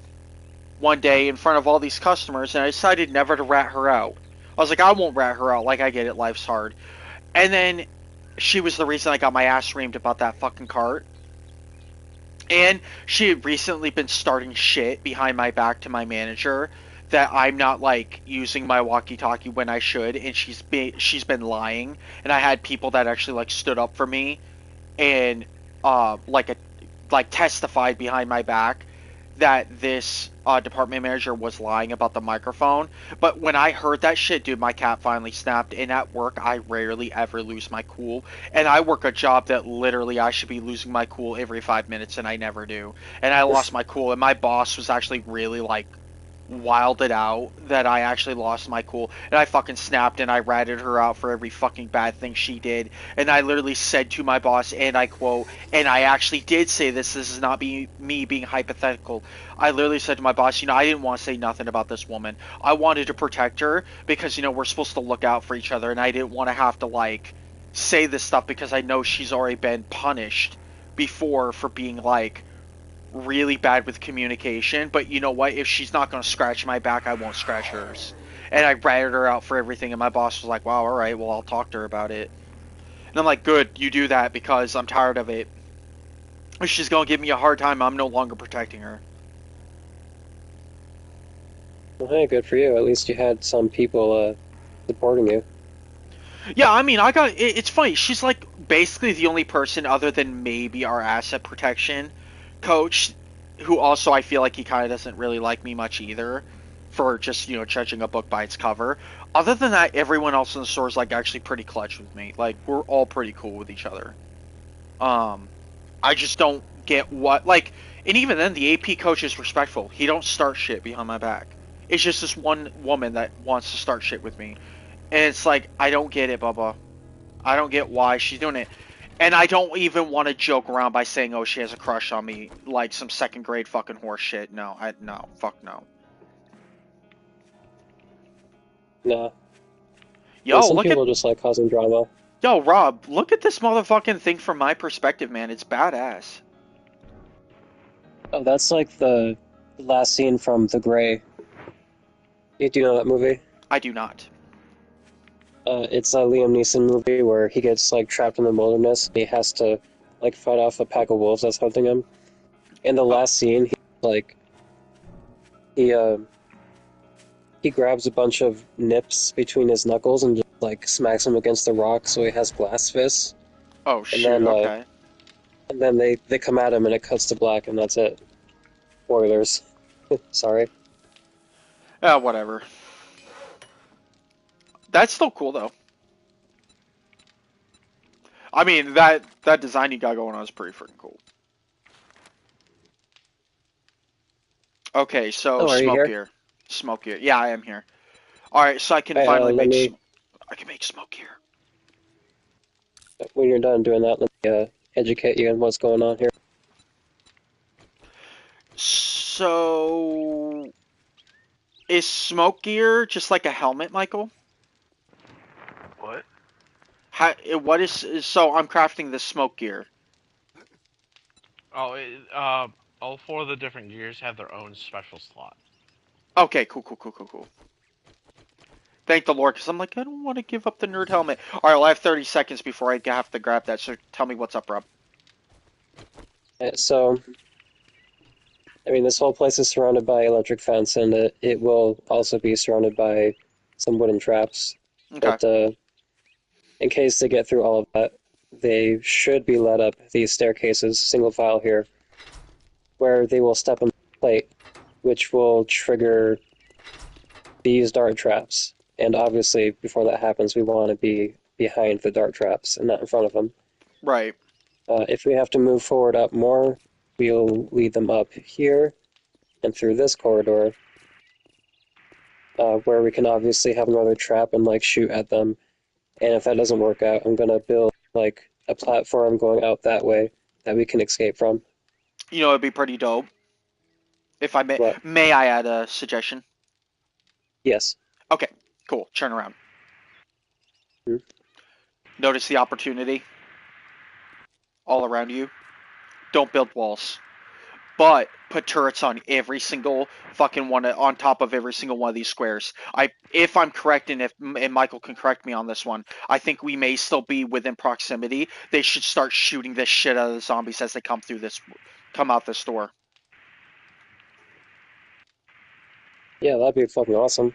one day in front of all these customers, and I decided never to rat her out. I was like, I won't rat her out. Like, I get it. Life's hard. And then she was the reason I got my ass reamed about that fucking cart. And she had recently been starting shit behind my back to my manager that I'm not like using my walkie-talkie when I should, and she's been lying. And I had people that actually like stood up for me and testified behind my back that this department manager was lying about the microphone. But when I heard that shit, dude, my cap finally snapped. And at work, I rarely ever lose my cool. And I work a job that literally I should be losing my cool every 5 minutes, and I never do. And I lost my cool, and my boss was actually really like wilded out that I actually lost my cool, and I fucking snapped and I ratted her out for every fucking bad thing she did. And I literally said to my boss, and I quote, and I actually did say this is not me being hypothetical, I literally said to my boss, I didn't want to say nothing about this woman. I wanted to protect her because we're supposed to look out for each other, and I didn't want to have to like say this stuff because I know she's already been punished before for being like really bad with communication. But you know what, if she's not going to scratch my back, I won't scratch hers. And I ratted her out for everything, and my boss was like, wow, alright, well, I'll talk to her about it. And I'm like, good, you do that, because I'm tired of it. If she's going to give me a hard time, I'm no longer protecting her. Well, hey, good for you. At least you had some people supporting you. Yeah, I mean, it's funny, she's like basically the only person other than maybe our asset protection coach, who also I feel like he kind of doesn't really like me much either for just, judging a book by its cover. Other than that, everyone else in the store is like actually pretty clutch with me. Like, we're all pretty cool with each other. I just don't get what, like, and even then the AP coach is respectful. He don't start shit behind my back. It's just this one woman that wants to start shit with me. And it's like, I don't get it, Bubba. I don't get why she's doing it. And I don't even want to joke around by saying, oh, she has a crush on me, like some second grade fucking horse shit. No, fuck no. Nah. Yo, some people just like causing drama. Yo, Rob, look at this motherfucking thing from my perspective, man. It's badass. Oh, that's like the last scene from The Grey. Do you know that movie? I do not. It's a Liam Neeson movie where he gets like trapped in the wilderness. He has to like fight off a pack of wolves that's hunting him. In the last scene, he grabs a bunch of nips between his knuckles and just like smacks them against the rock, so he has glass fists. Oh shit! Okay. And then they come at him and it cuts to black, and that's it. Spoilers. Sorry. Whatever. That's still cool, though. I mean, that design you got going on is pretty freaking cool. Okay, so smoke gear. Smoke gear. Yeah, I am here. Alright, so I can finally I can make smoke gear. When you're done doing that, let me educate you on what's going on here. So, is smoke gear just like a helmet, Michael? What? So I'm crafting this smoke gear. Oh, all four of the different gears have their own special slot. Okay, cool. Thank the Lord, because I'm like, I don't want to give up the nerd helmet. Alright, well, I have 30 seconds before I have to grab that, so tell me what's up, Rob. So, I mean, this whole place is surrounded by electric fence, and it will also be surrounded by some wooden traps. Okay. But in case they get through all of that, they should be led up these staircases, single file here, where they will step on the plate, which will trigger these dart traps. And obviously, before that happens, we want to be behind the dart traps and not in front of them. Right. If we have to move forward up more, we'll lead them up here and through this corridor, where we can obviously have another trap and like shoot at them. And if that doesn't work out, I'm gonna build like a platform going out that way that we can escape from. You know, it'd be pretty dope. If I may, What? may I add a suggestion? Yes. Okay, cool. Turn around. Hmm. Notice the opportunity all around you. Don't build walls, but put turrets on every single fucking one, on top of every single one of these squares. If I'm correct, and Michael can correct me on this one, I think we may still be within proximity. They should start shooting this shit out of the zombies as they come out this door. Yeah, that'd be fucking awesome.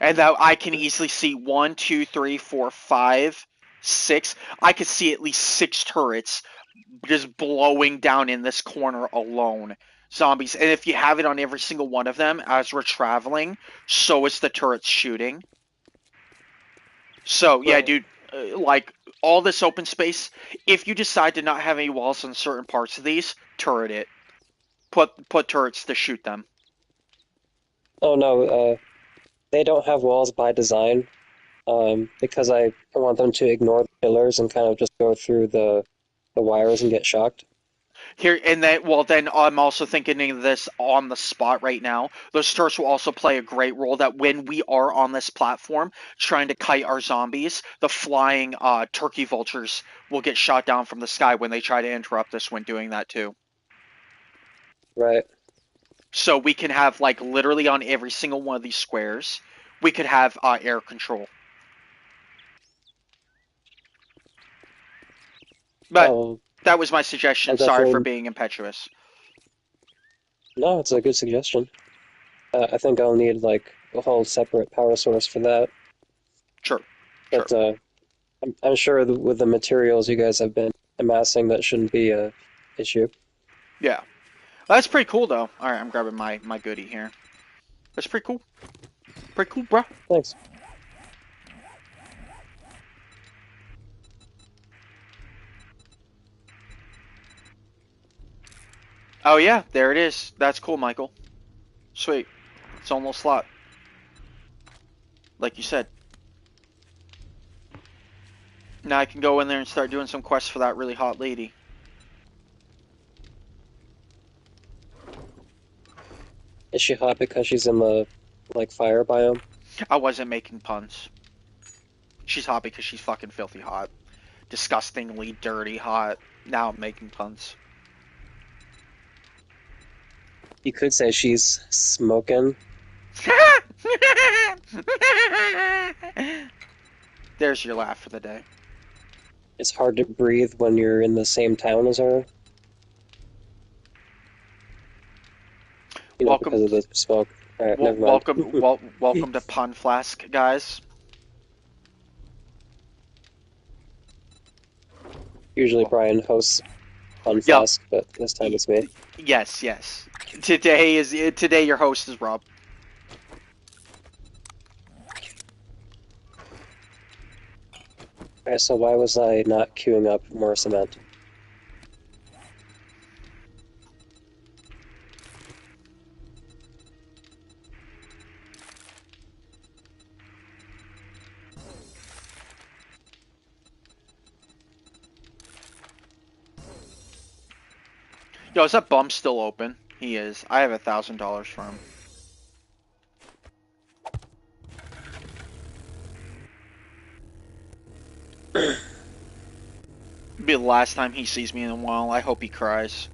And that I can easily see 1, 2, 3, 4, 5, 6. I could see at least 6 turrets just blowing down in this corner alone. Zombies. And if you have it on every single one of them as we're traveling, so is the turrets shooting. So, yeah, Right. dude, like, all this open space, if you decide to not have any walls on certain parts of these, turret it. Put turrets to shoot them. Oh no, they don't have walls by design, because I want them to ignore the pillars and kind of just go through the wires and get shocked. Here and then, well, then I'm also thinking of this on the spot right now. Those turrets will also play a great role that when we are on this platform trying to kite our zombies, the flying turkey vultures will get shot down from the sky when they try to interrupt us when doing that too. Right. So we can have, like, literally on every single one of these squares, we could have air control. But Oh, that was my suggestion. I'll Sorry for definitely. being impetuous. No, it's a good suggestion. I think I'll need like a whole separate power source for that. Sure. But I'm sure with the materials you guys have been amassing, that shouldn't be a issue. Yeah. That's pretty cool, though. Alright, I'm grabbing my goodie here. That's pretty cool. Pretty cool, bro. Thanks. Oh, yeah, there it is. That's cool, Michael. Sweet. It's almost slot. Like you said. Now I can go in there and start doing some quests for that really hot lady. Is she hot because she's in the like fire biome? I wasn't making puns. She's hot because she's fucking filthy hot. Disgustingly dirty hot. Now I'm making puns. You could say she's smoking. There's your laugh for the day. It's hard to breathe when you're in the same town as her. You know, Welcome. because of the smoke. Alright, never mind. Welcome to Pun Flask, guys. Usually Brian hosts on Yeah. Flask, but this time it's me. Yes. Today your host is Rob. Alright, so why was I not queuing up more cement? Yo, is that bum still open? He is. I have $1,000 for him. Be the last time he sees me in a while. I hope he cries.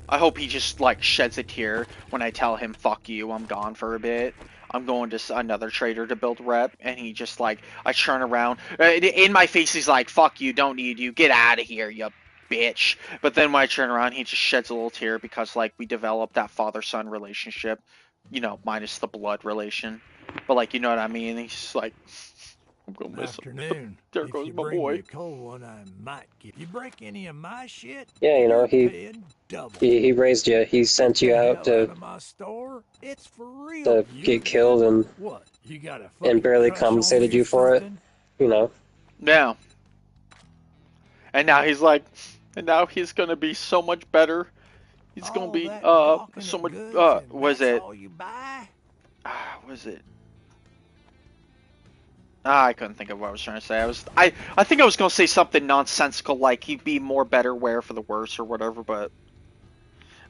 I hope he just, like, sheds a tear when I tell him, fuck you, I'm gone for a bit. I'm going to another trader to build rep, and he just, like, I turn around. In my face, he's like, fuck you, don't need you, get out of here, you bitch. But then when I turn around, he just sheds a little tear because, like, we developed that father-son relationship. You know, minus the blood relation. But, like, you know what I mean? He's just like, I'm gonna miss him. Afternoon. There If goes you my bring boy. me a cold one, I might give. You break any of my shit? Yeah, you know, you're he paying double. he raised you. He sent Get you the out hell out to of my store. It's for real. to You get killed good? and What? You got a and fucking barely crush on compensated me or you for it. something? You know. Yeah. And now he's like, and now he's gonna be so much better It's gonna All be that gawking so at much goods and was that's it all you buy? was it I couldn't think of what I was trying to say. I think I was gonna say something nonsensical like he'd be more better wear for the worse or whatever, but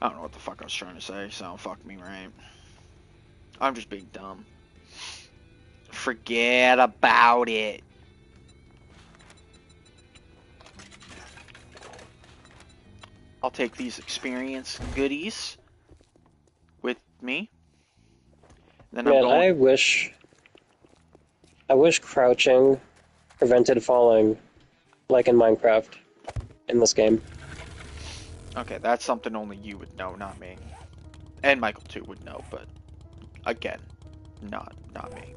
I don't know what the fuck I was trying to say, so fuck me, right? I'm just being dumb. Forget about it. I'll take these experience goodies with me. Then I'm Man, going. I wish crouching prevented falling, like in Minecraft, in this game. Okay, that's something only you would know, not me. And Michael too would know, but again, not me.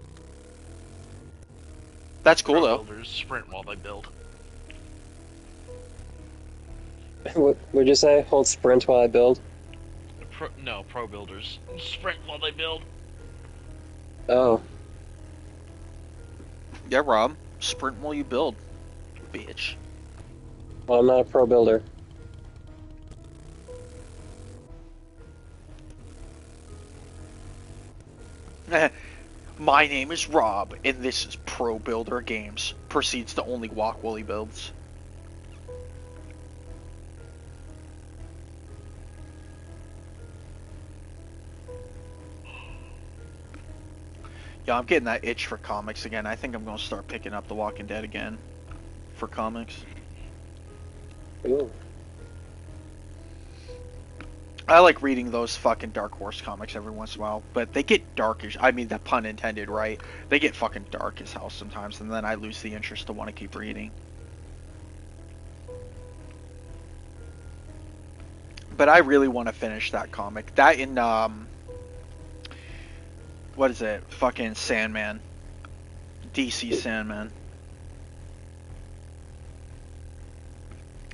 That's cool Pro though. builders sprint while they build. What would you say? Hold sprint while I build? Pro builders sprint while they build. Oh. Yeah, Rob. Sprint while you build, bitch. Well, I'm not a pro builder. My name is Rob, and this is Pro Builder Games. Proceeds to only walk while he builds. Yeah, I'm getting that itch for comics again. I think I'm going to start picking up The Walking Dead again for comics. Ooh. I like reading those fucking Dark Horse comics every once in a while, but they get darkish. I mean, that pun intended, right? They get fucking dark as hell sometimes, and then I lose the interest to want to keep reading. But I really want to finish that comic. That in, what is it? Fucking Sandman. DC Sandman.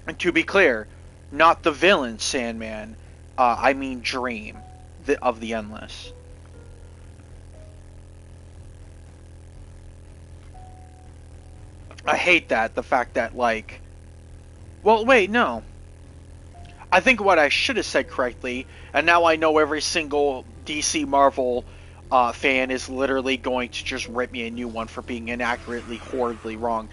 And to be clear, not the villain Sandman. I mean Dream of the Endless. I hate that. The fact that, like... Well, wait, no. I think what I should have said correctly, and now I know every single DC Marvel fan is literally going to just rip me a new one for being inaccurately, horribly wrong.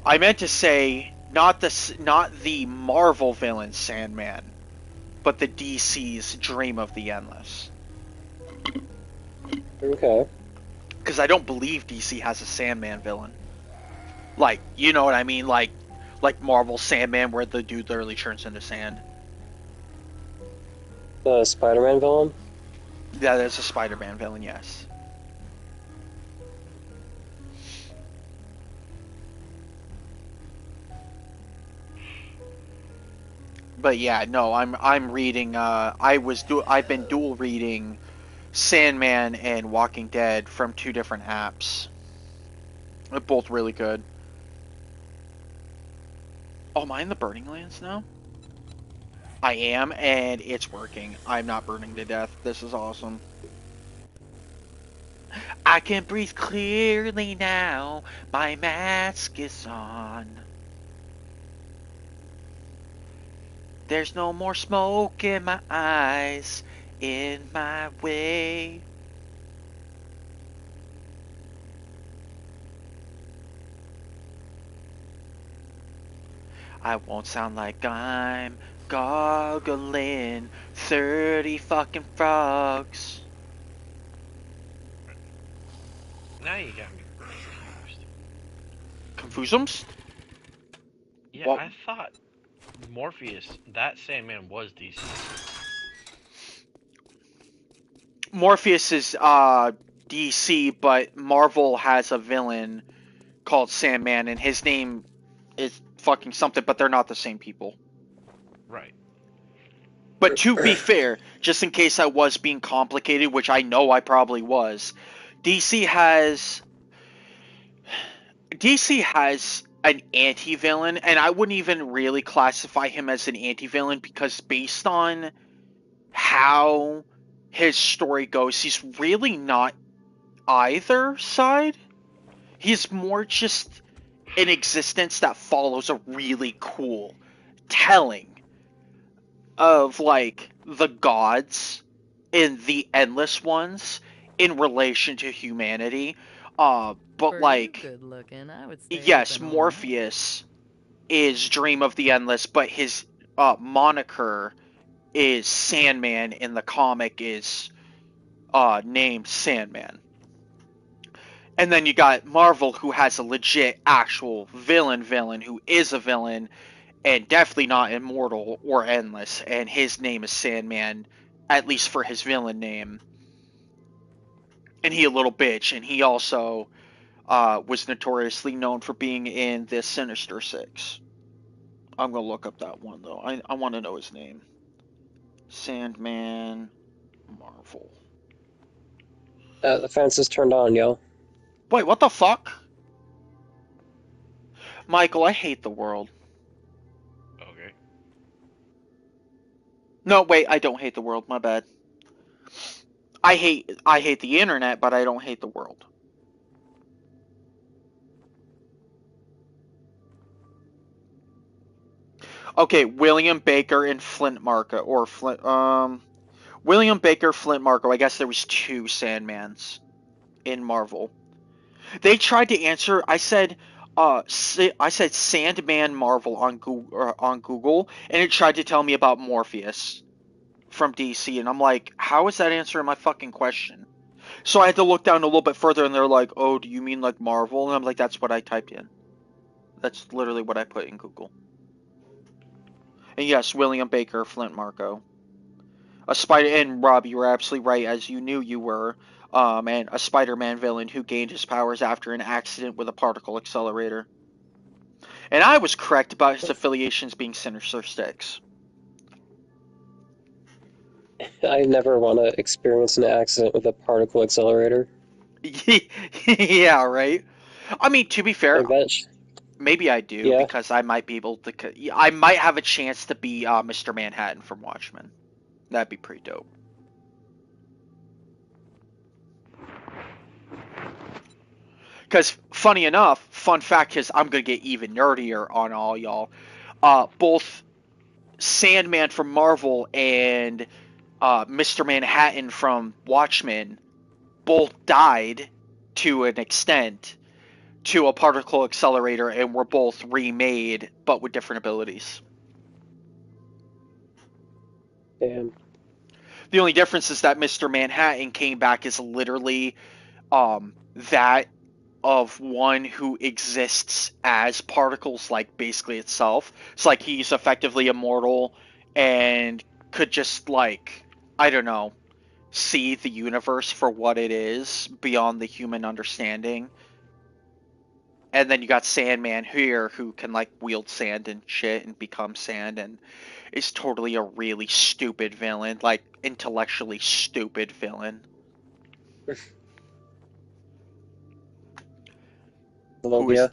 I meant to say, not the Marvel villain Sandman, but the DC's Dream of the Endless. Okay. Because I don't believe DC has a Sandman villain. Like, you know what I mean? Like Marvel Sandman, where the dude literally turns into sand. The Spider-Man villain? Yeah, there's a Spider-Man villain, yes. But yeah, no, I'm reading. I've been dual reading Sandman and Walking Dead from two different apps. They're both really good. Oh, am I in the Burning Lands now? I am, and it's working. I'm not burning to death. This is awesome. I can breathe clearly now. My mask is on. There's no more smoke in my eyes, in my way. I won't sound like I'm gargling 30 fucking frogs. Now you got me confused. Confusums? Yeah, What? I thought Morpheus, that Sandman was DC. Morpheus is DC, but Marvel has a villain called Sandman, and his name is fucking something, but they're not the same people. Right. But to be fair, just in case I was being complicated, which I know I probably was, DC has an anti-villain, and I wouldn't even really classify him as an anti-villain because based on how his story goes, he's really not either side. He's more just an existence that follows a really cool telling of, like, the gods in the Endless ones in relation to humanity. But For like, you good looking, I would stay yes, open all night. Morpheus is Dream of the Endless, but his moniker is Sandman in the comic is named Sandman. And then you got Marvel, who has a legit actual villain who is a villain and definitely not immortal or endless, and his name is Sandman, at least for his villain name. And he a little bitch, and he also was notoriously known for being in the Sinister Six. I'm gonna look up that one though. I want to know his name. Sandman, Marvel. The fence is turned on, yo. Wait, what the fuck? Michael, I hate the world. Okay. No, wait, I don't hate the world. My bad. I hate the internet, but I don't hate the world. Okay, William Baker and Flint Marko, or Flint. William Baker, Flint Marko. I guess there was two Sandmans in Marvel. They tried to answer. I said Sandman Marvel on Google, and it tried to tell me about Morpheus from DC, and I'm like, how is that answering my fucking question? So I had to look down a little bit further, and they're like, oh, do you mean like Marvel? And I'm like, that's what I typed in. That's literally what I put in Google. And yes, William Baker, Flint Marko. A spider, and Rob, you were absolutely right, as you knew you were. And a Spider-Man villain who gained his powers after an accident with a particle accelerator. And I was correct about his affiliations being Sinister Six. I never want to experience an accident with a particle accelerator. Yeah, right? I mean, to be fair, Like that. maybe I do, Yeah. because I might be able to... I might have a chance to be Mr. Manhattan from Watchmen. That'd be pretty dope. Because, funny enough, fun fact is, I'm going to get even nerdier on all y'all. Both Sandman from Marvel and Mr. Manhattan from Watchmen both died, to an extent, to a particle accelerator, and were both remade, but with different abilities. Damn. The only difference is that Mr. Manhattan came back as literally that of one who exists as particles, like basically itself. It's like he's effectively immortal and could just, like, I don't know, see the universe for what it is beyond the human understanding. And then you got Sandman here, who can like wield sand and shit and become sand, and is totally a really stupid villain, like intellectually stupid villain. Logia.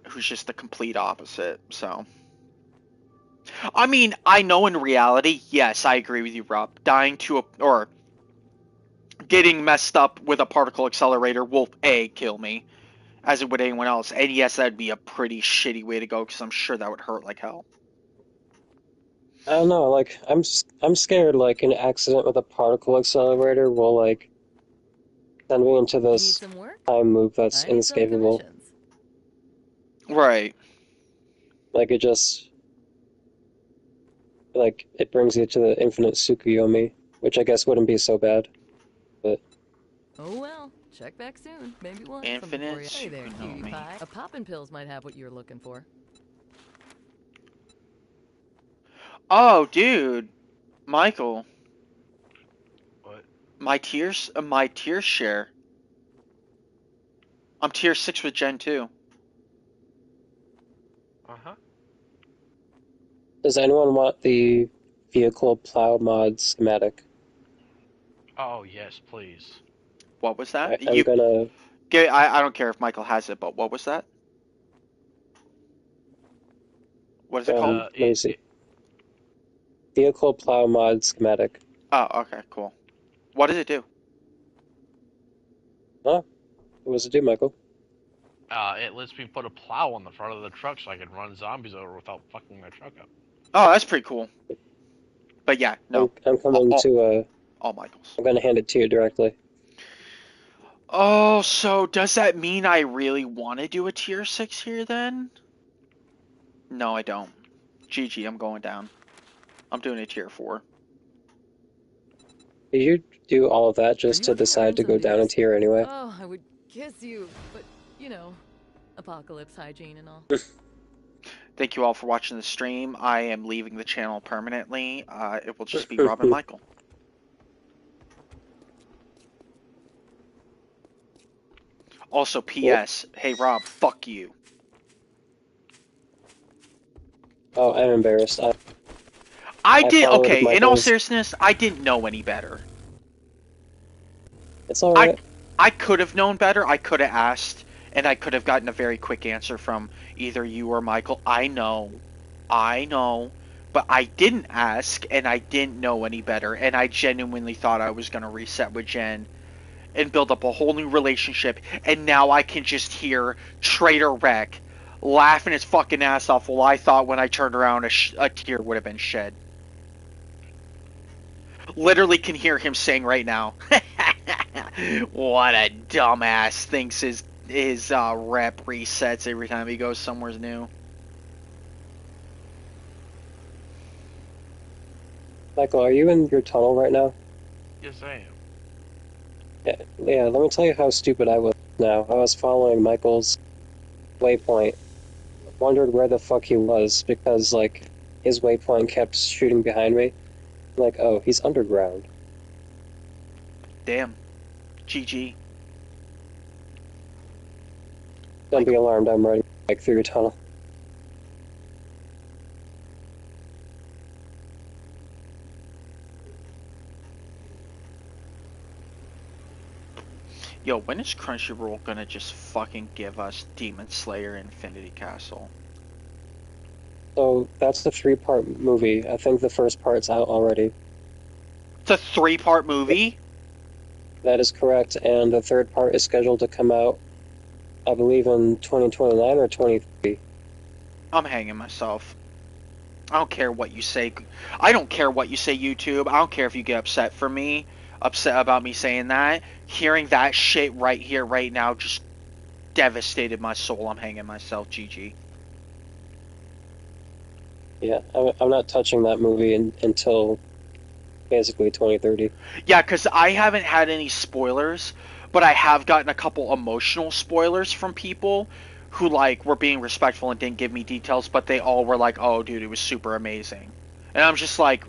Who's just the complete opposite. So, I mean, I know in reality, yes, I agree with you, Rob. Dying to a, or getting messed up with a particle accelerator will kill me, as it would anyone else. And yes, that'd be a pretty shitty way to go, because I'm sure that would hurt like hell. I don't know, like, I'm scared, like, an accident with a particle accelerator will, like, send me into You need this some work? time loop that's I need some inescapable. commissions. Right. Like, it just, like, it brings you to the infinite Tsukuyomi, which I guess wouldn't be so bad. But, Oh well, check back soon. Maybe we'll have Infinite something for you. Hey there, cutie Tsukuyomi. pie. A poppin' pills might have what you're looking for. Oh, dude, Michael, What? my tier share. I'm tier 6 with Gen 2. Uh-huh. does anyone want the vehicle plow mod schematic? Oh, yes, please. What was that? I'm gonna, I don't care if Michael has it, but what was that? What is it called? let me see. Vehicle plow mod schematic. Oh, okay, cool. What does it do? What does it do, Michael? It lets me put a plow on the front of the truck so I can run zombies over without fucking my truck up. Oh, that's pretty cool. But yeah, no, I'm coming all, to all Michaels. I'm gonna hand it to you directly. Oh, so does that mean I really want to do a tier 6 here then? No, I don't. GG, I'm going down. I'm doing a tier 4. Did you do all of that Are just you to looking to decide earn to some go down a views? tier anyway? Oh, I would kiss you, but you know, apocalypse hygiene and all. Thank you all for watching the stream. I am leaving the channel permanently. It will just be Rob and Michael. Also, P.S. Hey Rob, fuck you. Oh, I'm embarrassed. I I did followed okay. In all Michael's. seriousness, I didn't know any better. It's alright. I could have known better. I could have asked, and I could have gotten a very quick answer from either you or Michael. I know, but I didn't ask, and I didn't know any better, and I genuinely thought I was gonna reset with Jen and build up a whole new relationship, and now I can just hear Trader Wreck laughing his fucking ass off while I thought when I turned around a tear would have been shed. Literally can hear him saying right now, what a dumbass, thinks his rep resets every time he goes somewhere new. Michael, are you in your tunnel right now? Yes, I am. Yeah, let me tell you how stupid I was now. I was following Michael's waypoint, wondered where the fuck he was, because, like, his waypoint kept shooting behind me. Like, oh, he's underground. Damn. GG. Don't be alarmed, I'm riding like through your tunnel. Yo, when is Crunchyroll gonna just fucking give us Demon Slayer Infinity Castle? So, that's the 3-part movie. I think the first part's out already. It's a 3-part movie? That is correct, and the third part is scheduled to come out, I believe, in 2029 or 23. I'm hanging myself. I don't care what you say. I don't care what you say, YouTube. I don't care if you get upset about me saying that. Hearing that shit right here, right now, just devastated my soul. I'm hanging myself. GG. Yeah, I'm not touching that movie until basically 2030. Yeah, because I haven't had any spoilers, but I have gotten a couple emotional spoilers from people who, like, were being respectful and didn't give me details, but they all were like, oh, dude, it was super amazing. And I'm just like,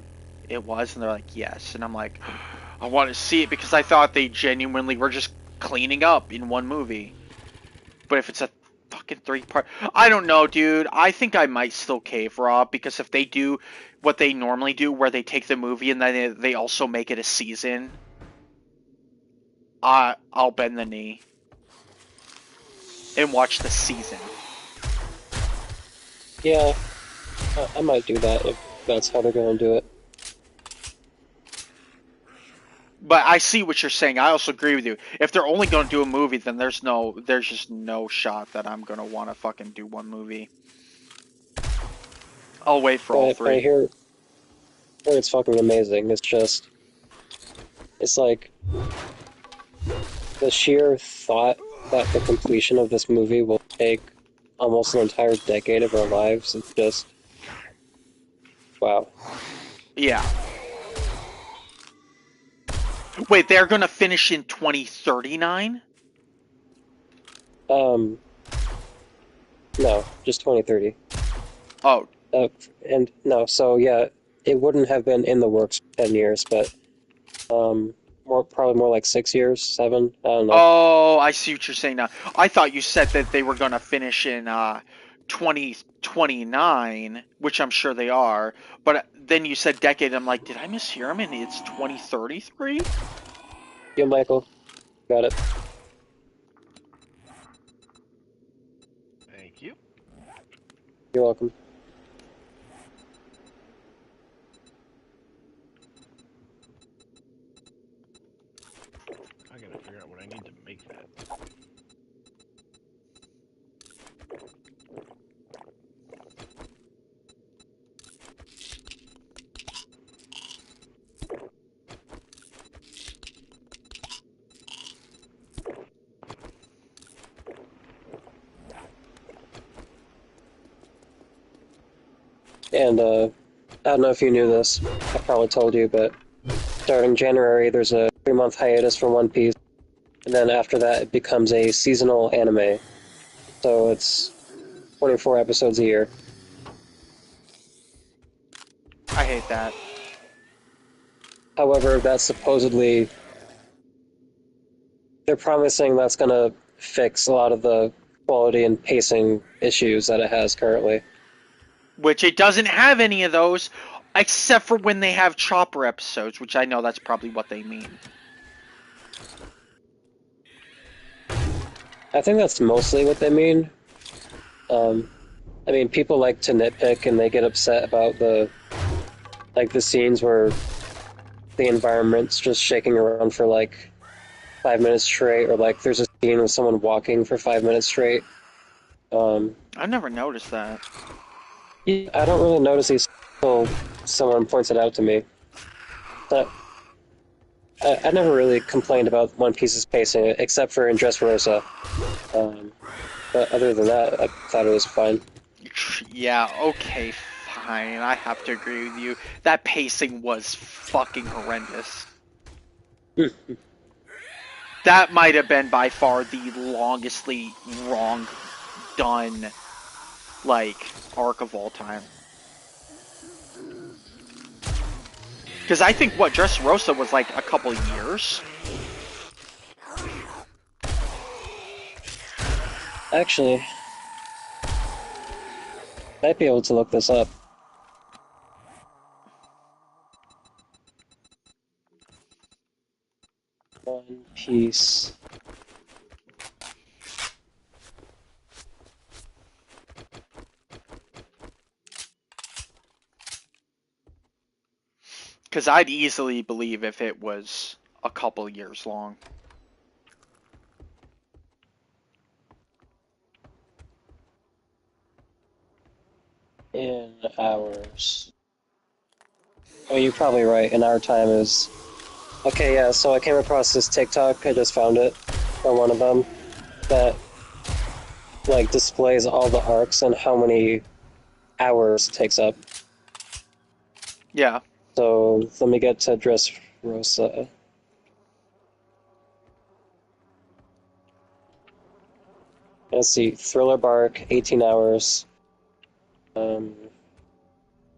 it was? And they're like, yes. And I'm like, I want to see it because I thought they genuinely were just cleaning up in one movie. But if it's a fucking 3-part, I don't know, dude. I think I might still cave, Rob, because if they do what they normally do, where they take the movie and then they also make it a season, I'll bend the knee and watch the season. Yeah, I might do that if that's how they're gonna do it. But I see what you're saying. I also agree with you. If they're only going to do a movie, then there's just no shot that I'm going to want to fucking do one movie. I'll wait for all But I three. hear it's fucking amazing. It's like the sheer thought that the completion of this movie will take almost an entire decade of our lives. It's just wow. Yeah. Wait, they're going to finish in 2039? No, just 2030. Oh. And no, so yeah, it wouldn't have been in the works for 10 years, but probably more like 6 years, 7. I don't know. Oh, I see what you're saying now. I thought you said that they were going to finish in 2029, which I'm sure they are. But then you said decade. I'm like, did I mishear him? And it's 2033? Yeah, Michael, got it. Thank you. You're welcome. I gotta figure out what I need to make that. And I don't know if you knew this. I probably told you, but starting January, there's a 3-month hiatus for One Piece, and then after that, it becomes a seasonal anime. So it's 24 episodes a year. I hate that. However, that's supposedly... They're promising that's going to fix a lot of the quality and pacing issues that it has currently. Which it doesn't have any of those, except for when they have Chopper episodes, which I know that's probably what they mean. I think that's mostly what they mean. I mean, people like to nitpick and they get upset about the scenes where the environment's just shaking around for like 5 minutes straight, or like there's a scene with someone walking for 5 minutes straight. I've never noticed that. Yeah, I don't really notice these until someone points it out to me. But I never really complained about One Piece's pacing, except for in Dressrosa. But other than that, I thought it was fine. Yeah, okay, fine. I have to agree with you. That pacing was fucking horrendous. That might have been by far the longestly wrong done, like, arc of all time. Because I think, what, Dressrosa was like a couple years? Actually, might be able to look this up. One Piece. Because I'd easily believe if it was a couple years long. In hours. Oh, you're probably right. In our time is... Okay, yeah, so I came across this TikTok, I just found it, or one of them, that, like, displays all the arcs and how many hours it takes up. Yeah. So, let me get to Dressrosa. Let's see, Thriller Bark, 18 hours.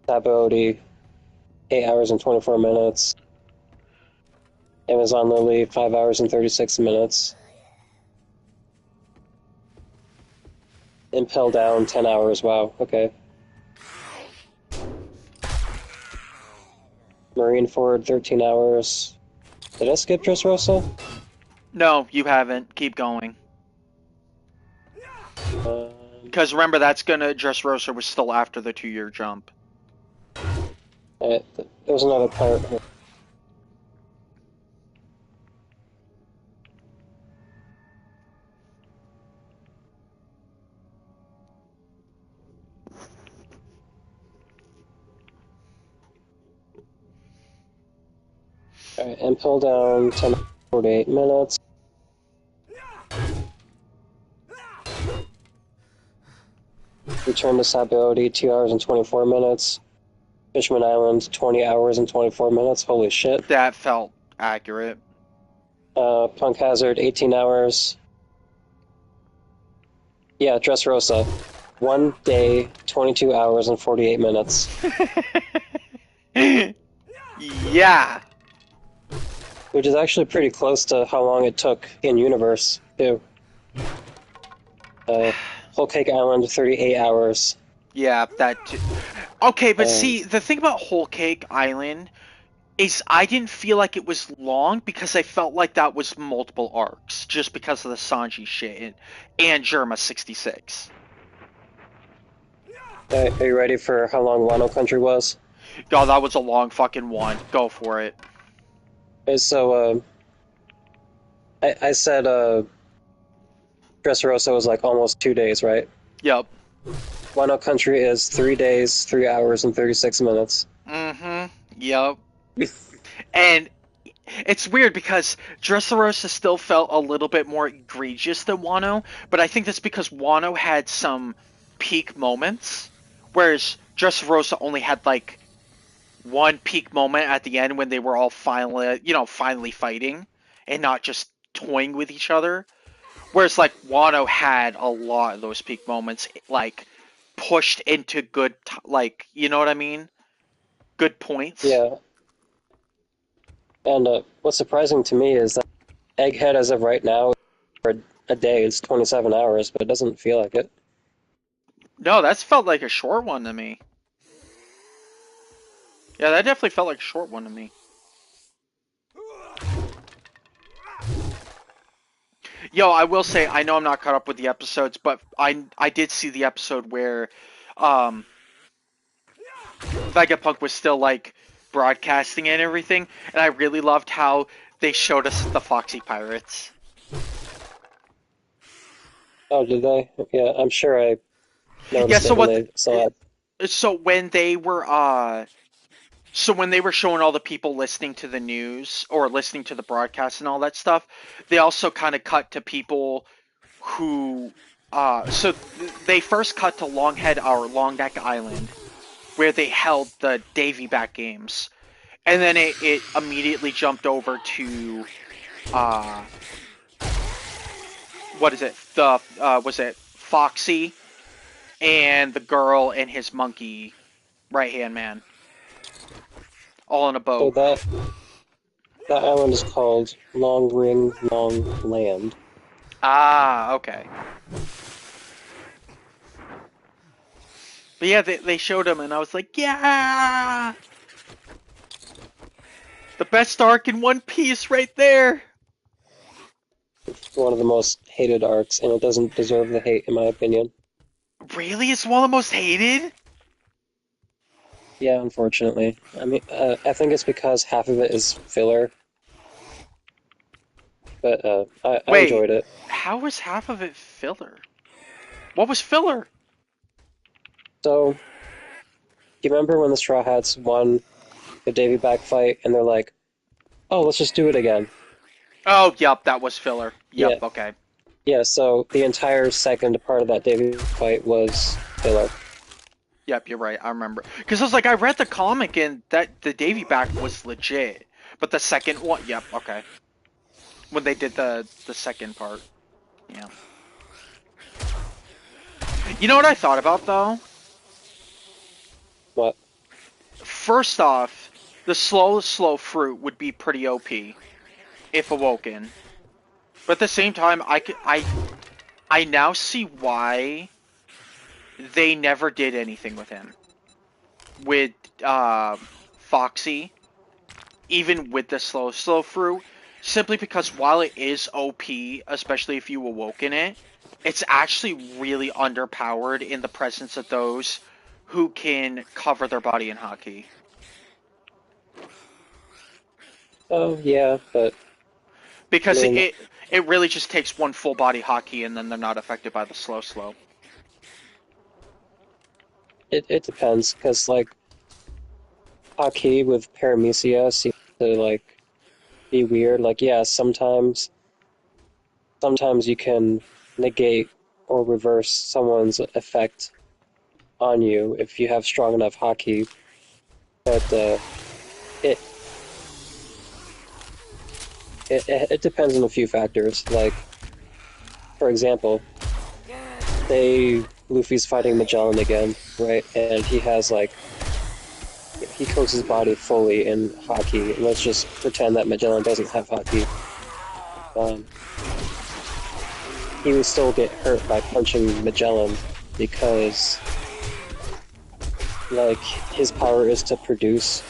Sabaody, 8 hours and 24 minutes. Amazon Lily, 5 hours and 36 minutes. Impel Down, 10 hours, wow, okay. Marineford, 13 hours. Did I skip Dressrosa? No, you haven't. Keep going. Because remember, that's gonna... Dressrosa was still after the 2-year jump. There was another part. Alright, Impel Down, 10 48 minutes. Return to Sabaody, 2 hours and 24 minutes. Fishman Island, 20 hours and 24 minutes. Holy shit. That felt accurate. Punk Hazard, 18 hours. Yeah, Dressrosa. 1 day, 22 hours and 48 minutes. Yeah. Which is actually pretty close to how long it took in Universe, too. Whole Cake Island, 38 hours. Yeah, that too. Okay, but see, the thing about Whole Cake Island is I didn't feel like it was long because I felt like that was multiple arcs, just because of the Sanji shit and Germa 66. Are you ready for how long Wano Country was? God, that was a long fucking one. Go for it. So, I said, Dressrosa was like almost 2 days, right? Yep. Wano Country is 3 days, 3 hours, and 36 minutes. Mm-hmm. Yep. And it's weird because Dressrosa still felt a little bit more egregious than Wano, but I think that's because Wano had some peak moments, whereas Dressrosa only had like one peak moment at the end when they were all finally fighting and not just toying with each other. Whereas like Wano had a lot of those peak moments, like pushed into good, like, you know what I mean? Good points. Yeah. And what's surprising to me is that Egghead, as of right now, for a day is 27 hours, but it doesn't feel like it. No, that's felt like a short one to me. Yeah, that definitely felt like a short one to me. Yo, I will say, I know I'm not caught up with the episodes, but I did see the episode where Vegapunk was still like broadcasting and everything, and I really loved how they showed us the Foxy Pirates. Oh, did they? Yeah, I'm sure I Yeah, noticed so it when what? they saw it. So when they were showing all the people listening to the news or listening to the broadcast and all that stuff, they also kind of cut to people who they first cut to Longhead or Long Neck Island, where they held the Davy Back games, and then it immediately jumped over to what is it? The was it Foxy and the girl and his monkey right hand man, all in a So boat. that island is called Long Ring Long Land. Ah, okay. But yeah, they showed him, and I was like, yeah, the best arc in One Piece right there. One of the most hated arcs, and it doesn't deserve the hate, in my opinion. Really, it's one of the most hated. Yeah, unfortunately. I mean, I think it's because half of it is filler, but I Wait, enjoyed it. how was half of it filler? What was filler? So, you remember when the Straw Hats won the Davy Back fight, and they're like, "Oh, let's just do it again." Oh, yep, that was filler. Yep, Yeah, okay. yeah. So the entire second part of that Davy fight was filler. Yep, you're right. I remember. Because I was like, I read the comic and that the Davy back was legit. But the second one, yep, okay. When they did the second part. Yeah. You know what I thought about, though? What? First off, the slow fruit would be pretty OP if awoken. But at the same time, I now see why they never did anything with him. With Foxy, even with the slow fruit, simply because while it is OP, especially if you awoken it, it's actually really underpowered in the presence of those who can cover their body in Haki. Oh, yeah, but I Because mean, it really just takes one full body Haki and then they're not affected by the slow. it depends, because like Haki with Paramecia seems to like be weird. Like, yeah, sometimes you can negate or reverse someone's effect on you if you have strong enough Haki, but it, it depends on a few factors. Like, for example, say Luffy's fighting Magellan again, right? And he has like he coats his body fully in Haki. And let's just pretend that Magellan doesn't have Haki. He would still get hurt by punching Magellan because like his power is to produce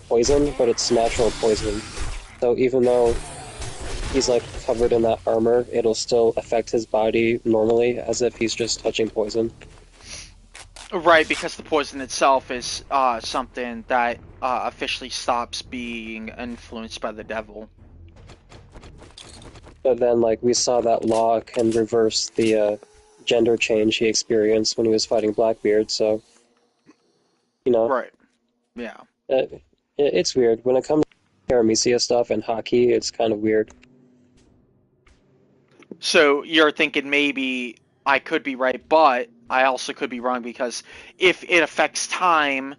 poison, but it's natural poison. So even though he's like covered in that armor, it'll still affect his body normally as if he's just touching poison. Right, because the poison itself is something that officially stops being influenced by the devil. But then like we saw that Law can reverse the gender change he experienced when he was fighting Blackbeard, so you know, Right. Yeah. it's weird. When it comes to Paramecia stuff and Haki, it's kind of weird. So you're thinking maybe I could be right, but I also could be wrong, because if it affects time,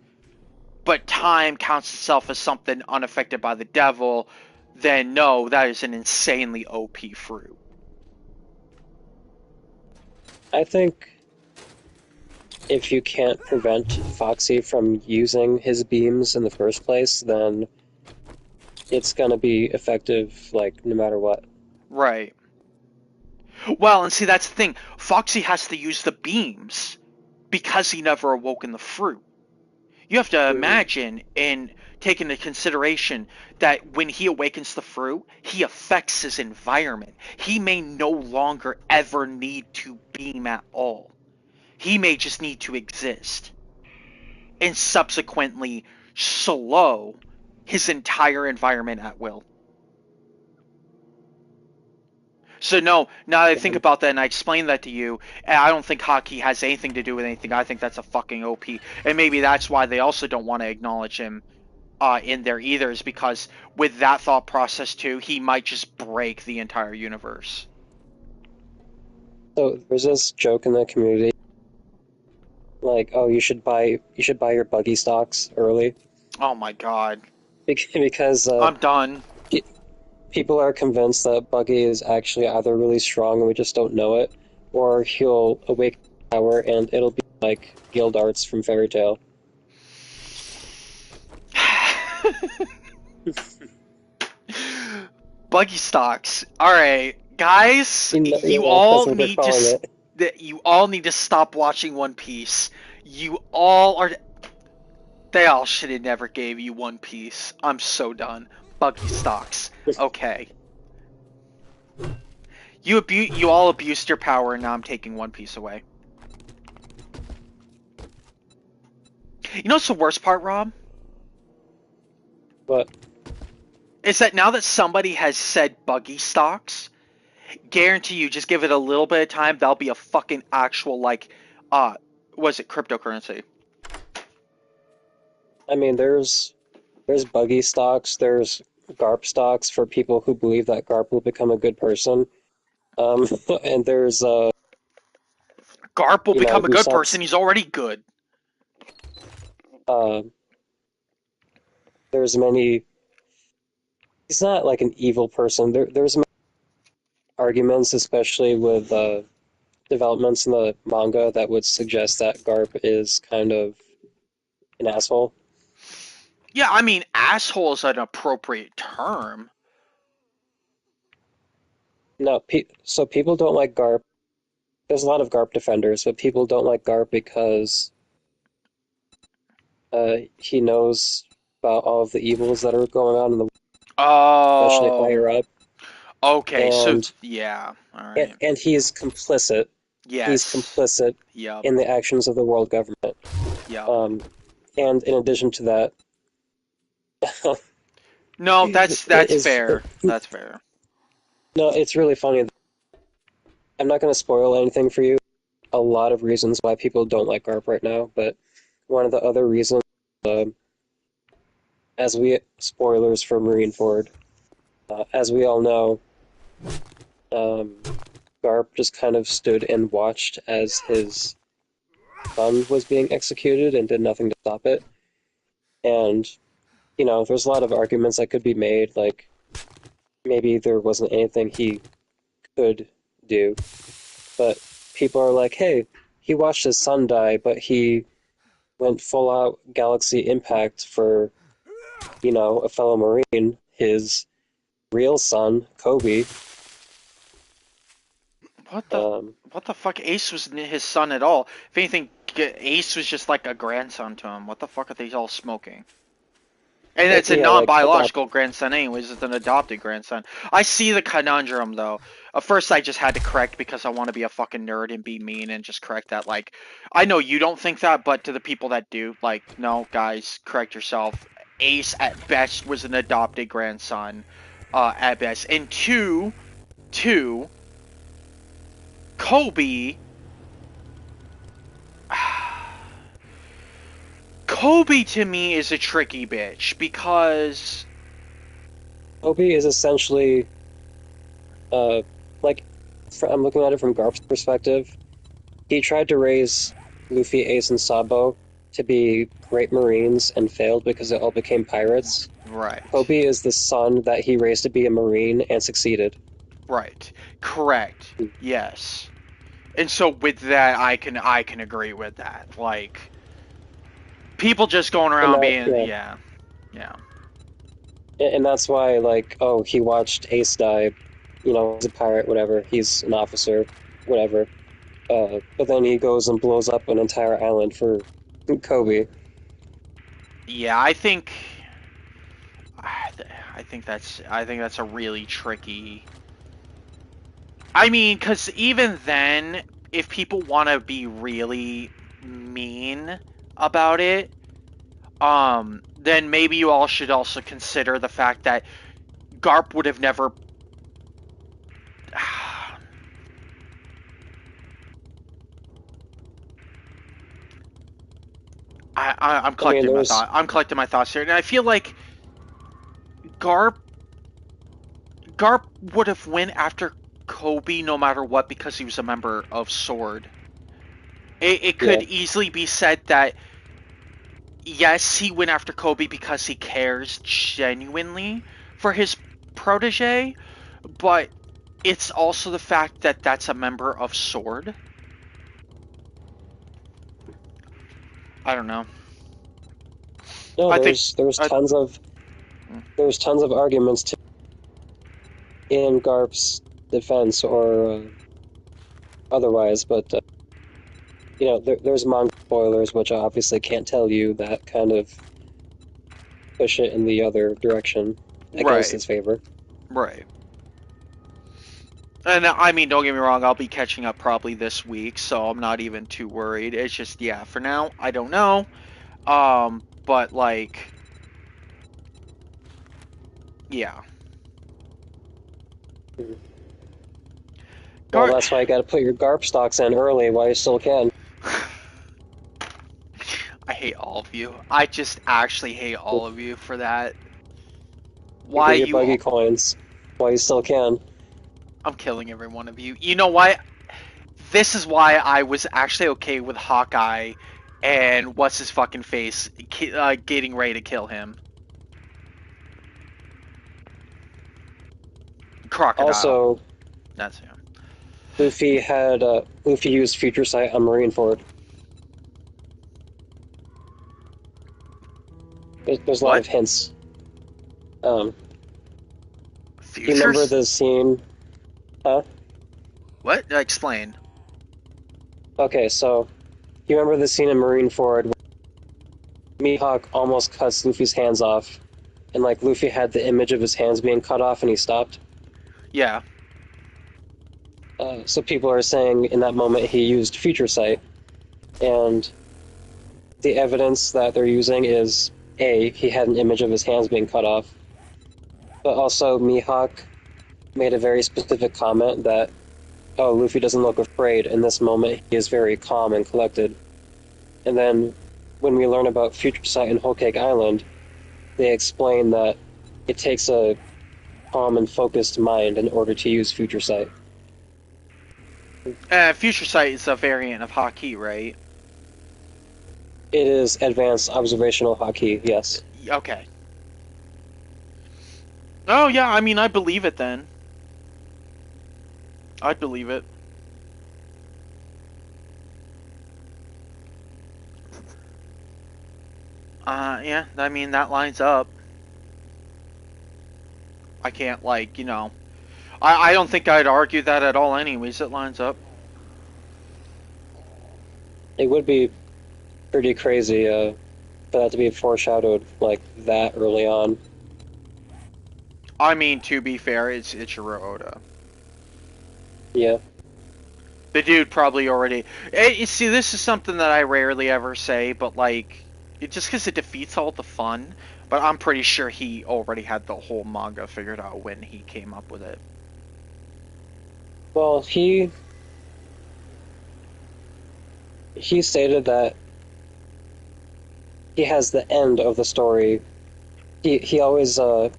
but time counts itself as something unaffected by the devil, then no, that is an insanely OP fruit. I think if you can't prevent Foxy from using his beams in the first place, then it's gonna be effective, like, no matter what. Right. Well, and see, that's the thing. Foxy has to use the beams because he never awoke in the fruit. You have to imagine and take into consideration that when he awakens the fruit, he affects his environment. He may no longer ever need to beam at all. He may just need to exist. And subsequently slow his entire environment at will. So no, now that I think about that and I explain that to you, I don't think hockey has anything to do with anything. I think that's a fucking OP. And maybe that's why they also don't want to acknowledge him in there either, is because with that thought process too, he might just break the entire universe. So there's this joke in the community, like, oh, you should buy your buggy stocks early. Oh my god. Because I'm done. people are convinced that Buggy is actually either really strong and we just don't know it, or he'll awaken power and it'll be like Guild Arts from Fairy Tail. Buggy stocks. Alright, guys, you all need to stop watching One Piece. You all are... They all should have never gave you One Piece. I'm so done. Buggy stocks. Okay. You all abused your power, and now I'm taking One Piece away. You know what's the worst part, Rob? What? Is that now that somebody has said buggy stocks, guarantee you, just give it a little bit of time, that'll be a fucking actual, like, was it cryptocurrency? I mean, there's Buggy stocks, there's Garp stocks for people who believe that Garp will become a good person. And there's Garp will become a good person. He's already good. There's many. He's not like an evil person. There's many arguments, especially with developments in the manga, that would suggest that Garp is kind of an asshole. Yeah, I mean, asshole is an appropriate term. No, so people don't like Garp. There's a lot of Garp defenders, but people don't like Garp because he knows about all of the evils that are going on in the world, especially higher up. Okay, and, so yeah, all right. And he's complicit. Yes. He's complicit in the actions of the world government. Yeah. And in addition to that, no, that's fair. That's fair. No, it's really funny. I'm not going to spoil anything for you. A lot of reasons why people don't like Garp right now, but one of the other reasons, spoilers for Marineford, as we all know, Garp just kind of stood and watched as his son was being executed and did nothing to stop it. And, you know, there's a lot of arguments that could be made, like, maybe there wasn't anything he could do. But people are like, hey, he watched his son die, but he went full-out Galaxy Impact for, you know, a fellow Marine, his real son, Kobe. What the fuck? Ace wasn't his son at all. If anything, Ace was just like a grandson to him. What the fuck are they all smoking? And it's a non-biological grandson anyways, it's an adopted grandson. I see the conundrum, though. At first, I just had to correct because I want to be a fucking nerd and be mean and just correct that. Like, I know you don't think that, but to the people that do, like, no, guys, correct yourself. Ace, at best, was an adopted grandson, at best. And two, Kobe... Kobe to me is a tricky bitch because Kobe is essentially, I'm looking at it from Garp's perspective. he tried to raise Luffy, Ace, and Sabo to be great Marines and failed because they all became pirates. Right. Kobe is the son that he raised to be a Marine and succeeded. Right. Correct. Yes. And so with that, I can agree with that. Like, people just going around being yeah. And that's why, like, oh, he watched Ace die. You know, he's a pirate, whatever. He's an officer, whatever. But then he goes and blows up an entire island for Kobe. Yeah, I think that's a really tricky. I mean, because even then, if people want to be really mean about it, then maybe you all should also consider the fact that Garp would have never. I'm collecting my thoughts. I'm collecting my thoughts here, and I feel like Garp would have went after Kobe no matter what because he was a member of Sword. It could easily be said that yes, he went after Kobe because he cares genuinely for his protege, but it's also the fact that that's a member of Sword. I don't know. No, there's tons of arguments in Garp's defense or otherwise, but you know, there's manga spoilers which I obviously can't tell you that kind of push it in the other direction against his favor. Right. And I mean, don't get me wrong, I'll be catching up probably this week, so I'm not even too worried. It's just, yeah, for now, I don't know. But like, yeah. Well, that's why you gotta put your Garp stocks in early while you still can. I hate all of you. I just actually hate all of you for that. Why you buggy coins while you still can. I'm killing every one of you. You know what? This is why I was actually okay with Hawkeye and what's his fucking face getting ready to kill him. Crocodile. Also, that's him. Luffy used Future Sight on Marineford. There's a lot of hints. You remember the scene? Huh? What? Explain. Okay, so you remember the scene in Marineford where Mihawk almost cuts Luffy's hands off, and like Luffy had the image of his hands being cut off, and he stopped. Yeah. So people are saying in that moment he used Future Sight, and the evidence that they're using is A, he had an image of his hands being cut off, but also Mihawk made a very specific comment that, oh, Luffy doesn't look afraid. In this moment, he is very calm and collected. And then, when we learn about Future Sight in Whole Cake Island, they explain that it takes a calm and focused mind in order to use Future Sight. Future Sight is a variant of Haki, right? It is advanced observational Haki, yes. Okay. Oh, yeah, I mean, I believe it then. I'd believe it. Yeah, I mean, that lines up. I can't, like, you know... I don't think I'd argue that at all anyways. It lines up. It would be pretty crazy for that to be foreshadowed like that early on. I mean, to be fair, it's Ichiro Oda. Yeah. The dude probably already... You see, this is something that I rarely ever say, but, like, just because it defeats all the fun, but I'm pretty sure he already had the whole manga figured out when he came up with it. Well, he stated that he has the end of the story. He always had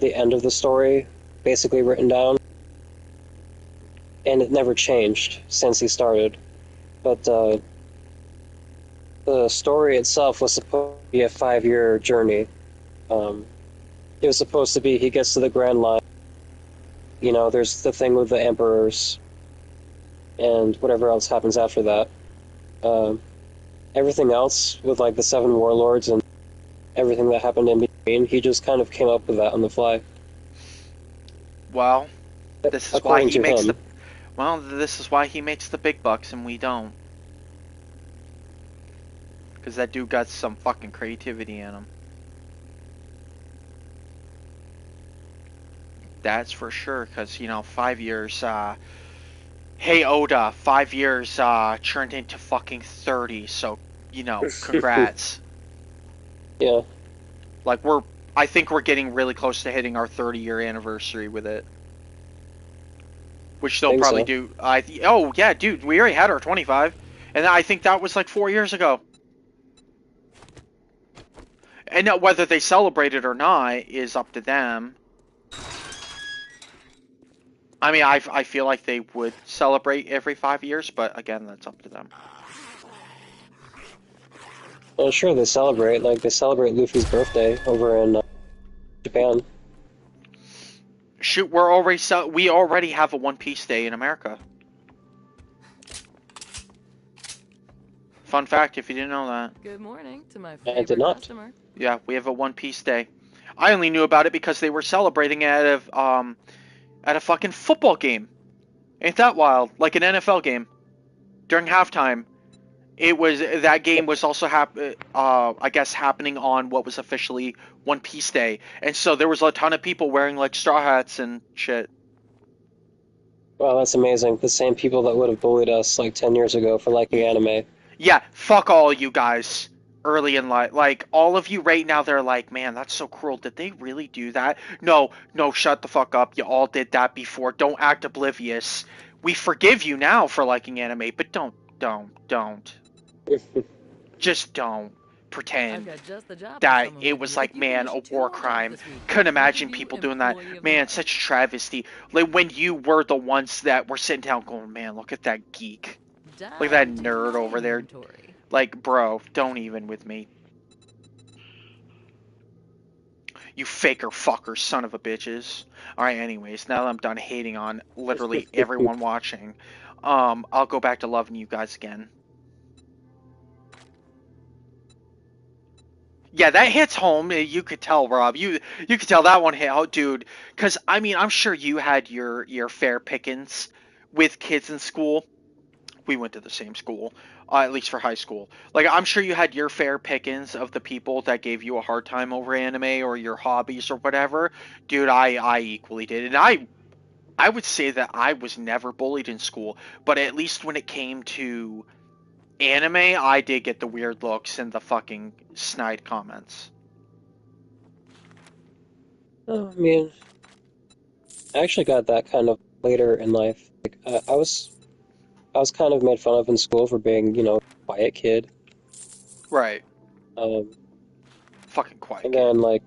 the end of the story basically written down. and it never changed since he started. But the story itself was supposed to be a 5-year journey. It was supposed to be he gets to the Grand Line. You know, there's the thing with the emperors, and whatever else happens after that. Everything else with like the 7 warlords and everything that happened in between, he just kind of came up with that on the fly. Well, this is why According he to makes him. the. Well, this is why he makes the big bucks and we don't. Because that dude got some fucking creativity in him. That's for sure. Because, you know, 5 years. Hey Oda, 5 years turned into fucking 30. So, you know, congrats. Yeah. Like I think we're getting really close to hitting our 30-year anniversary with it. Which they'll Think probably so. do. Oh yeah, dude, we already had our 25, and I think that was like 4 years ago. And now whether they celebrate it or not is up to them. I mean, I feel like they would celebrate every 5 years, but again, that's up to them. Well, sure, they celebrate. Like, they celebrate Luffy's birthday over in Japan. Shoot, we already have a One Piece Day in America. Fun fact, if you didn't know that. Good morning to my I favorite did not. customer. Yeah, we have a One Piece Day. I only knew about it because they were celebrating at a fucking football game. Ain't that wild? Like an NFL game. During halftime. That game was also I guess happening on what was officially One Piece Day. And so there was a ton of people wearing like straw hats and shit. Wow, that's amazing. The same people that would have bullied us like 10 years ago for liking anime. Yeah, fuck all you guys early in life. Like, all of you right now, they're like, man, that's so cruel. Did they really do that? No, shut the fuck up. You all did that before. Don't act oblivious. We forgive you now for liking anime, but don't. Just don't I've pretend got just the job for that someone it with was you. like, If you man, finish a 2 war on top crime. this week, Couldn't I'll imagine give you people doing that. Employee of the Man, Month. such a travesty. Like, when you were the ones that were sitting down going, man, look at that geek. Look at that Down to nerd over there. inventory. Like, bro, don't even with me. You faker fuckers, son of a bitches. Alright, anyways, now that I'm done hating on literally everyone watching, I'll go back to loving you guys again. Yeah, that hits home. You could tell, Rob. You could tell that one hit out, dude. Because, I mean, I'm sure you had your fair pickings with kids in school. We went to the same school, at least for high school. Like, I'm sure you had your fair pickings of the people that gave you a hard time over anime or your hobbies or whatever. Dude, I equally did. And I would say that I was never bullied in school, but at least when it came to anime, I did get the weird looks and the fucking snide comments. Oh, I mean, I actually got that kind of later in life. Like, I was kind of made fun of in school for being, you know, a quiet kid. Right. Um, Fucking quiet and kid.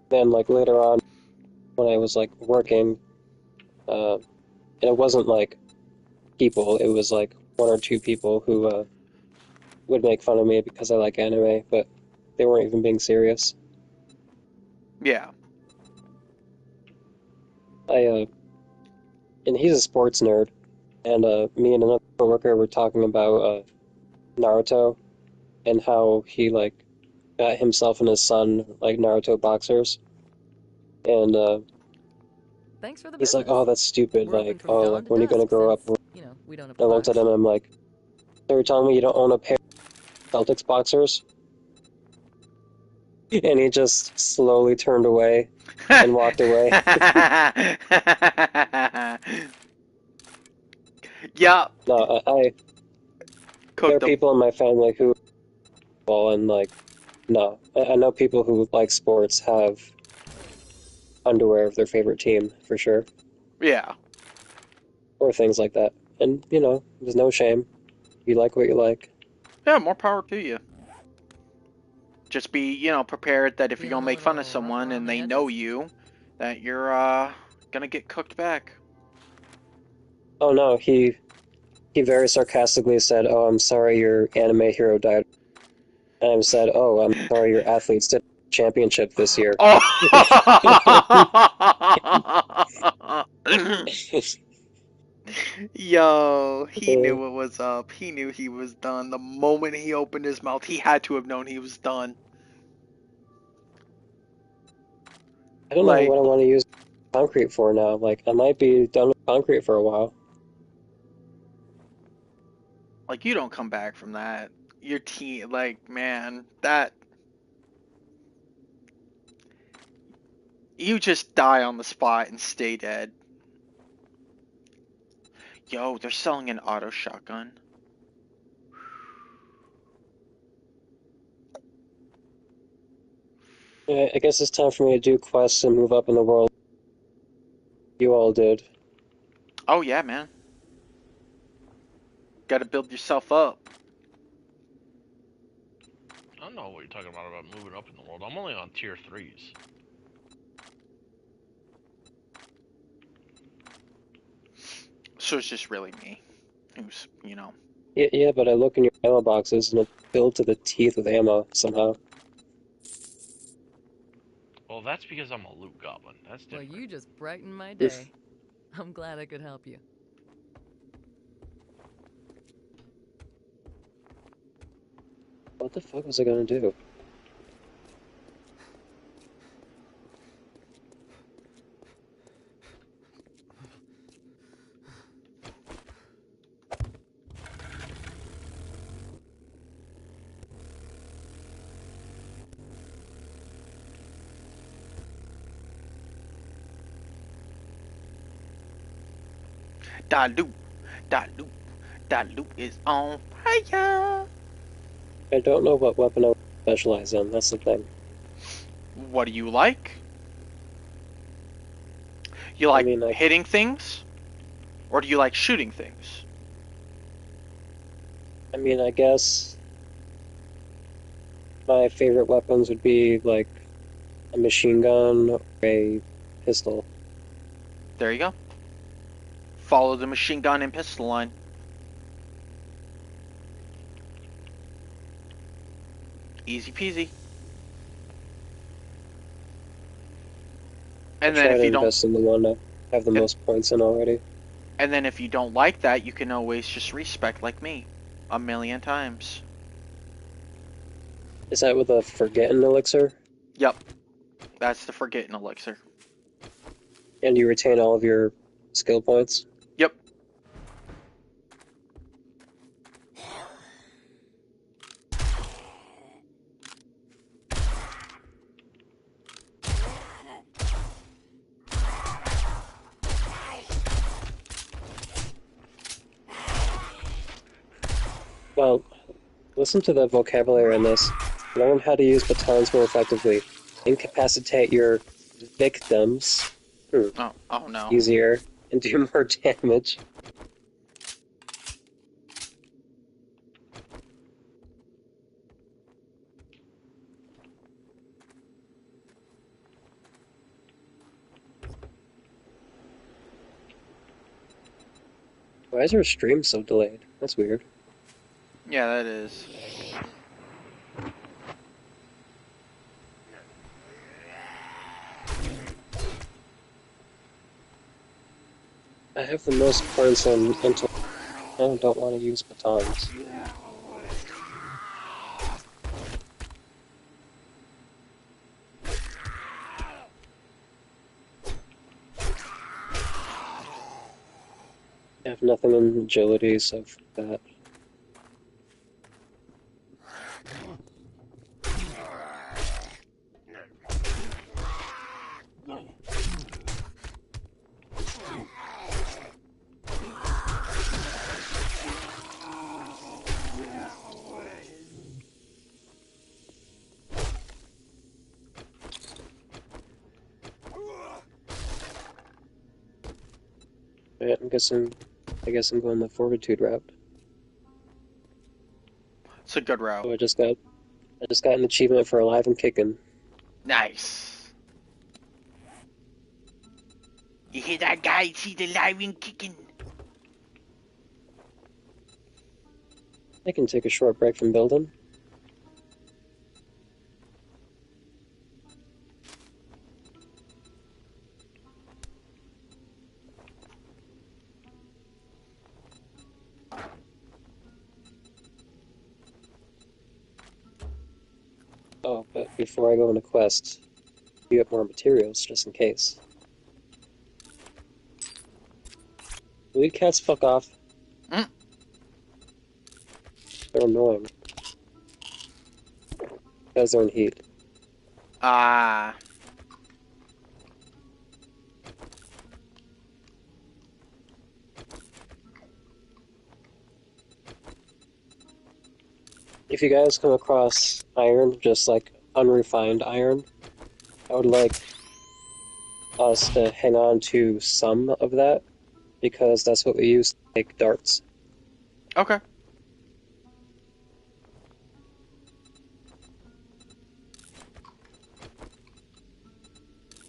then like later on, when I was like working, and it wasn't like people, it was like 1 or 2 people who would make fun of me because I like anime, but they weren't even being serious. Yeah. And he's a sports nerd, and me and another coworker were talking about Naruto and how he like got himself and his son like Naruto boxers, and Thanks for the he's like, business. "Oh, that's stupid. We're open Like, from oh, dawn like to when are you gonna dusk grow up?" since, you know, we don't And I looked at oblige. him, I'm like, "So you're telling me you don't own a pair of Celtics boxers?" And he just slowly turned away and walked away. Yeah. No, there are Cooked them. people in my family who well, and like, no, I know people who like sports have underwear of their favorite team for sure, Yeah. or things like that. And you know, there's no shame. You like what you like. Yeah, more power to you. Just be, prepared that if you're gonna Feeling a make fun of little rough someone around and the they know edges? you, that you're gonna get cooked back. Oh no, he very sarcastically said, "Oh, I'm sorry your anime hero died." And I said, "Oh, I'm sorry your athletes did championship this year." Oh! Yo, he knew what was up. He knew he was done. The moment he opened his mouth, he had to have known he was done. I don't know Like, what I want to use concrete for now. Like, I might be done with concrete for a while. you don't come back from that. Your team, like, man, that you just die on the spot and stay dead. Yo, they're selling an auto shotgun. Yeah, I guess it's time for me to do quests and move up in the world. You all did. Oh yeah, man. Got to build yourself up. I don't know what you're talking about moving up in the world. I'm only on tier 3s. So it's just really me, who's Yeah, but I look in your ammo boxes and it's filled to the teeth with ammo somehow. Well, that's because I'm a loot goblin. That's Well, different. you just brightened my day. I'm glad I could help you. What the fuck was I gonna do? that loot, that loot, that loot is on fire. I don't know what weapon I would specialize in, that's the thing. What do you like? You like mean, hitting things, or do you like shooting things? I guess my favorite weapons would be like a machine gun or a pistol. There you go. Follow the machine gun and pistol line. Easy peasy. And then Try if to you don't, invest in the one that I have the most points in already. and then if you don't like that, you can always just respec like me, 1,000,000 times. Is that with a Forgetting Elixir? Yep, that's the Forgetting Elixir. And you retain all of your skill points? Yep. Well, listen to the vocabulary in this. Learn how to use batons more effectively. Incapacitate your victims. Oh no. Easier. And do more damage. Why is your stream so delayed? That's weird. Yeah, that is. I have the most points on until I don't want to use batons. I have nothing in agility, so fuck that. Right, I guess I'm going the fortitude route. It's a good route. Oh, I just got an achievement for alive and kicking. Nice. You hear that guy? He's alive and kicking. I can take a short break from building. Oh, but before I go on a quest, you get more materials just in case. Will you cats fuck off? Mm. They're annoying. Because they're in heat. Ah. If you guys come across iron, just like unrefined iron, I would like us to hang on to some of that, because that's what we use to make darts. Okay.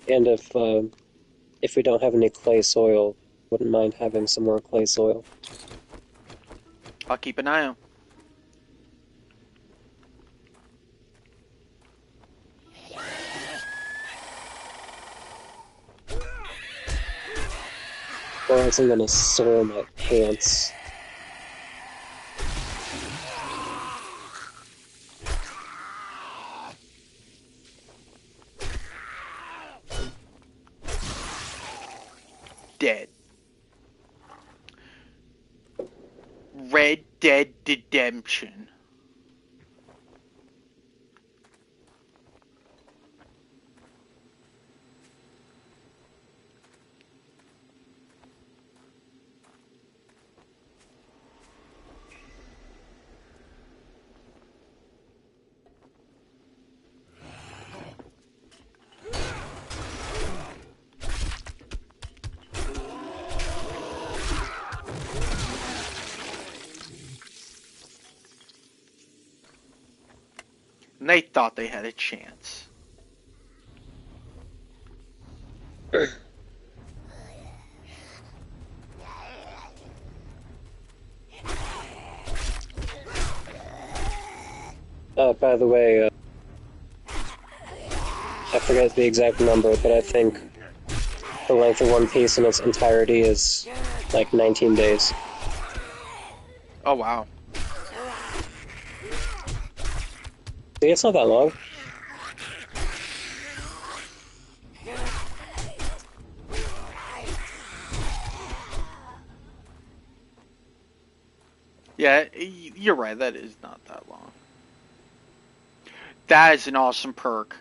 And if we don't have any clay soil, wouldn't mind having some more clay soil. I'll keep an eye out. Or else I'm gonna soil my pants. Dead. Red Dead Redemption. And they thought they had a chance. By the way, I forget the exact number, but I think the length of One Piece in its entirety is like 19 days. Oh, wow. See, it's not that long. Yeah, you're right. That is not that long. That is an awesome perk.